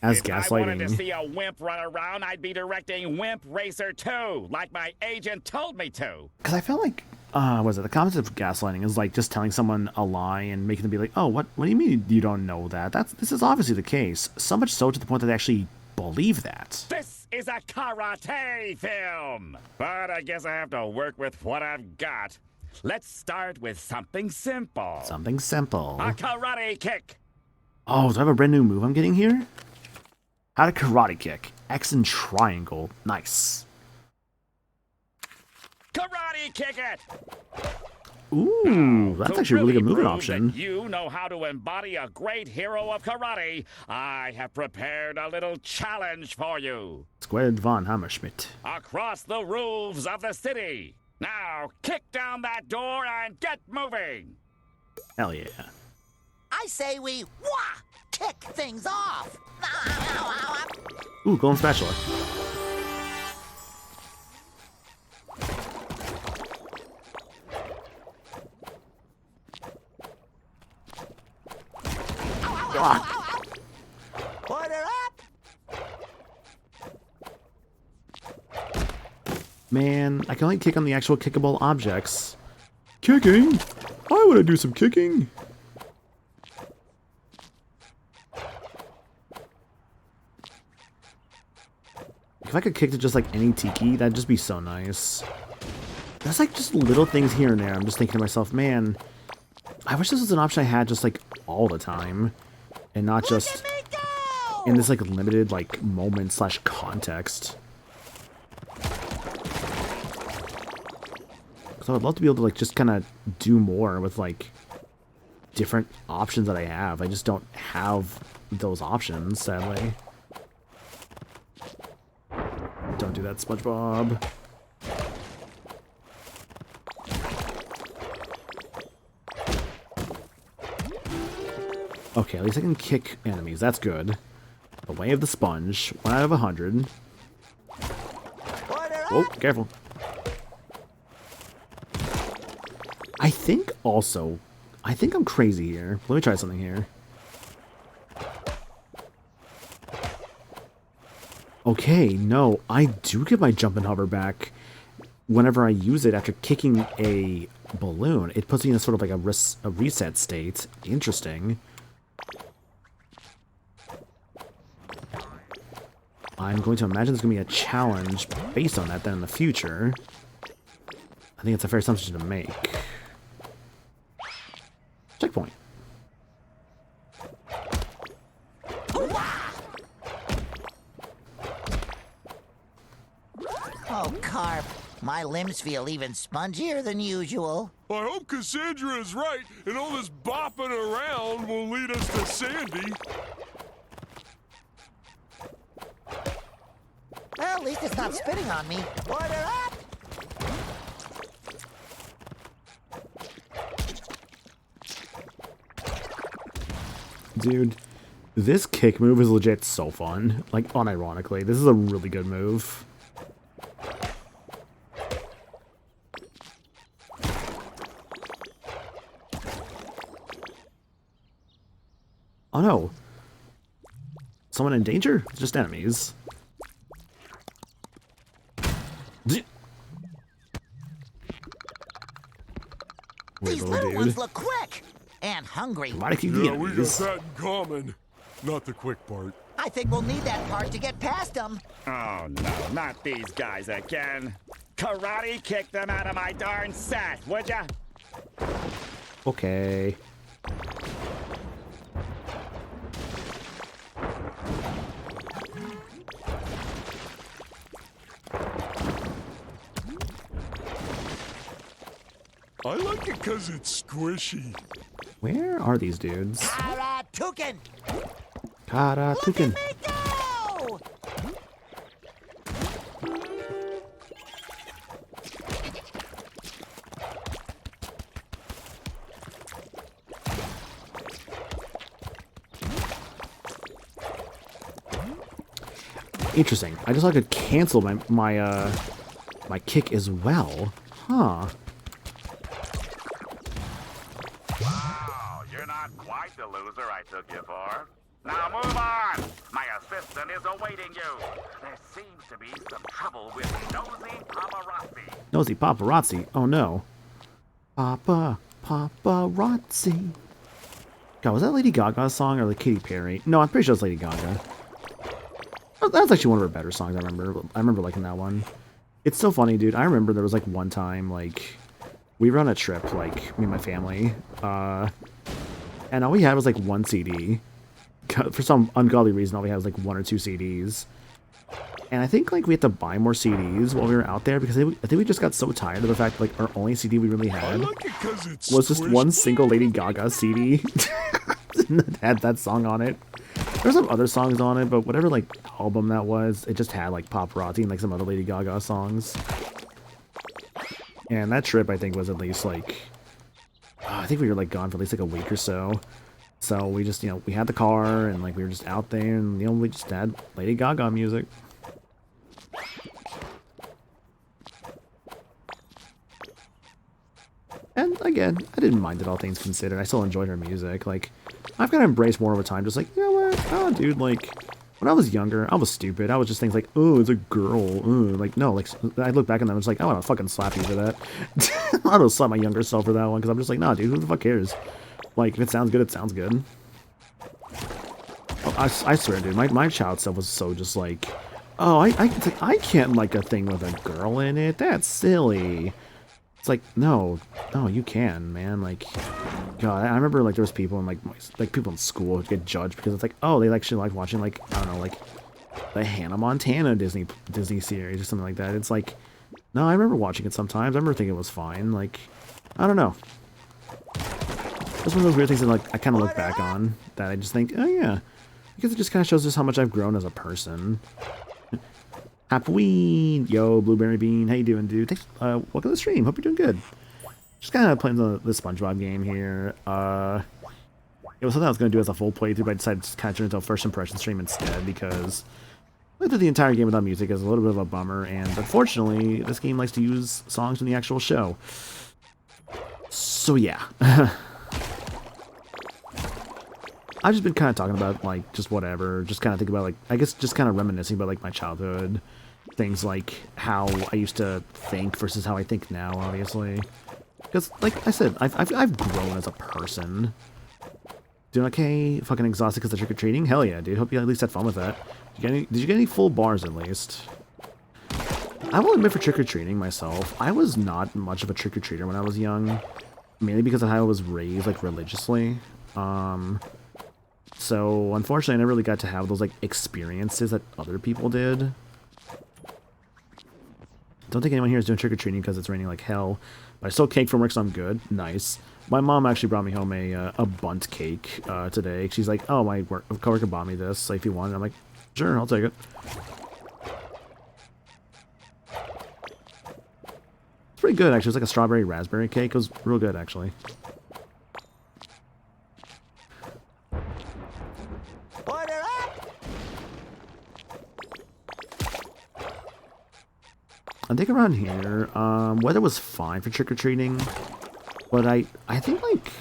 As if gaslighting... I wanted to see a wimp run around, I'd be directing Wimp Racer 2, like my agent told me to. Because I felt like... was it the concept of gaslighting is like just telling someone a lie and making them be like, oh, what do you mean you don't know that? This is obviously the case. So much so to the point that they actually believe that. This is a karate film, but I guess I have to work with what I've got. Let's start with something simple. Something simple. A karate kick. Oh, do I have a brand new move I'm getting here? How to karate kick. X and triangle. Nice. Karate kick it! Ooh, that's actually a really good moving prove option. that you know how to embody a great hero of karate. I have prepared a little challenge for you. Squared von Hammerschmidt. Across the roofs of the city. Now, kick down that door and get moving. Hell yeah. I say we kick things off. Ooh, golden spatula. Order up! Man, I can only kick on the actual kickable objects. Kicking? I want to do some kicking. If I could kick to just like any tiki, that'd just be so nice. There's like just little things here and there. I'm just thinking to myself, man, I wish this was an option I had just like all the time. And not just in this like limited like moment slash context. Because I would love to be able to like just kind of do more with like different options that I have. I just don't have those options, sadly. Don't do that, Spongebob. Okay, at least I can kick enemies. That's good. The way of the sponge. 1 out of 100. Oh, careful. I think also... I think I'm crazy here. Let me try something here. Okay, no. I do get my jump and hover back whenever I use it after kicking a balloon. It puts me in a sort of like a reset state. Interesting. I'm going to imagine there's going to be a challenge based on that then in the future. I think it's a fair assumption to make. Checkpoint. Oh, Carp. My limbs feel even spongier than usual. I hope Cassandra is right, and all this bopping around will lead us to Sandy. Well, at least it's not spitting on me. Order up! Dude, this kick move is legit so fun. Like, unironically, this is a really good move. Oh no. Someone in danger? Just enemies. These little ones look quick and hungry. Why do you keep Yeah, the we got enemies? that in common. Not the quick part. I think we'll need that part to get past them. Oh no, not these guys again. Karate kick them out of my darn set, would ya? Okay. I like it because it's squishy. Where are these dudes? Karatuken! Karatuken. Look at me go! Interesting. I just like to cancel my kick as well. Huh. Wow, you're not quite the loser I took you for. Now move on! My assistant is awaiting you. There seems to be some trouble with nosy paparazzi. Nosy paparazzi. Oh no. Paparazzi. God, was that Lady Gaga's song or the Katy Perry? No, I'm pretty sure it's Lady Gaga. That's actually one of her better songs. I remember liking that one. It's so funny, dude. I remember there was like one time, like, we were on a trip, like, me and my family, and all we had was like one CD. For some ungodly reason, all we had was like one or two CDs. And I think like we had to buy more CDs while we were out there because I think we just got so tired of the fact that like our only CD we really had was just one single Lady Gaga CD that had that song on it. There's some other songs on it, but whatever like album that was, it just had like Paparazzi and like some other Lady Gaga songs. And that trip I think was at least like, I think we were like gone for at least like a week or so. So we just, we had the car and like we were just out there and we just had Lady Gaga music. And again, I didn't mind it, all things considered. I still enjoyed her music. Like, I've got to embrace more of a time just like, you know what? Oh, dude, like, when I was younger, I was stupid. I was just things like, oh, it's a girl. Like, no, like, I look back and I was like, I want to fucking slap you for that. I don't slap my younger self for that one because I'm just like, nah, dude, who the fuck cares? Like, if it sounds good, it sounds good. Oh, I swear, dude, my child stuff was so just like, oh, I can't like a thing with a girl in it. That's silly. It's like, no, you can, man. Like, God, I remember like there was people in like people in school who get judged because it's like, oh, they actually like watching like, I don't know, like the Hannah Montana Disney series or something like that. It's like, no, I remember watching it sometimes. I remember thinking it was fine. Like, I don't know. It's one of those weird things that like I kind of look back on that I just think, oh yeah, because it just kind of shows us how much I've grown as a person. Hapween! Yo, Blueberry Bean, how you doing, dude? Thanks, welcome to the stream. Hope you're doing good. Just kind of playing the Spongebob game here. It was something I was going to do as a full playthrough, but I decided to kind of turn it into a first impression stream instead because playing through the entire game without music is a little bit of a bummer, and unfortunately, this game likes to use songs from the actual show. So yeah. I've just been kind of talking about, like, just whatever, just kind of think about, like, I guess just kind of reminiscing about, like, my childhood. Things like how I used to think versus how I think now, obviously. Because, like I said, I've grown as a person. Doing okay? Fucking exhausted because of trick-or-treating? Hell yeah, dude. Hope you at least had fun with that. Did you get any full bars, at least? I will admit for trick-or-treating myself, I was not much of a trick-or-treater when I was young. Mainly because of how I was raised, like, religiously. So, unfortunately, I never really got to have those, like, experiences that other people did. Don't think anyone here is doing trick-or-treating because it's raining like hell. But I stole cake from work, so I'm good. Nice. My mom actually brought me home a bunt cake today. She's like, oh, my coworker bought me this. Like, if you want it. I'm like, sure, I'll take it. It's pretty good, actually. It's like a strawberry raspberry cake. It was real good, actually. Order up! I think around here, weather was fine for trick-or-treating. But I think, like,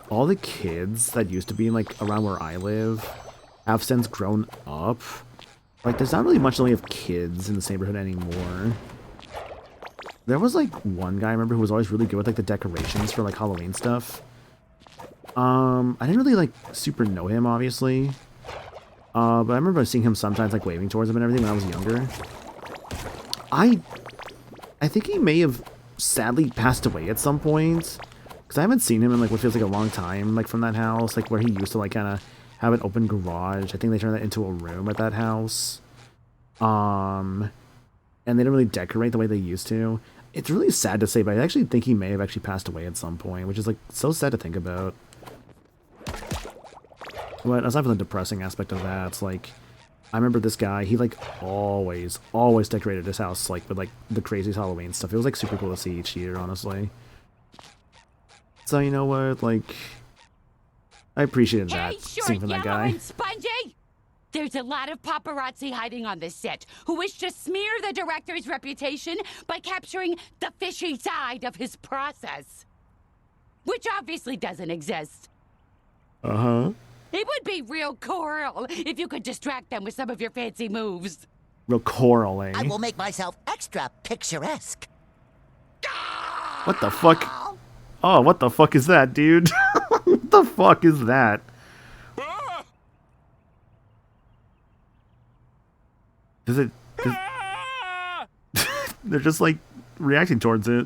all the kids that used to be, like, around where I live have since grown up. Like, there's not really much of kids in this neighborhood anymore. There was, like, one guy I remember who was always really good with, like, the decorations for, like, Halloween stuff. I didn't really, like, super know him, obviously. But I remember seeing him sometimes, like, waving towards him and everything when I was younger. I think he may have sadly passed away at some point. Because I haven't seen him in, like, what feels like a long time, like, from that house. Like, where he used to, like, kind of have an open garage. I think they turned that into a room at that house. And they didn't really decorate the way they used to. It's really sad to say, but I actually think he may have actually passed away at some point, which is, like, so sad to think about. But aside from the depressing aspect of that, it's like, I remember this guy, he, like, always decorated his house, like, with, like, the craziest Halloween stuff. It was, like, super cool to see each year, honestly. So, you know what, like, I appreciated that, seeing from that guy. And Spongy! There's a lot of paparazzi hiding on this set who wish to smear the director's reputation by capturing the fishy side of his process. Which obviously doesn't exist. Uh-huh. It would be real cool if you could distract them with some of your fancy moves. Real coral, eh? I will make myself extra picturesque. What the fuck? Oh, what the fuck is that, dude? What the fuck is that? Does it... They're just, like, reacting towards it.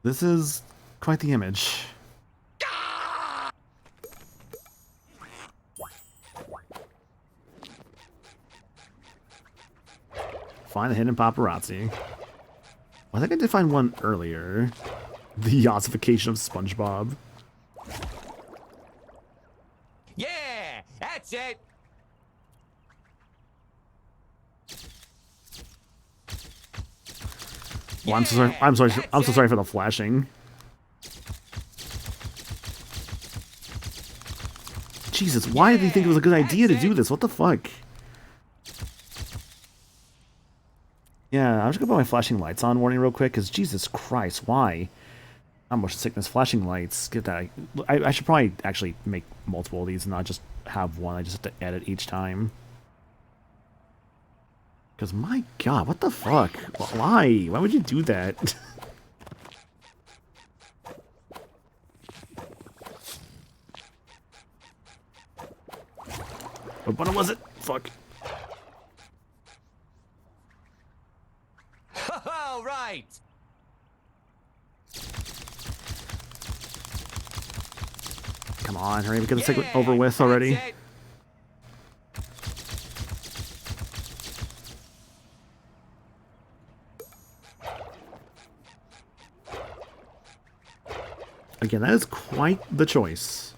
This is quite the image. Find the hidden paparazzi. I think I did find one earlier. The ossification of Spongebob. Yeah, that's it. Well, I'm so sorry. I'm so sorry for the flashing. Jesus, why did he think it was a good idea to do this? What the fuck? Yeah, I'm just gonna put my flashing lights on warning real quick, because Jesus Christ, why? Not much sickness. Flashing lights. Get that. I should probably actually make multiple of these and not just have one. I just have to edit each time. Because my god, what the fuck? Why? Why would you do that? What button was it? Fuck. All right. Come on, hurry, we get this thing over with already. Again, that is quite the choice.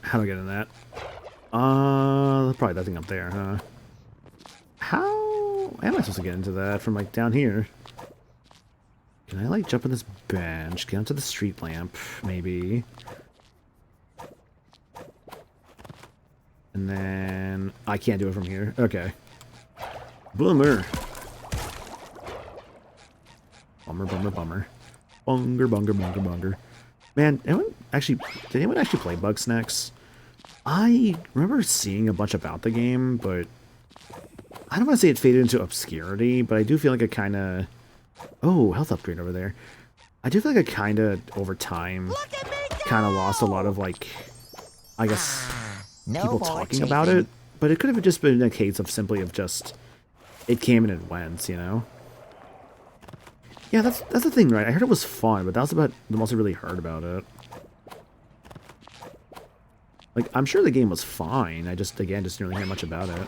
How do I get in that? Probably that thing up there, huh? How am I supposed to get into that from, like, down here? Can I, like, jump on this bench, get onto the street lamp, maybe? And then... I can't do it from here. Okay. Bummer. Bummer, bummer, bummer. Bunger, bunger, bunger, bunger. Man, did anyone actually play Bugsnax? I remember seeing a bunch about the game, but I don't want to say it faded into obscurity, but I do feel like it kind of... Oh, health upgrade over there. I do feel like I kind of, over time, kind of lost a lot of, like, I guess, people talking about it. But it could have just been a case of simply of just, it came and it went, you know? Yeah, that's the thing, right? I heard it was fun, but that was about the most I really heard about it. Like, I'm sure the game was fine. I just, again, just didn't really hear much about it.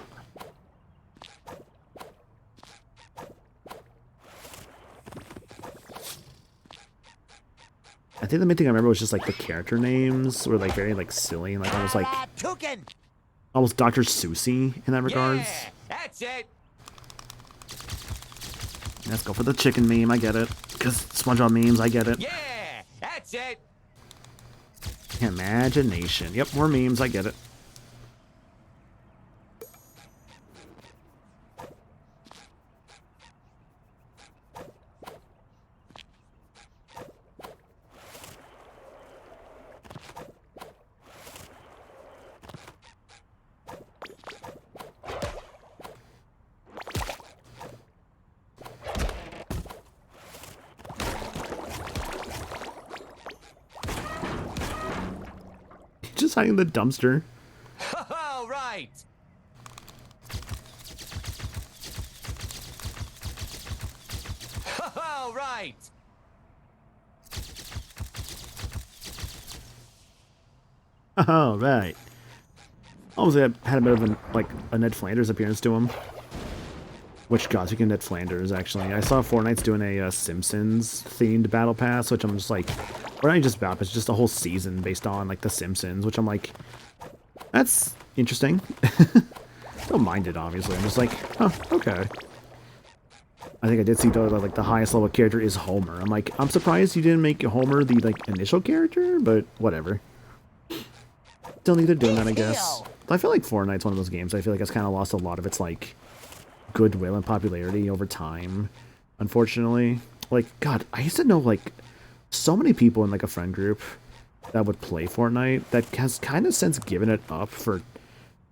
I think the main thing I remember was just like the character names were like very like silly and like almost like almost Dr. Seussy in that regards. Yeah, that's it. Let's go for the chicken meme. I get it. Because SpongeBob memes, I get it. Yeah, that's it. Imagination. Yep, more memes. I get it. Just hiding in the dumpster. All right. All right. Oh, right. Obviously, I had a bit of a Ned Flanders appearance to him. Which, God, speaking of Ned Flanders, actually, I saw Fortnite's doing a Simpsons-themed Battle Pass, which I'm just like, or not just Battle Pass, just a whole season based on, like, The Simpsons, which I'm like, that's interesting. Don't mind it, obviously. I'm just like, oh, okay. I think I did see, though, that, like, the highest level character is Homer. I'm like, I'm surprised you didn't make Homer the, like, initial character, but whatever. Still need to do that, I guess. I feel like Fortnite's one of those games I feel like it's kind of lost a lot of its, like, goodwill and popularity over time, unfortunately. Like, God, I used to know, like, so many people in, like, a friend group that would play Fortnite that has kind of since given it up for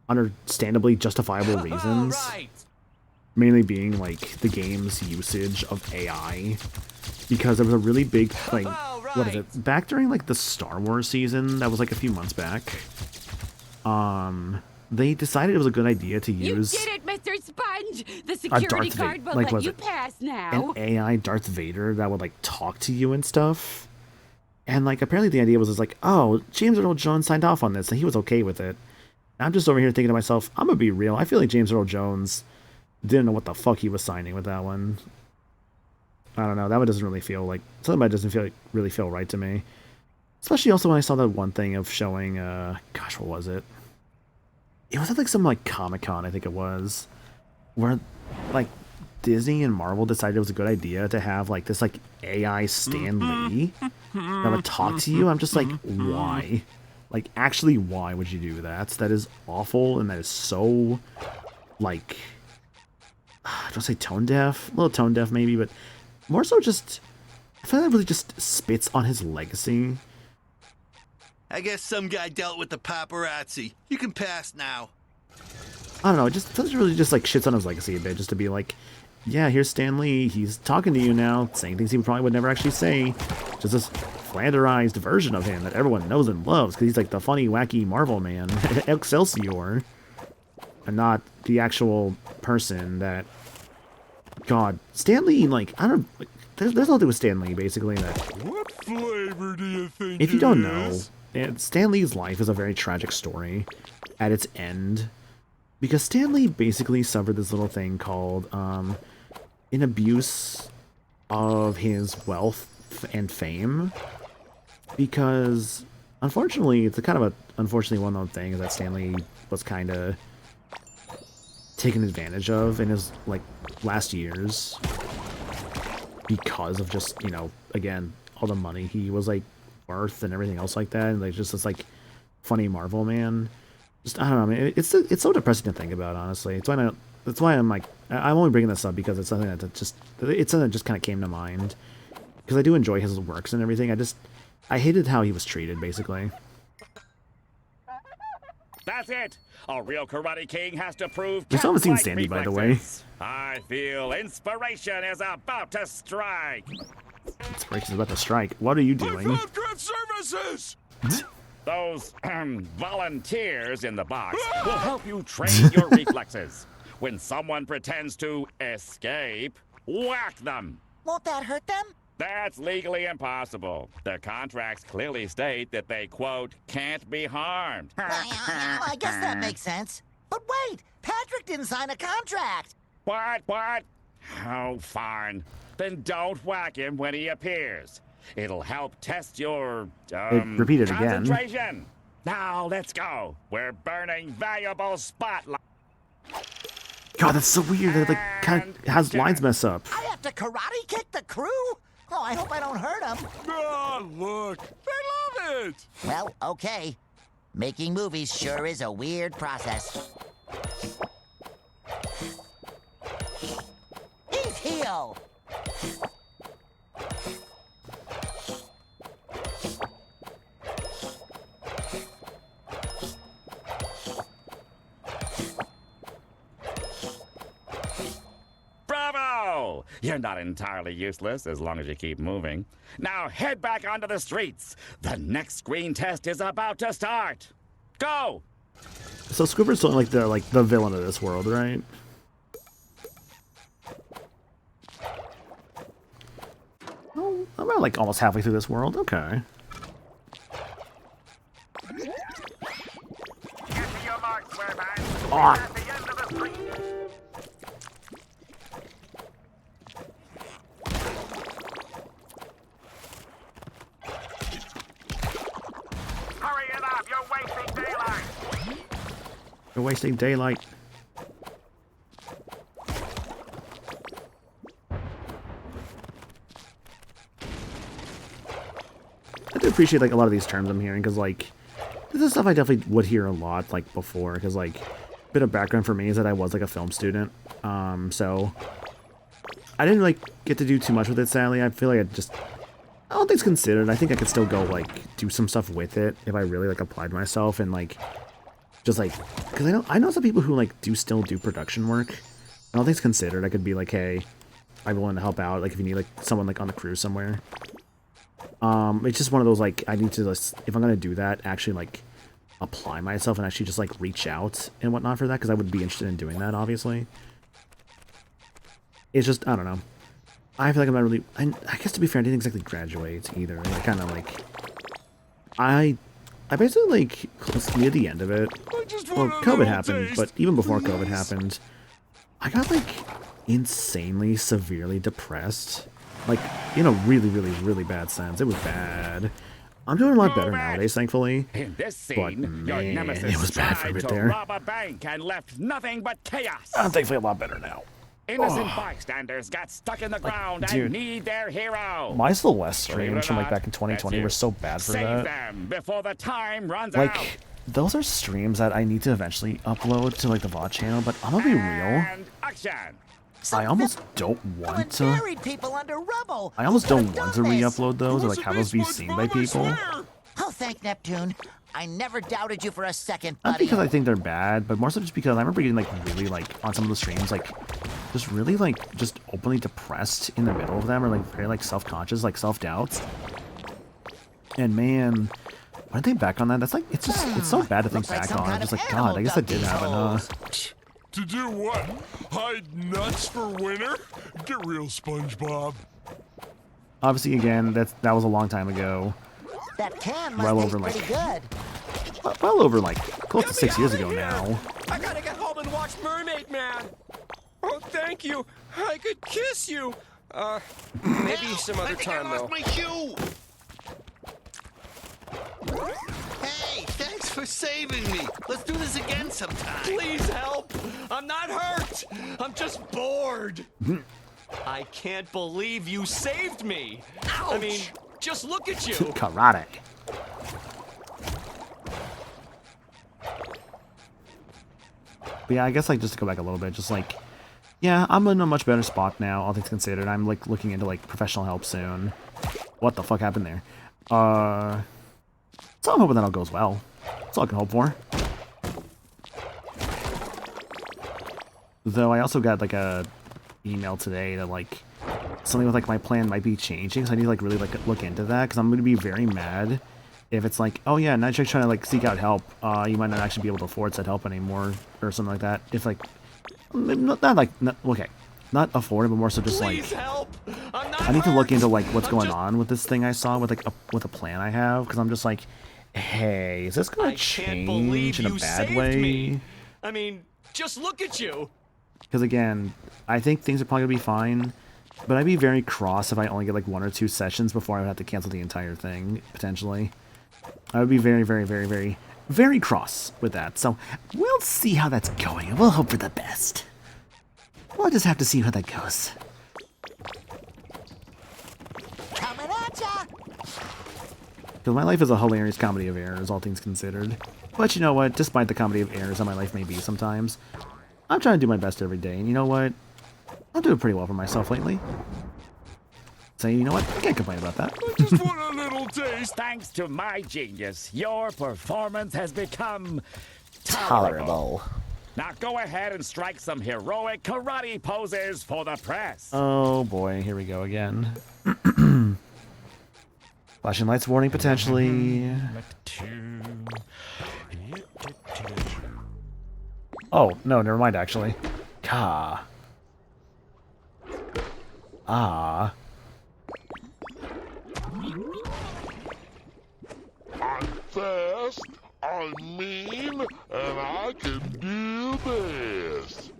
understandably justifiable reasons. Mainly being, like, the game's usage of AI. Because there was a really big, like, what is it? Back during, like, the Star Wars season, that was, like, a few months back, they decided it was a good idea to use... You did it, Mr. Sponge! The security guard will let you pass now. An AI Darth Vader that would, like, talk to you and stuff. And, like, apparently the idea was just like, oh, James Earl Jones signed off on this, and he was okay with it. And I'm just over here thinking to myself, I'm gonna be real, I feel like James Earl Jones didn't know what the fuck he was signing with that one. I don't know, that one doesn't really feel like... Something about it doesn't really feel right to me. Especially also when I saw that one thing of showing, gosh, what was it? It was at, like, some, like, Comic-Con, I think it was, where, like, Disney and Marvel decided it was a good idea to have, like, this, like, AI Stan Lee that would talk to you. I'm just like, why? Like, actually, why would you do that? That is awful, and that is so, like, don't say tone deaf? A little tone deaf, maybe, but more so just, I feel like that really just spits on his legacy. I guess some guy dealt with the paparazzi. You can pass now. I don't know, it just feels really just like shits on his legacy a bit, just to be like, yeah, here's Stan Lee, he's talking to you now, saying things he probably would never actually say. Just this flanderized version of him that everyone knows and loves, because he's like the funny, wacky Marvel man, Excelsior, and not the actual person that, God, Stan Lee, like, I don't, like, there's nothing to do with Stan Lee, basically, that... What flavor do you think If you don't know, Stan Lee's life is a very tragic story at its end, because Stan Lee basically suffered this little thing called an abuse of his wealth and fame, because unfortunately, it's a kind of a unfortunately well-known thing is that Stan Lee was kind of taken advantage of in his, like, last years because of just, you know, again, all the money he was, like, worth and everything else like that, and like just this, like, funny Marvel man. Just, I don't know, man, it's so depressing to think about, honestly. That's why I'm like, I'm only bringing this up because it's something that just kind of came to mind, because I do enjoy his works and everything. I hated how he was treated, basically. That's it. A real Karate King has to prove. We still haven't seen Sandy, by the way. I feel inspiration is about to strike. Inspiration's about to strike. What are you doing? Craft services. Those volunteers in the box will help you train your reflexes. When someone pretends to escape, whack them. Won't that hurt them? That's legally impossible. Their contracts clearly state that they, quote, can't be harmed. Well, I guess that makes sense. But wait, Patrick didn't sign a contract. What? Oh, fine. Then don't whack him when he appears. It'll help test your, repeat it again. concentration. Now, let's go. We're burning valuable spotlight. God, that's so weird that it, like, kind of has lines mess up. I have to karate kick the crew? Oh, I hope I don't hurt them. Ah, look. They love it. Well, okay. Making movies sure is a weird process. He's heel. Bravo! You're not entirely useless as long as you keep moving. Now head back onto the streets. The next screen test is about to start. Go! So Squidward's sort of like the villain of this world, right? Oh, I'm about like almost halfway through this world. Okay. Oh. Hurry it up! You're wasting daylight! You're wasting daylight. I do appreciate like a lot of these terms I'm hearing because like this is stuff I definitely would hear a lot like before because like a bit of background for me is that I was like a film student, so I didn't like get to do too much with it. Sadly, I feel like all things considered, I think I could still go like do some stuff with it if I really like applied myself and like just like because I know some people who like still do production work. All things considered, I could be like, hey, I'm willing to help out. Like if you need like someone like on the crew somewhere. It's just one of those like I need to just, if I'm gonna do that, actually like apply myself and actually just like reach out and whatnot for that because I would be interested in doing that. Obviously, it's just I don't know. I feel like I'm not really. I guess to be fair, I didn't exactly graduate either. I kind of like I basically like near the end of it. Well, COVID happened, but even before COVID happened, I got like insanely severely depressed. Like, in a really, really, really bad sense. It was bad. I'm doing a lot better nowadays, thankfully. In this scene, but your man, nemesis it was bad for a tried bit to there. rob a bank and left nothing but chaos. I'm thankfully a lot better now. Innocent bystanders got stuck in the ground dude, and need their hero. My Celeste Believe it or streams from like not, back in 2020 that's were you. so bad for Save that. them before the time runs out. Like, those are streams that I need to eventually upload to like the VOD channel, but I'm gonna be real. And action. I almost don't want to. Buried people under rubble. I almost don't want to re-upload those or like have those be seen by people. Oh, thank Neptune. I never doubted you for a second, Not buddy. because I think they're bad, but more so just because I remember getting like really like on some of the streams like just really like just openly depressed in the middle of them or like very like self-conscious, like self-doubts. And man, when I think back on that, that's like it's so bad to think back on. I'm just like, God, I guess that did happen, huh? To do what? Hide nuts for winter? Get real, SpongeBob. Obviously, again, that was a long time ago. That can must Well taste over like pretty good. well over like close to 6 years ago now. I gotta get home and watch Mermaid Man. Oh, thank you. I could kiss you. Maybe some other time though. My shoe. Hey, thanks for saving me. Let's do this again sometime. Please help! I'm not hurt! I'm just bored! I can't believe you saved me! I mean, just look at you! Karate. But yeah, I guess like just to go back a little bit, just like, yeah, I'm in a much better spot now, all things considered. I'm like looking into like professional help soon. What the fuck happened there? So I'm hoping that all goes well. That's all I can hope for. Though I also got like a email today that like something with like my plan might be changing, so I need to like really like look into that because I'm gonna be very mad if it's like, oh yeah, Nightshade trying to like seek out help, you might not actually be able to afford said help anymore or something like that. If like not afford it, but more so just Please like help! I'm not I need to look into like what's going on with this thing I saw with like with a plan I have, because I'm just like, hey, is this gonna change in a bad way? Me. I mean, just look at you. Because again, I think things are probably gonna be fine, but I'd be very cross if I only get like 1 or 2 sessions before I would have to cancel the entire thing potentially. I would be very, very, very, very, very cross with that. So we'll see how that's going, and we'll hope for the best. We'll just have to see how that goes. Coming at ya! Because my life is a hilarious comedy of errors, all things considered. But you know what? Despite the comedy of errors that my life may be sometimes, I'm trying to do my best every day. And you know what? I'm doing pretty well for myself lately. So you know what? I can't complain about that. I just want a little taste. Thanks to my genius, your performance has become tolerable. Now go ahead and strike some heroic karate poses for the press. Oh boy, here we go again. Flashing lights warning potentially. Oh, no, never mind actually. Ka. Ah. I'm fast, I'm mean, and I can do this.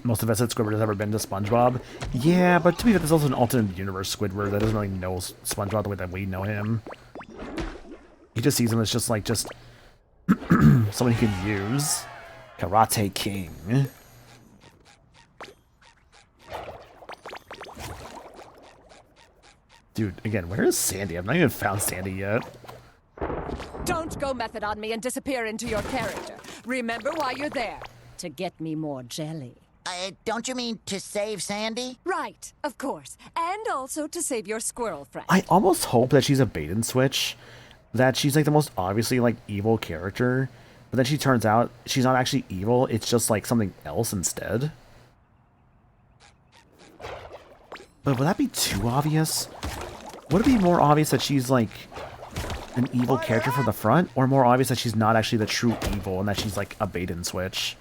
Most of us at Squidward has ever been to Spongebob. Yeah, but to be fair, there's also an alternate universe Squidward that doesn't really know Spongebob the way that we know him. He just sees him as just someone he can use. Karate King. Dude, again, where is Sandy? I've not even found Sandy yet. Don't go method on me and disappear into your character. Remember why you're there. To get me more jelly. Don't you mean to save Sandy? Right, of course. And also to save your squirrel friend. I almost hope that she's a bait and switch. That she's like the most obviously like evil character. But then she turns out she's not actually evil. It's just like something else instead. But would that be too obvious? Would it be more obvious that she's like an evil character from the front? Or more obvious that she's not actually the true evil and that she's like a bait and switch?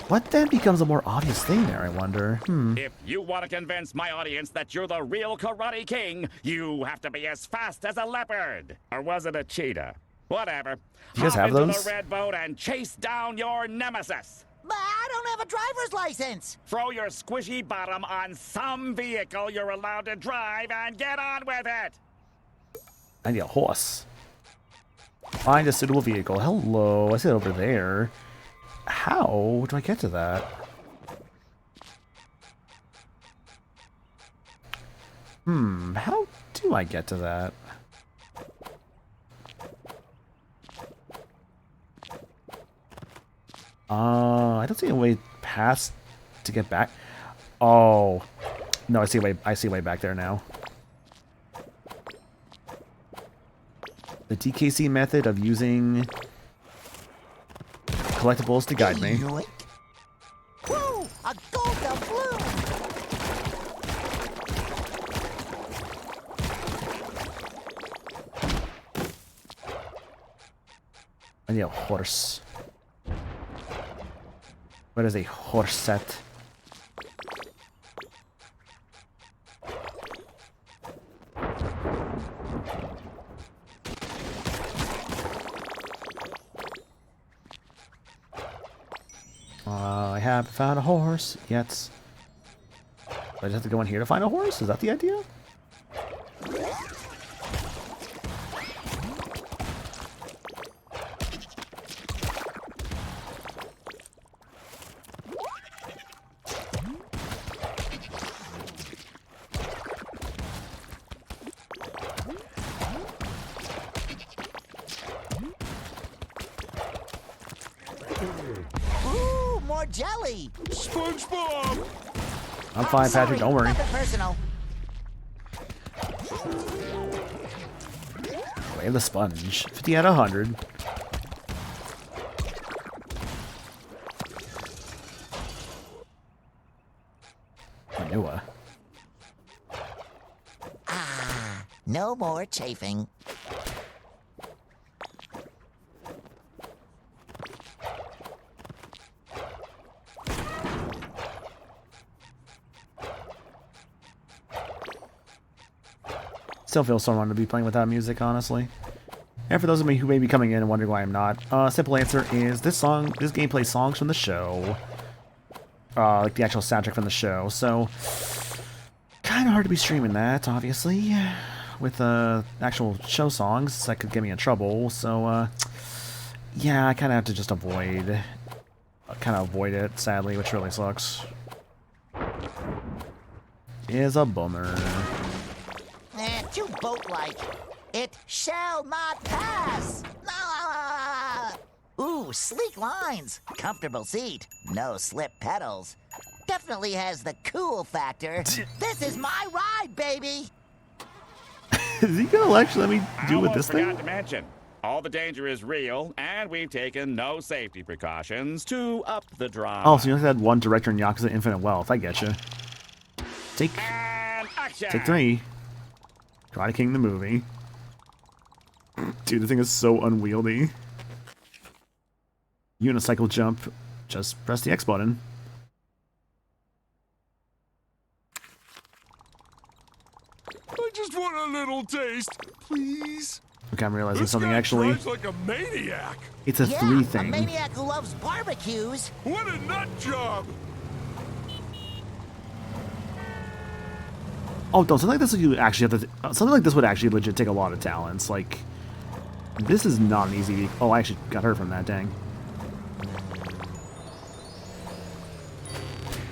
What then becomes a more obvious thing there, I wonder? If you want to convince my audience that you're the real Karate King, you have to be as fast as a leopard. Or was it a cheetah? Whatever. Do you guys have Hop into those? the red boat and chase down your nemesis. But I don't have a driver's license. Throw your squishy bottom on some vehicle you're allowed to drive and get on with it. I need a horse. Find a suitable vehicle. Hello, I said over there. How do I get to that? How do I get to that? I don't see a way past to get back. Oh, no, I see a way back there now. The DKC method of using collectibles to guide me. Woo! A gold doubloon! I need a horse. Where is a horse set? I haven't found a horse yet. Do I just have to go in here to find a horse? Is that the idea? Ooh, more jelly! SpongeBob! I'm fine, Patrick. Don't worry. Nothing personal. Way of the sponge. 50 out of 100. Manua. No more chafing. Still feels so wrong to be playing without music, honestly. And for those of me who may be coming in and wondering why I'm not, simple answer is this game plays songs from the show. Like the actual soundtrack from the show, so kind of hard to be streaming that, obviously, with actual show songs. That could get me in trouble, so yeah, I kind of have to just avoid it, sadly, which really sucks. Is a bummer. Too boat-like. It shall not pass. Ah! Ooh, sleek lines. Comfortable seat. No slip pedals. Definitely has the cool factor. This is my ride, baby. Is he gonna actually let me do with this thing? Forgot to mention, all the danger is real, and we've taken no safety precautions to up the drama. Oh, so you only had one director in Yakuza Infinite Wealth. I get you. Take 3. Karate King the movie. Dude, the thing is so unwieldy. Unicycle jump. Just press the X button. I just want a little taste, please. Okay, I'm realizing This something guy actually. drives like a maniac. It's a 3 thing. A maniac who loves barbecues. What a nut job! Oh, no, something like this you actually have to. Something like this would actually legit take a lot of talents. Like, this is not an easy. Oh, I actually got hurt from that. Dang.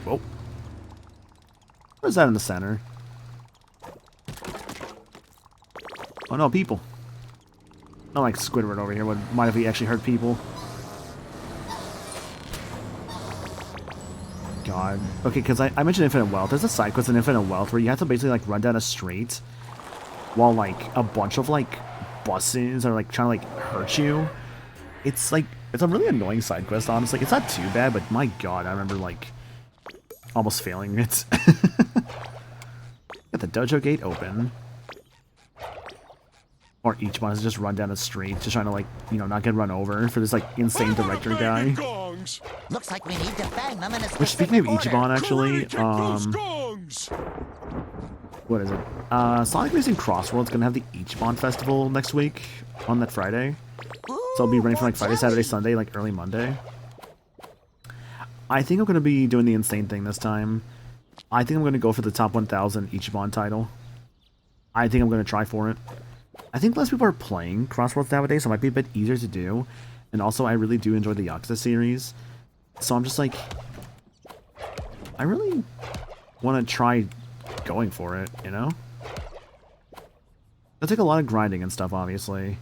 Whoa. Where's that in the center? Oh no, people. Not like Squidward over here. Would mind if he actually hurt people? God. Okay, because I mentioned Infinite Wealth. There's a side quest in Infinite Wealth where you have to basically like run down a street while like a bunch of like buses are like trying to like hurt you. It's like it's a really annoying side quest, honestly. It's not too bad, but my God, I remember like almost failing it. Get the dojo gate open. Or each one is just run down a street, just trying to like, you know, not get run over for this like insane director guy. Looks like we need to bang them in a Which, speaking of specific Ichiban, order. actually, what is it? Sonic Racing Crossworld's gonna have the Ichiban Festival next week on that Friday. So I'll be running from like Friday, Saturday, Sunday, like early Monday. I think I'm gonna be doing the insane thing this time. I think I'm gonna go for the top 1000 Ichiban title. I think I'm gonna try for it. I think less people are playing Crossworlds nowadays, so it might be a bit easier to do. And also, I really do enjoy the Yakuza series. So I'm just like, I really want to try going for it, you know? It'll take a lot of grinding and stuff, obviously.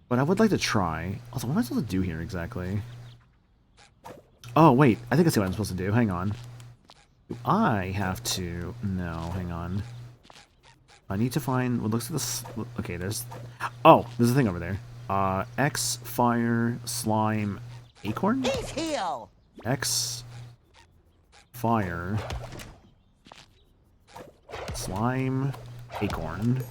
But I would like to try. Also, what am I supposed to do here exactly? Oh, wait. I think I see what I'm supposed to do. Hang on. Do I have to... No, hang on. I need to find what looks like this. Okay, there's. Oh, there's a thing over there. X fire slime acorn. He's heal. X fire slime acorn.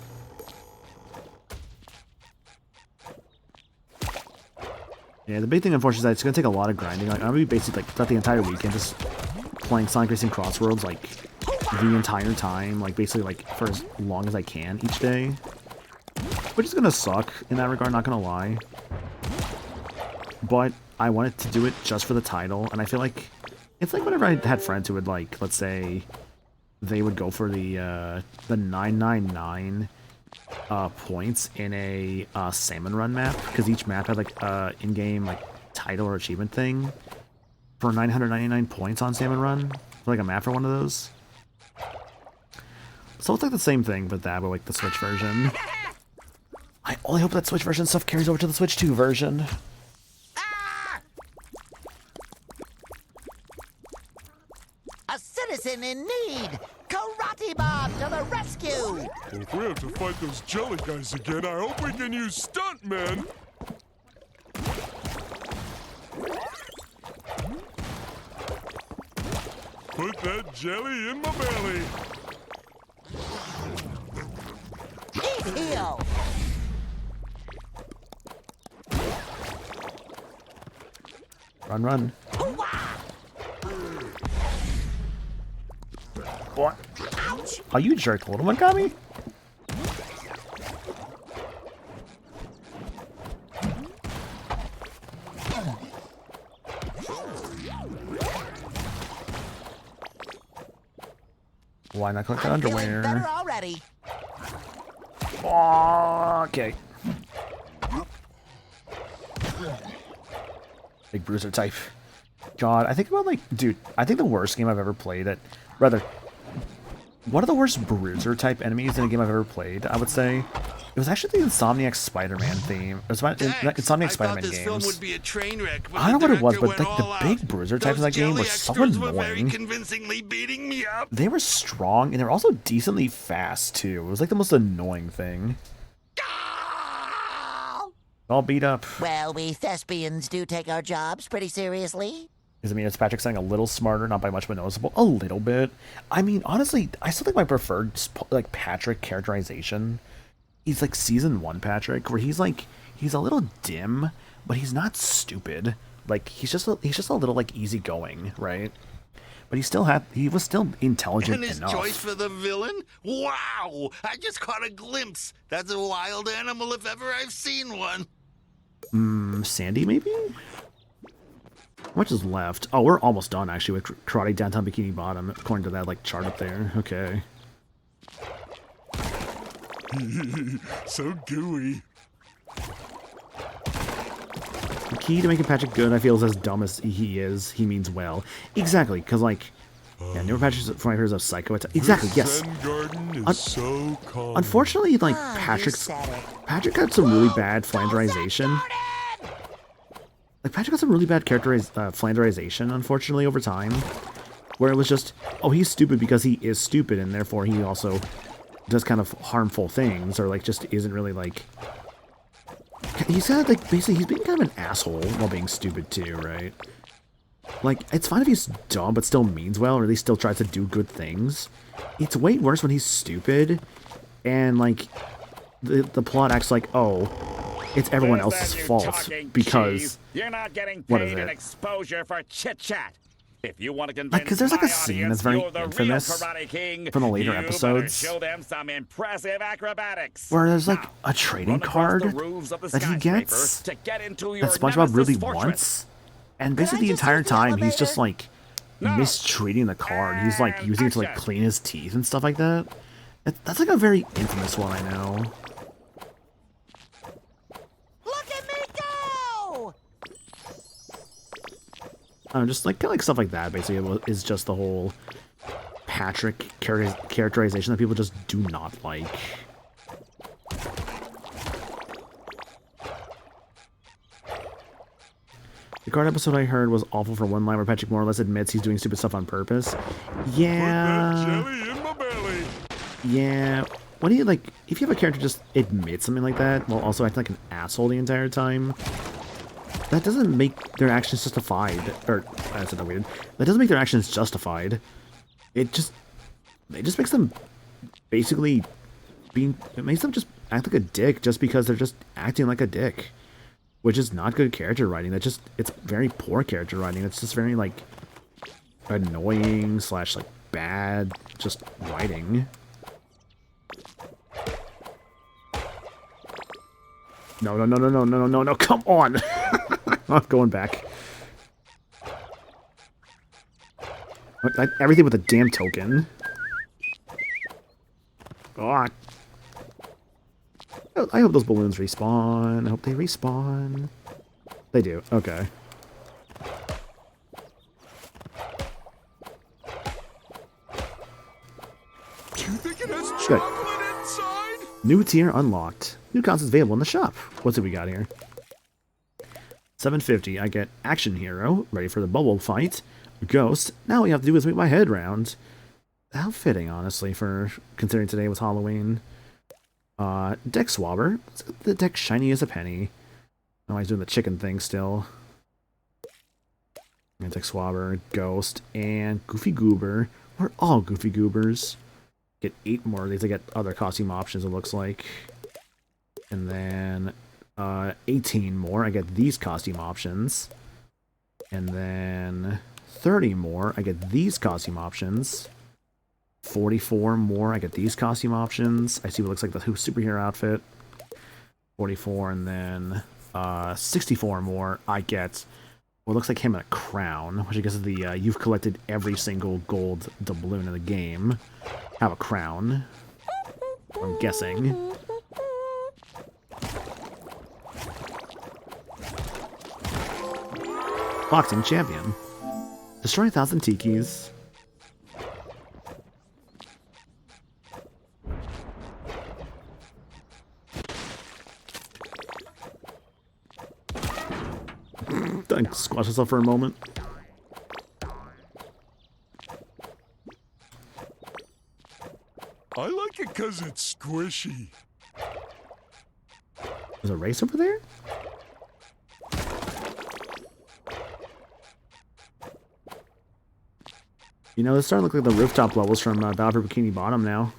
Yeah, the big thing, unfortunately, is that it's gonna take a lot of grinding. Like, I'm gonna be basically like throughout the entire weekend just playing Sonic Racing Crossworlds, like the entire time, like basically like for as long as I can each day, which is gonna suck in that regard, not gonna lie. But I wanted to do it just for the title, and I feel like it's like whenever I had friends who would like, let's say, they would go for the 999 points in a salmon run map, because each map had like in-game like title or achievement thing for 999 points on salmon run, for like a map for one of those. So it's like the same thing with that, but like the Switch version. I only hope that Switch version stuff carries over to the Switch 2 version. A citizen in need! Karate Bob to the rescue! If we have to fight those jelly guys again, I hope we can use Stuntman! Put that jelly in my belly! He's heal! Run, run. What? Oh, you jerk, little one got me? Why not collect the I'm feeling underwear? better already. Oh, okay. Big bruiser type. God, I think about like, dude, I think the worst game I've ever played at, rather, one of the worst bruiser type enemies in a game I've ever played, I would say. It was actually the Insomniac Spider-Man theme. It was Insomniac Spider-Man games. Film would be a train wreck, but I don't know what it was, but the like the big bruiser types in that game were so annoying. Convincingly beating me up. They were strong and they were also decently fast too. It was like the most annoying thing. All beat up. Well, we thespians do take our jobs pretty seriously. Does it mean it's Patrick saying a little smarter, not by much but noticeable? A little bit. I mean, honestly, I still think my preferred like Patrick characterization. He's like season 1 Patrick, where he's a little dim, but he's not stupid. Like he's just a little like easygoing, right? But he was still intelligent And his enough. choice for the villain? Wow! I just caught a glimpse. That's a wild animal if ever I've seen one. Sandy maybe? How much is left? Oh, we're almost done actually with Karate Downtown Bikini Bottom, according to that like chart up there. Okay. So gooey. The key to making Patrick good, I feel, is as dumb as he is, he means well. Exactly, because, like, yeah, never Patrick's for my heroes of Psycho Attack. Exactly, yes. Zen garden is so calm. Unfortunately, like, Patrick got some really bad flanderization. Like, Patrick got some really bad flanderization, unfortunately, over time. Where it was just, oh, he's stupid because he is stupid, and therefore he also does kind of harmful things, or, like, just isn't really, like... He's kind of, like, basically, he's being kind of an asshole while being stupid, too, right? Like, it's fine if he's dumb, but still means well, or at least still tries to do good things. It's way worse when he's stupid, and, like, the plot acts like, oh, it's everyone else's fault, because... You're not getting What is paid an it? exposure for chit-chat. If you want to convince Like, 'cause there's, like, a my scene audience that's very you're the real infamous Karate King, from the later you better episodes. show them some impressive acrobatics. Where there's, like, a trading Run across the card roofs of the that he skyscraper gets to get into your that SpongeBob really nemesis fortress. wants. And basically the entire time, he's just, like, mistreating the card. He's, like, using it to, like, clean his teeth and stuff like that. That's, like, a very infamous one, I know. Look at me go! Just, like, kind of like stuff like that, basically, is just the whole Patrick characterization that people just do not like. The card episode I heard was awful for one line where Patrick more or less admits he's doing stupid stuff on purpose. Yeah. Jelly in my belly. Yeah. What do you, like, if you have a character just admit something like that, while also acting like an asshole the entire time, that doesn't make their actions justified. Or, I said that weird. That doesn't make their actions justified. It just makes them basically it makes them just act like a dick just because they're just acting like a dick. Which is not good character writing. It's very poor character writing. It's just very, like, annoying / like bad just writing. No, come on! I'm going back. Everything with a damn token. God. I hope those balloons respawn. I hope they respawn. They do. Okay. Do you think it has Good. chocolate inside? New tier unlocked. New consoles available in the shop. What's it we got here? $7.50. I get Action Hero. Ready for the bubble fight. Ghost. Now all you have to do is make my head round. How fitting, honestly, for considering today was Halloween. Deck Swabber. The deck shiny as a penny. Oh, he's doing the chicken thing still. And Deck Swabber, Ghost, and Goofy Goober. We're all Goofy Goobers. Get 8 more of these. I get other costume options, it looks like. And then 18 more. I get these costume options. And then 30 more. I get these costume options. 44 more, I get these costume options. I see what looks like the superhero outfit. 44, and then 64 more, I get Well, it looks like him in a crown, which I guess is the, you've collected every single gold doubloon in the game. Have a crown. I'm guessing. Boxing champion. Destroy 1,000 tikis. Squash yourself for a moment. I like it because it's squishy. There's a race over there? You know, it's starting to look like the rooftop levels from Battle for Bikini Bottom now.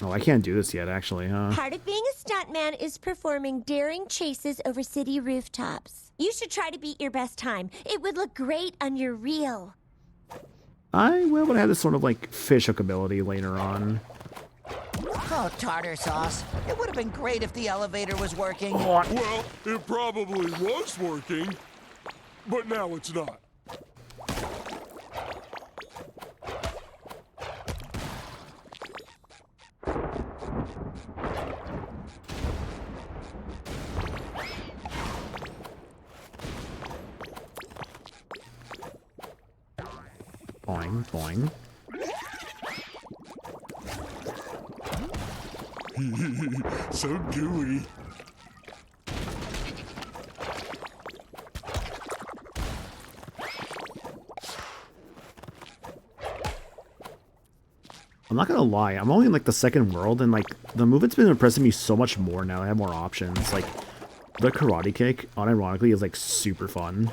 Oh, I can't do this yet, actually, huh? Part of being a stuntman is performing daring chases over city rooftops. You should try to beat your best time. It would look great on your reel. I would have this sort of, like, fish hook ability later on. Oh, tartar sauce. It would have been great if the elevator was working. Well, it probably was working, but now it's not. Boing, boing. So gooey. I'm not gonna lie, I'm only in like the second world, and like the movement's been impressing me so much more now. I have more options. Like the karate kick, unironically, is like super fun.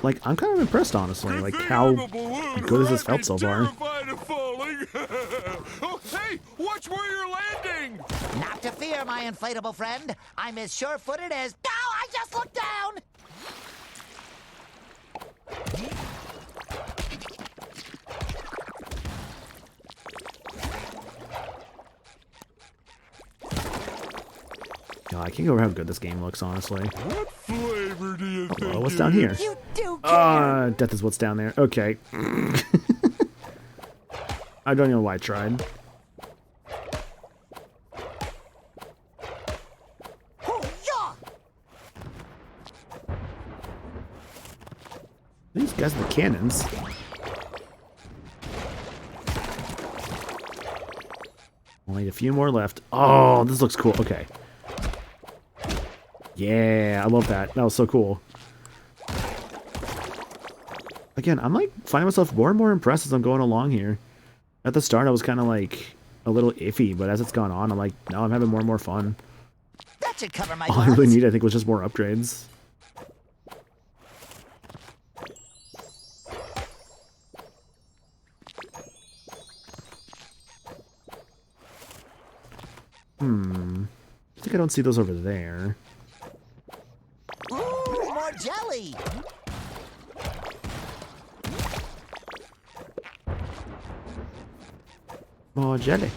Like, I'm kind of impressed, honestly, like how good has this felt so far. Oh, hey, watch where you're landing! Not to fear, my inflatable friend. I'm as sure-footed as... Oh, I just looked down! I can't go over how good this game looks, honestly. What flavor do you think? Hello, what's down here? You do care. Death is what's down there. Okay. I don't know why I tried. These guys are the cannons. Only a few more left. Oh, this looks cool. Okay. Yeah, I love that. That was so cool. Again, I'm like finding myself more and more impressed as I'm going along here. At the start, I was kind of like a little iffy, but as it's gone on, I'm like, no, I'm having more and more fun. That should cover my All I really need, I think, was just more upgrades. I think I don't see those over there. Ooh, more jelly! More jelly.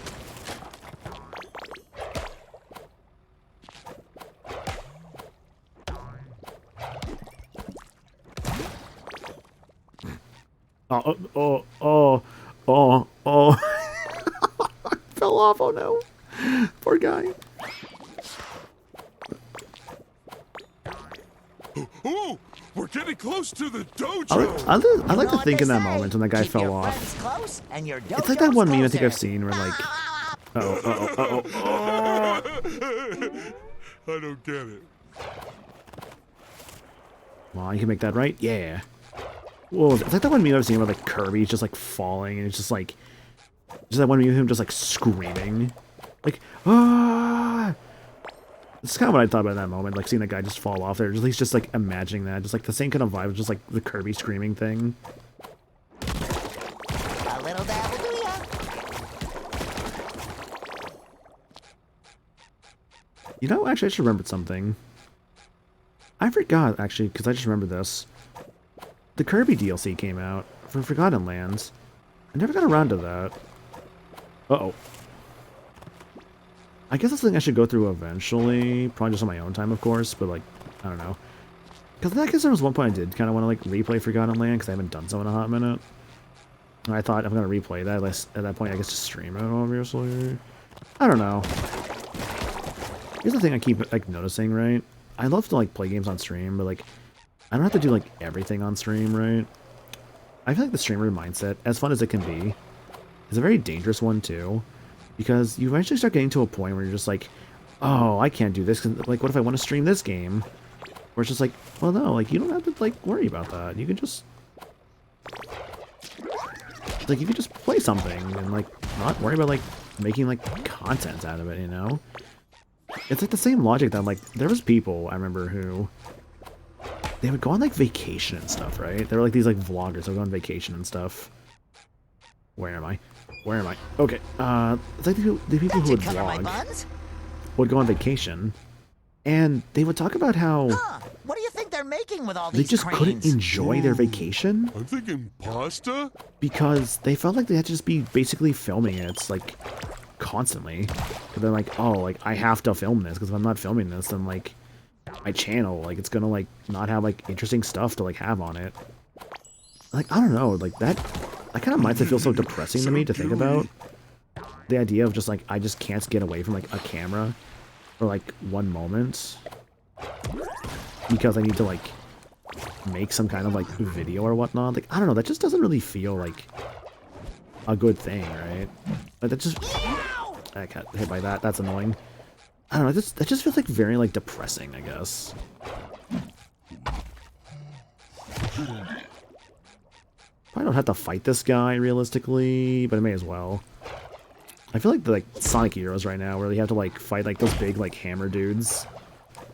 Oh. Fell off, oh no. Poor guy. Ooh, we're getting close to the dojo. I like to think in that moment when the guy fell off. It's like that one meme I think I've seen where like, oh. I don't get it. Well, you can make that right? Yeah. Whoa, it's like that one meme I've seen where like Kirby's just like falling and it's just like, just that one meme of him just like screaming. Like, ah! It's kind of what I thought about in that moment, like seeing that guy just fall off there. At least just like imagining that, just like the same kind of vibe, just like the Kirby screaming thing. A little dab will do ya. You know, actually, I just remembered something. I forgot, actually, because I just remember this. The Kirby DLC came out for Forgotten Lands. I never got around to that. Uh-oh. I guess that's something I should go through eventually. Probably just on my own time, of course, but, like, I don't know. Because I guess there was one point I did kind of want to, like, replay Forgotten Land, because I haven't done so in a hot minute. And I thought I'm going to replay that. At that point, I guess just stream it, obviously. I don't know. Here's the thing I keep, like, noticing, right? I love to, like, play games on stream, but, like, I don't have to do, like, everything on stream, right? I feel like the streamer mindset, as fun as it can be, is a very dangerous one, too. Because you eventually start getting to a point where you're just like, oh, I can't do this, 'cause, like, what if I want to stream this game? Where it's just like, well, no, like, you don't have to, like, worry about that. You can just... Like, you can just play something and, like, not worry about, like, making, like, content out of it, you know? It's, like, the same logic that, like, there was people, I remember, who... They would go on, like, vacation and stuff, right? They were, like, these, like, vloggers. They would go on vacation and stuff. Where am I? Where am I? Okay, it's like the people who would vlog would go on vacation, and they would talk about how What do you think they're making with all they these just cranes? couldn't enjoy their vacation I'm thinking pasta? because they felt like they had to just be basically filming it, like, constantly. But they're like, oh, like, I have to film this, because if I'm not filming this, then, like, my channel, like, it's gonna, like, not have, like, interesting stuff to, like, have on it. Like, I don't know, like, that kind of mindset feels so depressing to me to think about. The idea of just, like, I just can't get away from, like, a camera for, like, one moment. Because I need to, like, make some kind of, like, video or whatnot. Like, I don't know, that just doesn't really feel like a good thing, right? Like, that just... I got hit by that, that's annoying. I don't know, that just feels, like, very, like, depressing, I guess. I don't have to fight this guy, realistically, but I may as well. I feel like the, like, Sonic Heroes right now, where you have to, like, fight, like, those big, like, hammer dudes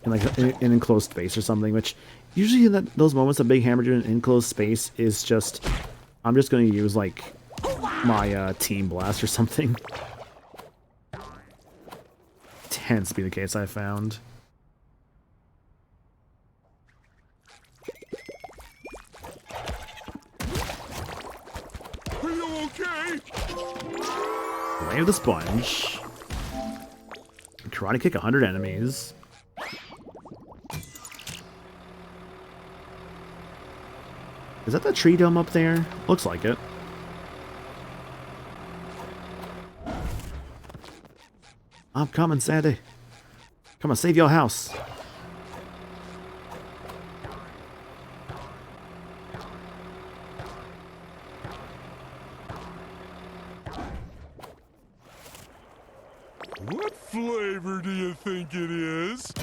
in, like, an enclosed space or something, which usually in those moments, a big hammer dude in an enclosed space is just... I'm just going to use, like, my Team Blast or something. Tends to be the case, I found. Are you okay? Way of the Sponge. Karate kick 100 enemies. Is that the tree dome up there? Looks like it. I'm coming, Sandy. Come on, save your house. What flavor do you think it is?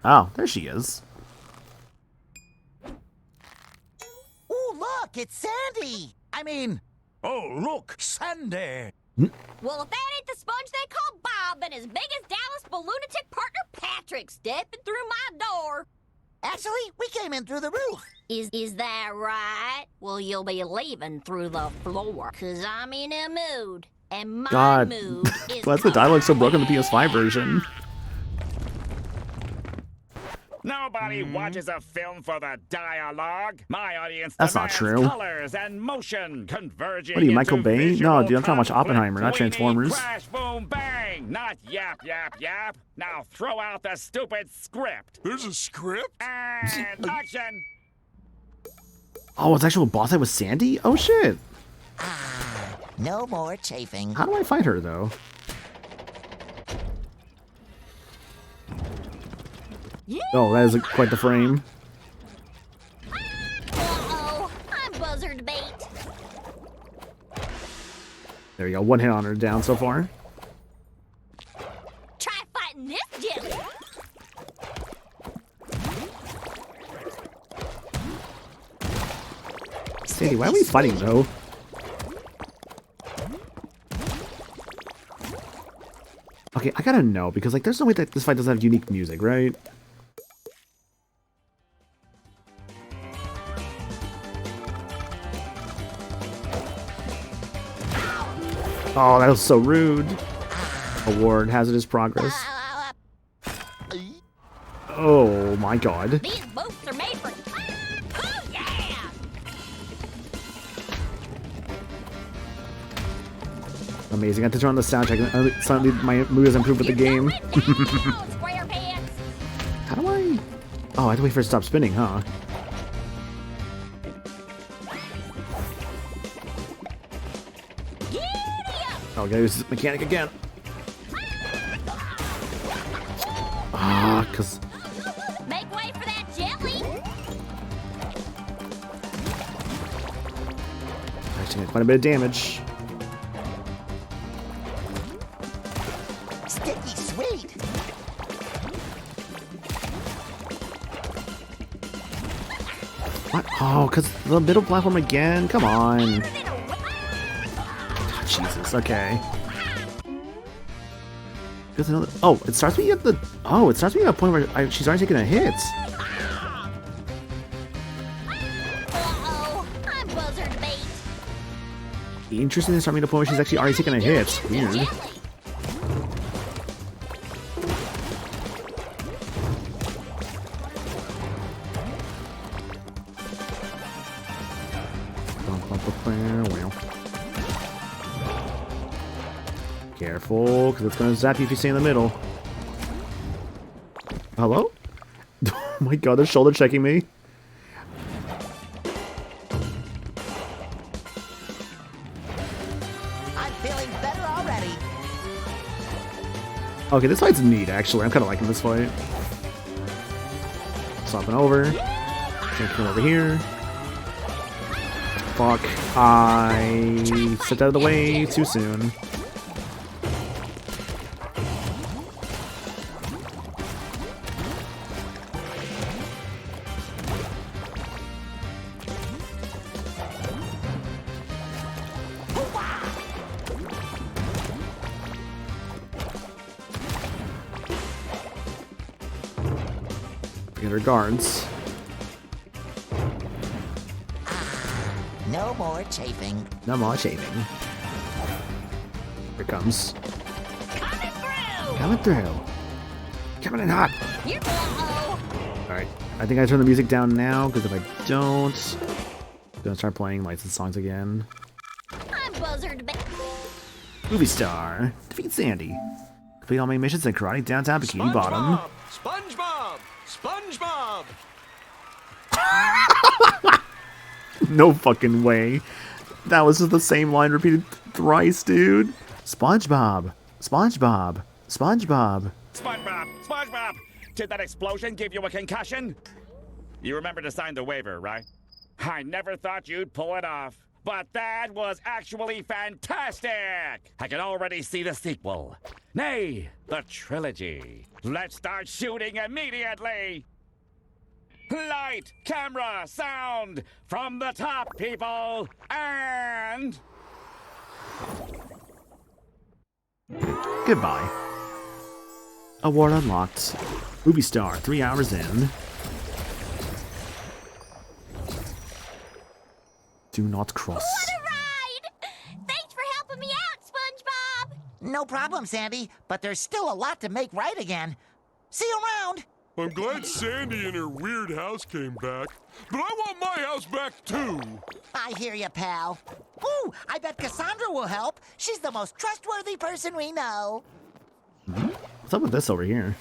Oh, there she is. Ooh, look, it's Sandy! I mean, oh, look, Sandy! Well, if that ain't the sponge they call Bob and his biggest Dallas lunatic partner Patrick stepping through my door. Actually, we came in through the roof. Is that right? Well, you'll be leaving through the floor, 'cause I'm in a mood. And my God, mood is... why is the dialogue so broken in the PS5 version? Nobody watches a film for the dialogue. My audience That's not demands true. colors and motion converging. What are you, Michael into Bay? visual No, dude, I'm trying to watch conflict, Oppenheimer, not Queenie, Transformers. Crash, boom, bang! Not yap, yap, yap. Now throw out the stupid script. There's a script? And action. Oh, it's actual boss fight with Sandy? Oh shit! No more chafing. How do I fight her though? Oh, that is quite the frame. Uh-oh, I'm buzzard bait. There you go, one hit on her down so far. Try fighting this jelly. Sandy, why are we fighting though? Okay, I gotta know, because like there's no way that this fight doesn't have unique music, right? Oh, that was so rude. Award, hazardous progress. Oh my god. These boots are made for. Oh yeah! Amazing. I have to turn on the soundtrack. Suddenly my mood has improved with the game. How do I... Oh, I have to wait for it to stop spinning, huh? Oh, gotta use this mechanic again. Ah, cause... Make way for that jelly! Actually, got quite a bit of damage. Sticky sweet. What? Oh, cause the middle platform again? Come on. Jesus, okay. There's another... Oh, it starts me at the... Oh, it starts me at a point where she's already taking a hit. Uh-oh, I'm buzzard bait. Interesting, it's starting me at a point where she's actually already taking a hit. Weird. Careful, because it's going to zap you if you stay in the middle. Hello? Oh my god, they're shoulder checking me. I'm feeling better already. Okay, this fight's neat, actually. I'm kind of liking this fight. Swapping over. Gonna come over here. Fuck. I stepped out of the way too soon. Get her guards. No more chafing. No more shaving. Here it comes. Coming through. Coming in hot. Alright. I think I turn the music down now, because if I don't, I'm gonna start playing licensed songs again. I'm buzzard bait. Movie star. Defeat Sandy. Complete all main missions in Karate Downtown Bikini Bottom. SpongeBob! SpongeBob! No fucking way. That was just the same line repeated thrice, dude. SpongeBob. SpongeBob. SpongeBob. SpongeBob! SpongeBob! Did that explosion give you a concussion? You remember to sign the waiver, right? I never thought you'd pull it off. But that was actually fantastic! I can already see the sequel. Nay, the trilogy. Let's start shooting immediately! Light, camera, sound! From the top, people! And... Goodbye. Award unlocked. Movie star, 3 hours in. Do not cross. What a ride! Thanks for helping me out, SpongeBob! No problem, Sandy, but there's still a lot to make right again. See you around! I'm glad Sandy and her weird house came back, but I want my house back too. I hear you, pal. Ooh, I bet Cassandra will help. She's the most trustworthy person we know. What's up with this over here?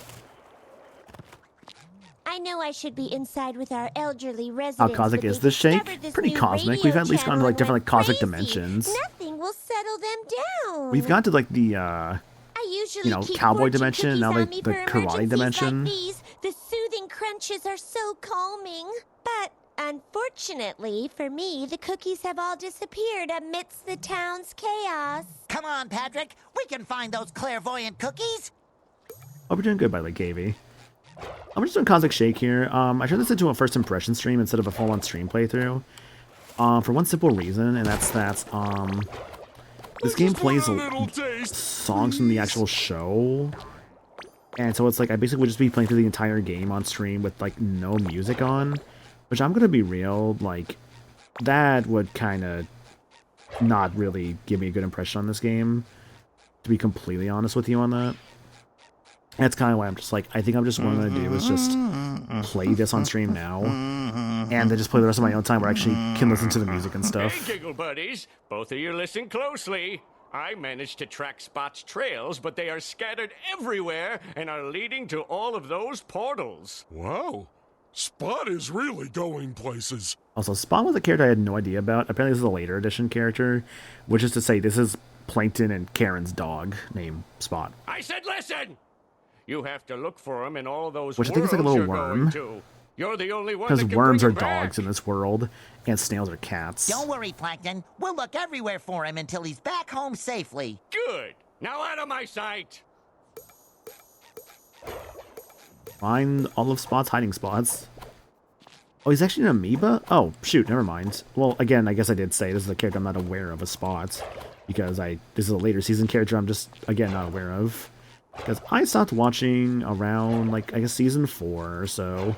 I know I should be inside with our elderly How residents. cosmic but is they've this shake? discovered this Pretty new cosmic. radio We've at least gone to like channel different like and cosmic crazy. dimensions. Nothing will settle them down. We've gone to like the I usually you know, keep cowboy fortune dimension, cookies now on like me the for karate emergencies dimension. Like these. The soothing crunches are so calming. But unfortunately for me, the cookies have all disappeared amidst the town's chaos. Come on, Patrick. We can find those clairvoyant cookies. Oh, we're doing good by like Gavy. I'm just doing Cosmic Shake here. I turned this into a first impression stream instead of a full-on stream playthrough. For one simple reason, and that's that this game plays songs from the actual show. And so it's like I basically would just be playing through the entire game on stream with like no music on. Which I'm gonna be real, like that would kinda not really give me a good impression on this game. To be completely honest with you on that. That's kind of why I'm just like, I think I'm just what I'm going to do is just play this on stream now, and then just play the rest of my own time where I actually can listen to the music and stuff. Hey, Giggle Buddies, both of you listen closely. I managed to track Spot's trails, but they are scattered everywhere and are leading to all of those portals. Wow. Spot is really going places. Also, Spot was a character I had no idea about. Apparently this is a later edition character, which is to say this is Plankton and Karen's dog named Spot. I said listen! You have to look for him in all those Which I think is like a worlds little you're worm. going to. You're the only one Because that can worms bring are him back. dogs in this world, and snails are cats. Don't worry, Plankton. We'll look everywhere for him until he's back home safely. Good. Now out of my sight. Find all of Spot's hiding spots. Oh, he's actually an amoeba? Oh, shoot, never mind. Well, again, I guess I did say this is a character I'm not aware of a Spot. Because this is a later season character I'm just, again, not aware of. Because I stopped watching around, like, I guess season 4 or so.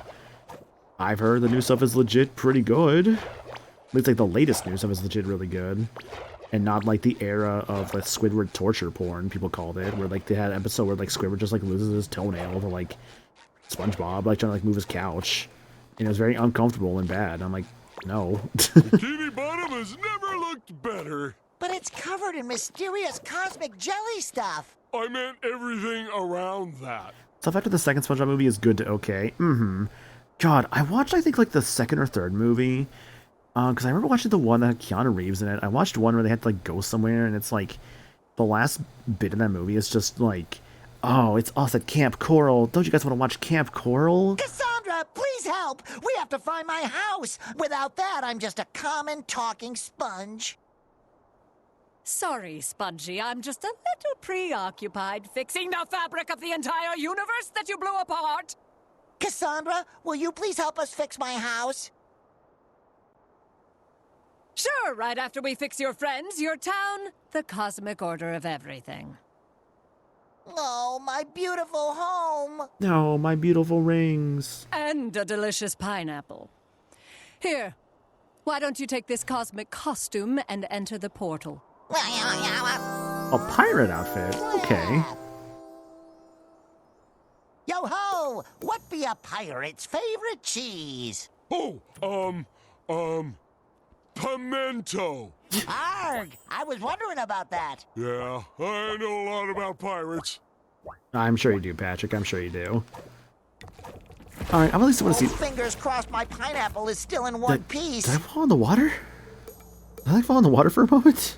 I've heard the new stuff is legit pretty good. At least, like, the latest new stuff is legit really good. And not like the era of, like, Squidward torture porn, people called it. Where, like, they had an episode where, like, Squidward just, like, loses his toenail to, like, Spongebob, like, trying to, like, move his couch. And it was very uncomfortable and bad. I'm like, no. Bikini Bottom has never looked better. But it's covered in mysterious cosmic jelly stuff. I meant everything around that. Stuff after the second SpongeBob movie is good to okay. God, I watched, I think, like, the second or third movie. Because I remember watching the one that had Keanu Reeves in it. I watched one where they had to, like, go somewhere, and it's, like, the last bit of that movie is just, like, oh, it's us at Camp Coral. Don't you guys want to watch Camp Coral? Cassandra, please help. We have to find my house. Without that, I'm just a common talking sponge. Sorry, Spongy, I'm just a little preoccupied fixing the fabric of the entire universe that you blew apart. Cassandra, will you please help us fix my house? Sure, right after we fix your friends, your town, the cosmic order of everything. Oh, my beautiful home. No, my beautiful rings. And a delicious pineapple. Here, why don't you take this cosmic costume and enter the portal? A pirate outfit? Okay. Yo-ho! What be a pirate's favorite cheese? Oh, pimento. Arg! I was wondering about that. Yeah, I know a lot about pirates. I'm sure you do, Patrick. I'm sure you do. Alright, I at least want to see... Fingers crossed my pineapple is still in one piece. Did I fall in the water? Did I fall in the water for a moment?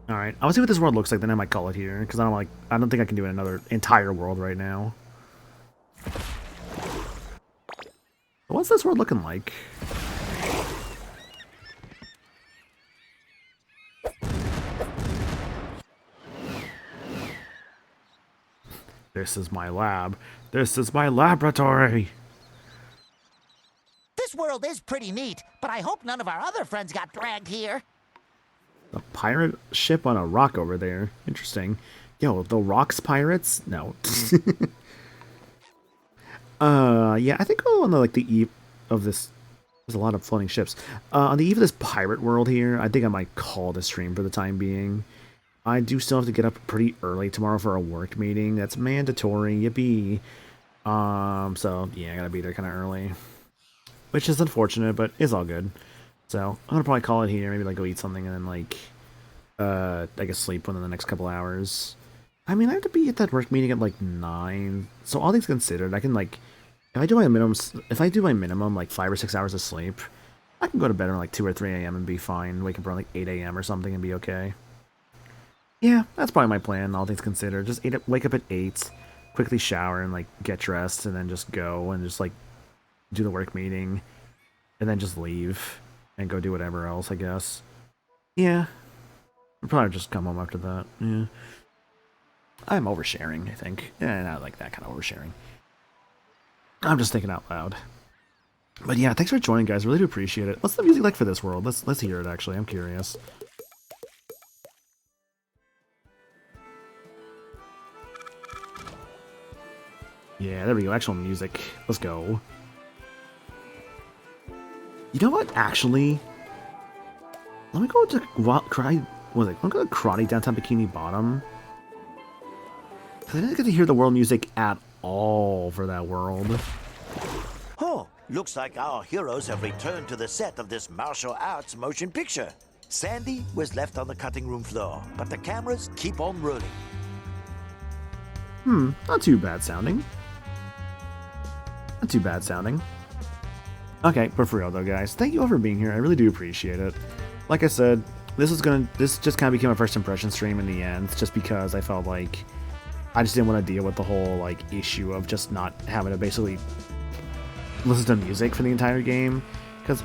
Alright, I'll see what this world looks like, then I might call it here. Because I don't think I can do another entire world right now. What's this world looking like? This is my lab. This is my laboratory. This world is pretty neat, but I hope none of our other friends got dragged here. A pirate ship on a rock over there. Interesting. Yo, the rocks pirates? No. Yeah, I think on the eve of this, there's a lot of floating ships. On the eve of this pirate world here, I think I might call this stream for the time being. I do still have to get up pretty early tomorrow for a work meeting. That's mandatory. Yippee. So yeah, I gotta be there kind of early, which is unfortunate, but it's all good. So I'm gonna probably call it here. Maybe go eat something and then I guess sleep within the next couple hours. I mean, I have to be at that work meeting at 9. So all things considered, I can if I do my minimum 5 or 6 hours of sleep, I can go to bed around 2 or 3 a.m. and be fine. Wake up around 8 a.m. or something and be okay. Yeah, that's probably my plan, all things considered. Just wake up at 8, quickly shower and get dressed, and then just go and just do the work meeting, and then just leave and go do whatever else, I guess. Yeah. I'll probably just come home after that. Yeah. I'm oversharing, I think. Yeah, not like that kind of oversharing. I'm just thinking out loud. But yeah, thanks for joining, guys. Really do appreciate it. What's the music like for this world? Let's hear it, actually. I'm curious. Yeah, there we go. Actual music. Let's go. You know what? Actually, let me go to karate. Was it? Let me go to karate downtown Bikini Bottom. 'Cause I didn't get to hear the world music at all for that world. Oh, looks like our heroes have returned to the set of this martial arts motion picture. Sandy was left on the cutting room floor, but the cameras keep on rolling. Not too bad sounding. Not too bad sounding. Okay, but for real though, guys, thank you all for being here. I really do appreciate it. Like I said, this just kind of became my first impression stream in the end, just because I felt like I just didn't want to deal with the whole like issue of just not having to basically listen to music for the entire game. Because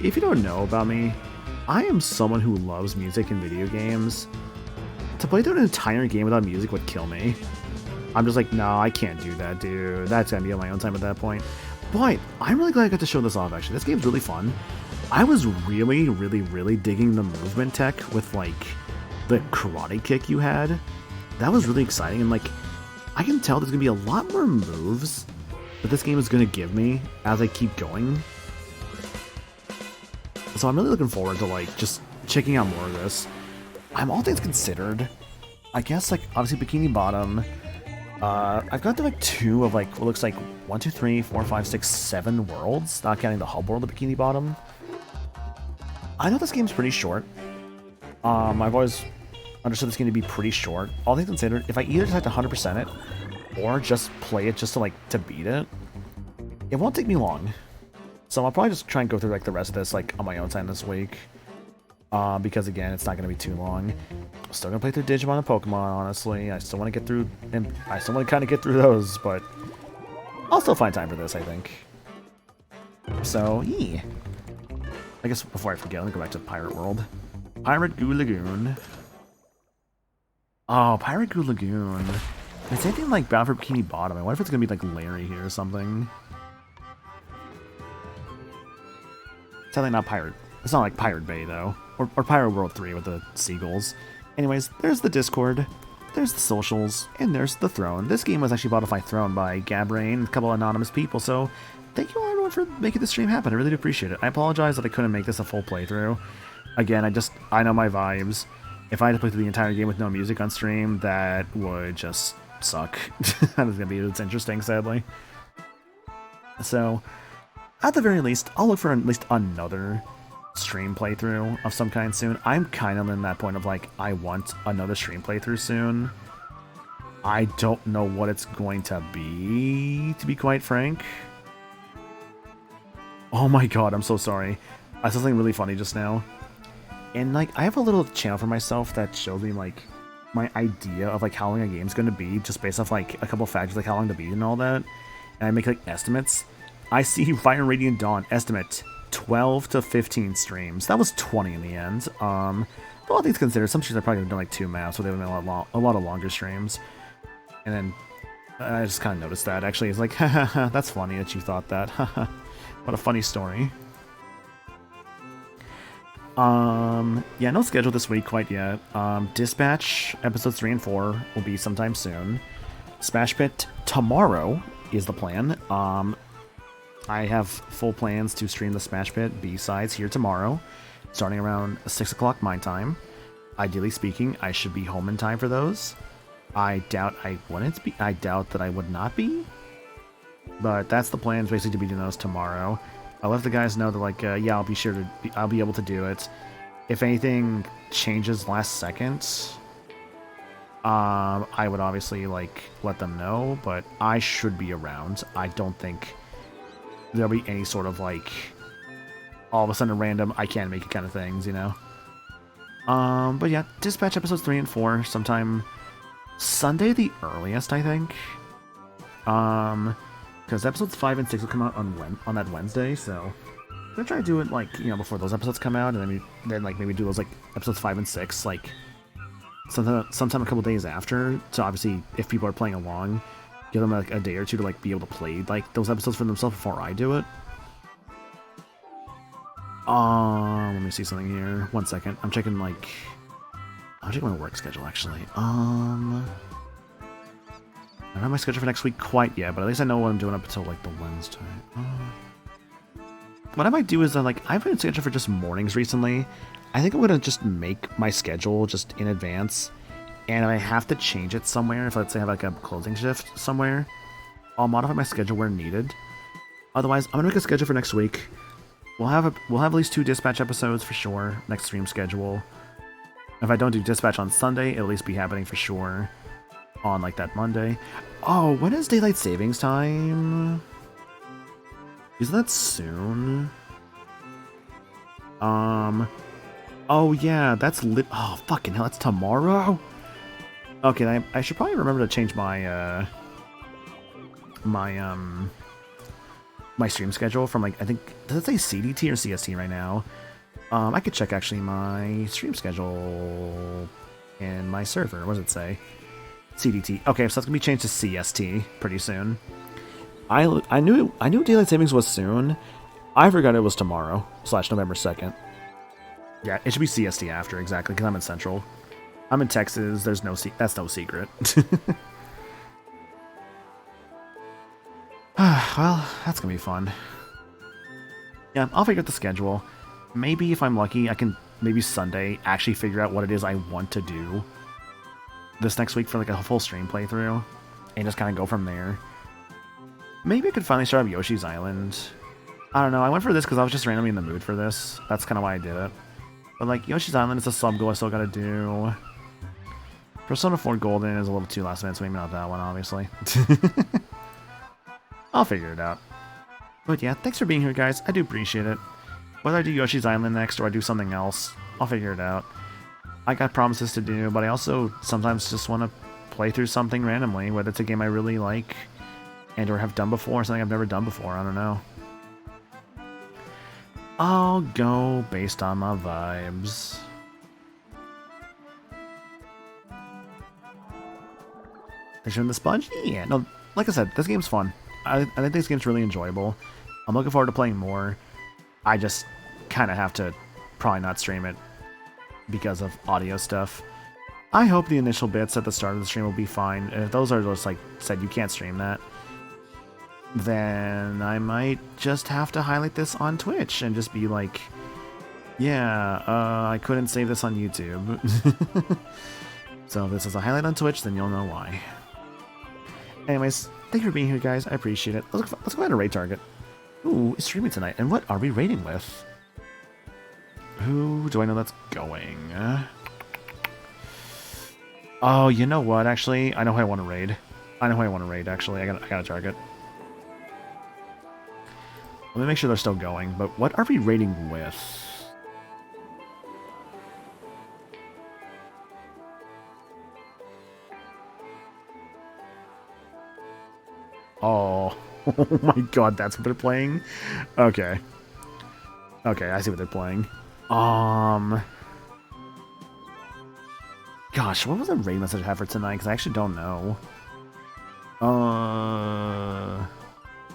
if you don't know about me, I am someone who loves music in video games. To play through an entire game without music would kill me. I'm just like, no, I can't do that, dude. That's gonna be on my own time at that point. But I'm really glad I got to show this off, actually. This game's really fun. I was really, really, really digging the movement tech with, like, the karate kick you had. That was really exciting, and, like, I can tell there's gonna be a lot more moves that this game is gonna give me as I keep going. So I'm really looking forward to, like, just checking out more of this. I'm all things considered, I guess, like, obviously Bikini Bottom. I've got to like 2 of like what looks like 1, 2, 3, 4, 5, 6, 7 worlds, not counting the hub world of Bikini Bottom. I know this game's pretty short. I've always understood this game to be pretty short. All things considered, if I either just have to 100% it or just play it just to beat it, it won't take me long. So I'll probably just try and go through like the rest of this like on my own time this week. Because again, it's not going to be too long. I'm still going to play through Digimon and Pokemon, honestly. I still want to get through, and I still want to kind of get through those, but I'll still find time for this, I think. So, yeah. I guess before I forget, let me go back to Pirate World. Pirate Goo Lagoon. Oh, Pirate Goo Lagoon. It's anything like Bound for Bikini Bottom. I wonder if it's going to be like Larry here or something. It's definitely not Pirate. It's not like Pirate Bay, though. Or Pirate World 3 with the seagulls. Anyways, there's the Discord, there's the socials, and there's the throne. This game was actually bought off my throne by Gabrain and a couple of anonymous people, so thank you all everyone for making this stream happen. I really do appreciate it. I apologize that I couldn't make this a full playthrough. Again, I know my vibes. If I had to play through the entire game with no music on stream, that would just suck. That is going to be it's interesting, sadly. So, at the very least, I'll look for at least another stream playthrough of some kind soon. I'm kind of in that point of like, I want another stream playthrough soon. I don't know what it's going to be quite frank. Oh my god, I'm so sorry. I saw something really funny just now. And like, I have a little channel for myself that shows me like my idea of like how long a game's going to be just based off like a couple factors like how long to beat and all that. And I make like estimates. I see Fire Radiant Dawn estimate 12 to 15 streams. That was 20 in the end. But all things considered, some streams are probably done like 2 maps, so they would have been a lot of longer streams. And then I just kind of noticed that. Actually, it's like, haha, that's funny that you thought that. What a funny story. Yeah, no schedule this week quite yet. Dispatch episodes 3 and 4 will be sometime soon. Smash Pit tomorrow is the plan. I have full plans to stream the Smash Pit B-sides here tomorrow, starting around 6 o'clock my time. Ideally speaking, I should be home in time for those. I doubt I wouldn't be. I doubt that I would not be. But that's the plan, is basically to be doing those tomorrow. I let the guys know that, like, yeah, I'll be sure to I'll be able to do it. If anything changes last second, I would obviously, like, let them know, but I should be around. I don't think there'll be any sort of like all of a sudden random I can't make it kind of things, you know. But yeah, Dispatch episodes 3 and 4 sometime Sunday the earliest, I think. Because episodes 5 and 6 will come out on that Wednesday, so I'm gonna try to do it like, you know, before those episodes come out, and then like maybe do those like episodes 5 and 6 like sometime a couple days after. So obviously, if people are playing along, give them like a day or two to like be able to play like those episodes for themselves before I do it. Let me see something here. 1 second. I'm checking my work schedule actually. I don't have my schedule for next week quite yet, but at least I know what I'm doing up until like the Wednesday. What I might do is like I've been scheduled for just mornings recently. I think I'm gonna just make my schedule just in advance and I have to change it somewhere, if let's say I have like a closing shift somewhere, I'll modify my schedule where needed. Otherwise, I'm gonna make a schedule for next week. We'll have at least 2 dispatch episodes for sure. Next stream schedule. If I don't do dispatch on Sunday, it'll at least be happening for sure on like that Monday. Oh, when is daylight savings time? Isn't that soon? Oh yeah, that's lit. Oh fucking hell, that's tomorrow. Okay, I should probably remember to change my my stream schedule from like, I think, does it say CDT or CST right now? I could check actually my stream schedule in my server. What does it say? CDT. Okay, so that's gonna be changed to CST pretty soon. I knew daylight savings was soon. I forgot it was tomorrow / November 2nd. Yeah, it should be CST after, exactly, because I'm in Central. I'm in Texas. There's no that's no secret. Well, that's gonna be fun. Yeah, I'll figure out the schedule. Maybe if I'm lucky, I can maybe Sunday actually figure out what it is I want to do this next week for like a full stream playthrough, and just kind of go from there. Maybe I could finally start up Yoshi's Island. I don't know. I went for this because I was just randomly in the mood for this. That's kind of why I did it. But like Yoshi's Island is a sub goal I still gotta do. Persona 4 Golden is a little too last minute, so maybe not that one, obviously. I'll figure it out. But yeah, thanks for being here, guys. I do appreciate it. Whether I do Yoshi's Island next or I do something else, I'll figure it out. I got promises to do, but I also sometimes just want to play through something randomly, whether it's a game I really like and or have done before, or something I've never done before, I don't know. I'll go based on my vibes. They're showing the sponge? Yeah, no, like I said, this game's fun. I think this game's really enjoyable. I'm looking forward to playing more. I just kind of have to probably not stream it because of audio stuff. I hope the initial bits at the start of the stream will be fine. If those are just like said you can't stream that, then I might just have to highlight this on Twitch and just be like, yeah, I couldn't save this on YouTube. So if this is a highlight on Twitch, then you'll know why. Anyways, thank you for being here, guys. I appreciate it. Let's go ahead and raid Target. Ooh, it's streaming tonight. And what are we raiding with? Who do I know that's going? Oh, you know what, actually? I know who I want to raid. Actually. I got a target. Let me make sure they're still going, but what are we raiding with? Oh. Oh my god, that's what they're playing? Okay. Okay, I see what they're playing. Gosh, what was the raid message I have for tonight? Because I actually don't know.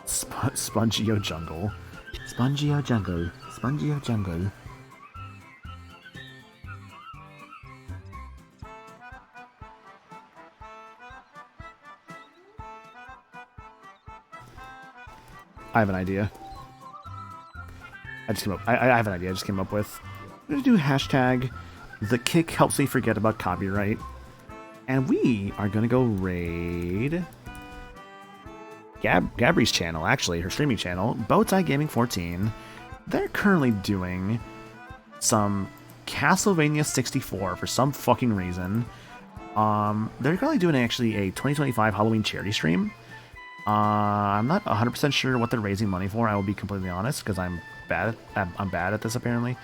Spongeo Jungle. Spongeo Jungle. Spongeo Jungle. I have an idea. I have an idea I just came up with. I'm gonna do hashtag the kick helps me forget about copyright. And we are gonna go raid Gabri's channel, actually, her streaming channel, Bowtie Gaming 14. They're currently doing some Castlevania 64 for some fucking reason. They're currently doing actually a 2025 Halloween charity stream. I'm not 100% sure what they're raising money for, I will be completely honest, because I'm bad at this apparently.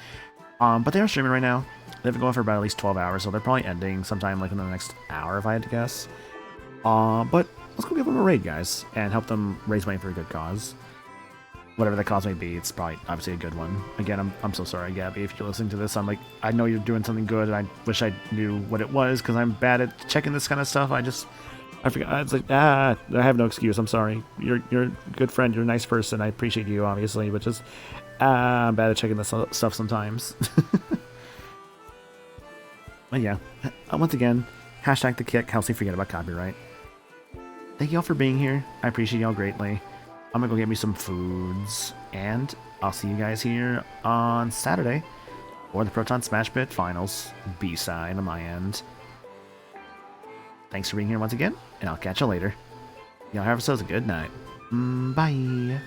But they are streaming right now. They've been going for about at least 12 hours, so they're probably ending sometime like in the next hour if I had to guess. But let's go give them a raid, guys, and help them raise money for a good cause. Whatever the cause may be, it's probably obviously a good one. Again, I'm so sorry, Gabby, if you're listening to this. I'm like, I know you're doing something good, and I wish I knew what it was, because I'm bad at checking this kind of stuff. I forgot. It's like, I have no excuse. I'm sorry. You're a good friend. You're a nice person. I appreciate you, obviously, but just, I'm bad at checking this stuff sometimes. But yeah, once again, hashtag the kick helps me forget about copyright. Thank y'all for being here. I appreciate y'all greatly. I'm gonna go get me some foods, and I'll see you guys here on Saturday for the Proton Smash Pit Finals B-side on my end. Thanks for being here once again, and I'll catch you later. Y'all have yourselves a good night. Bye.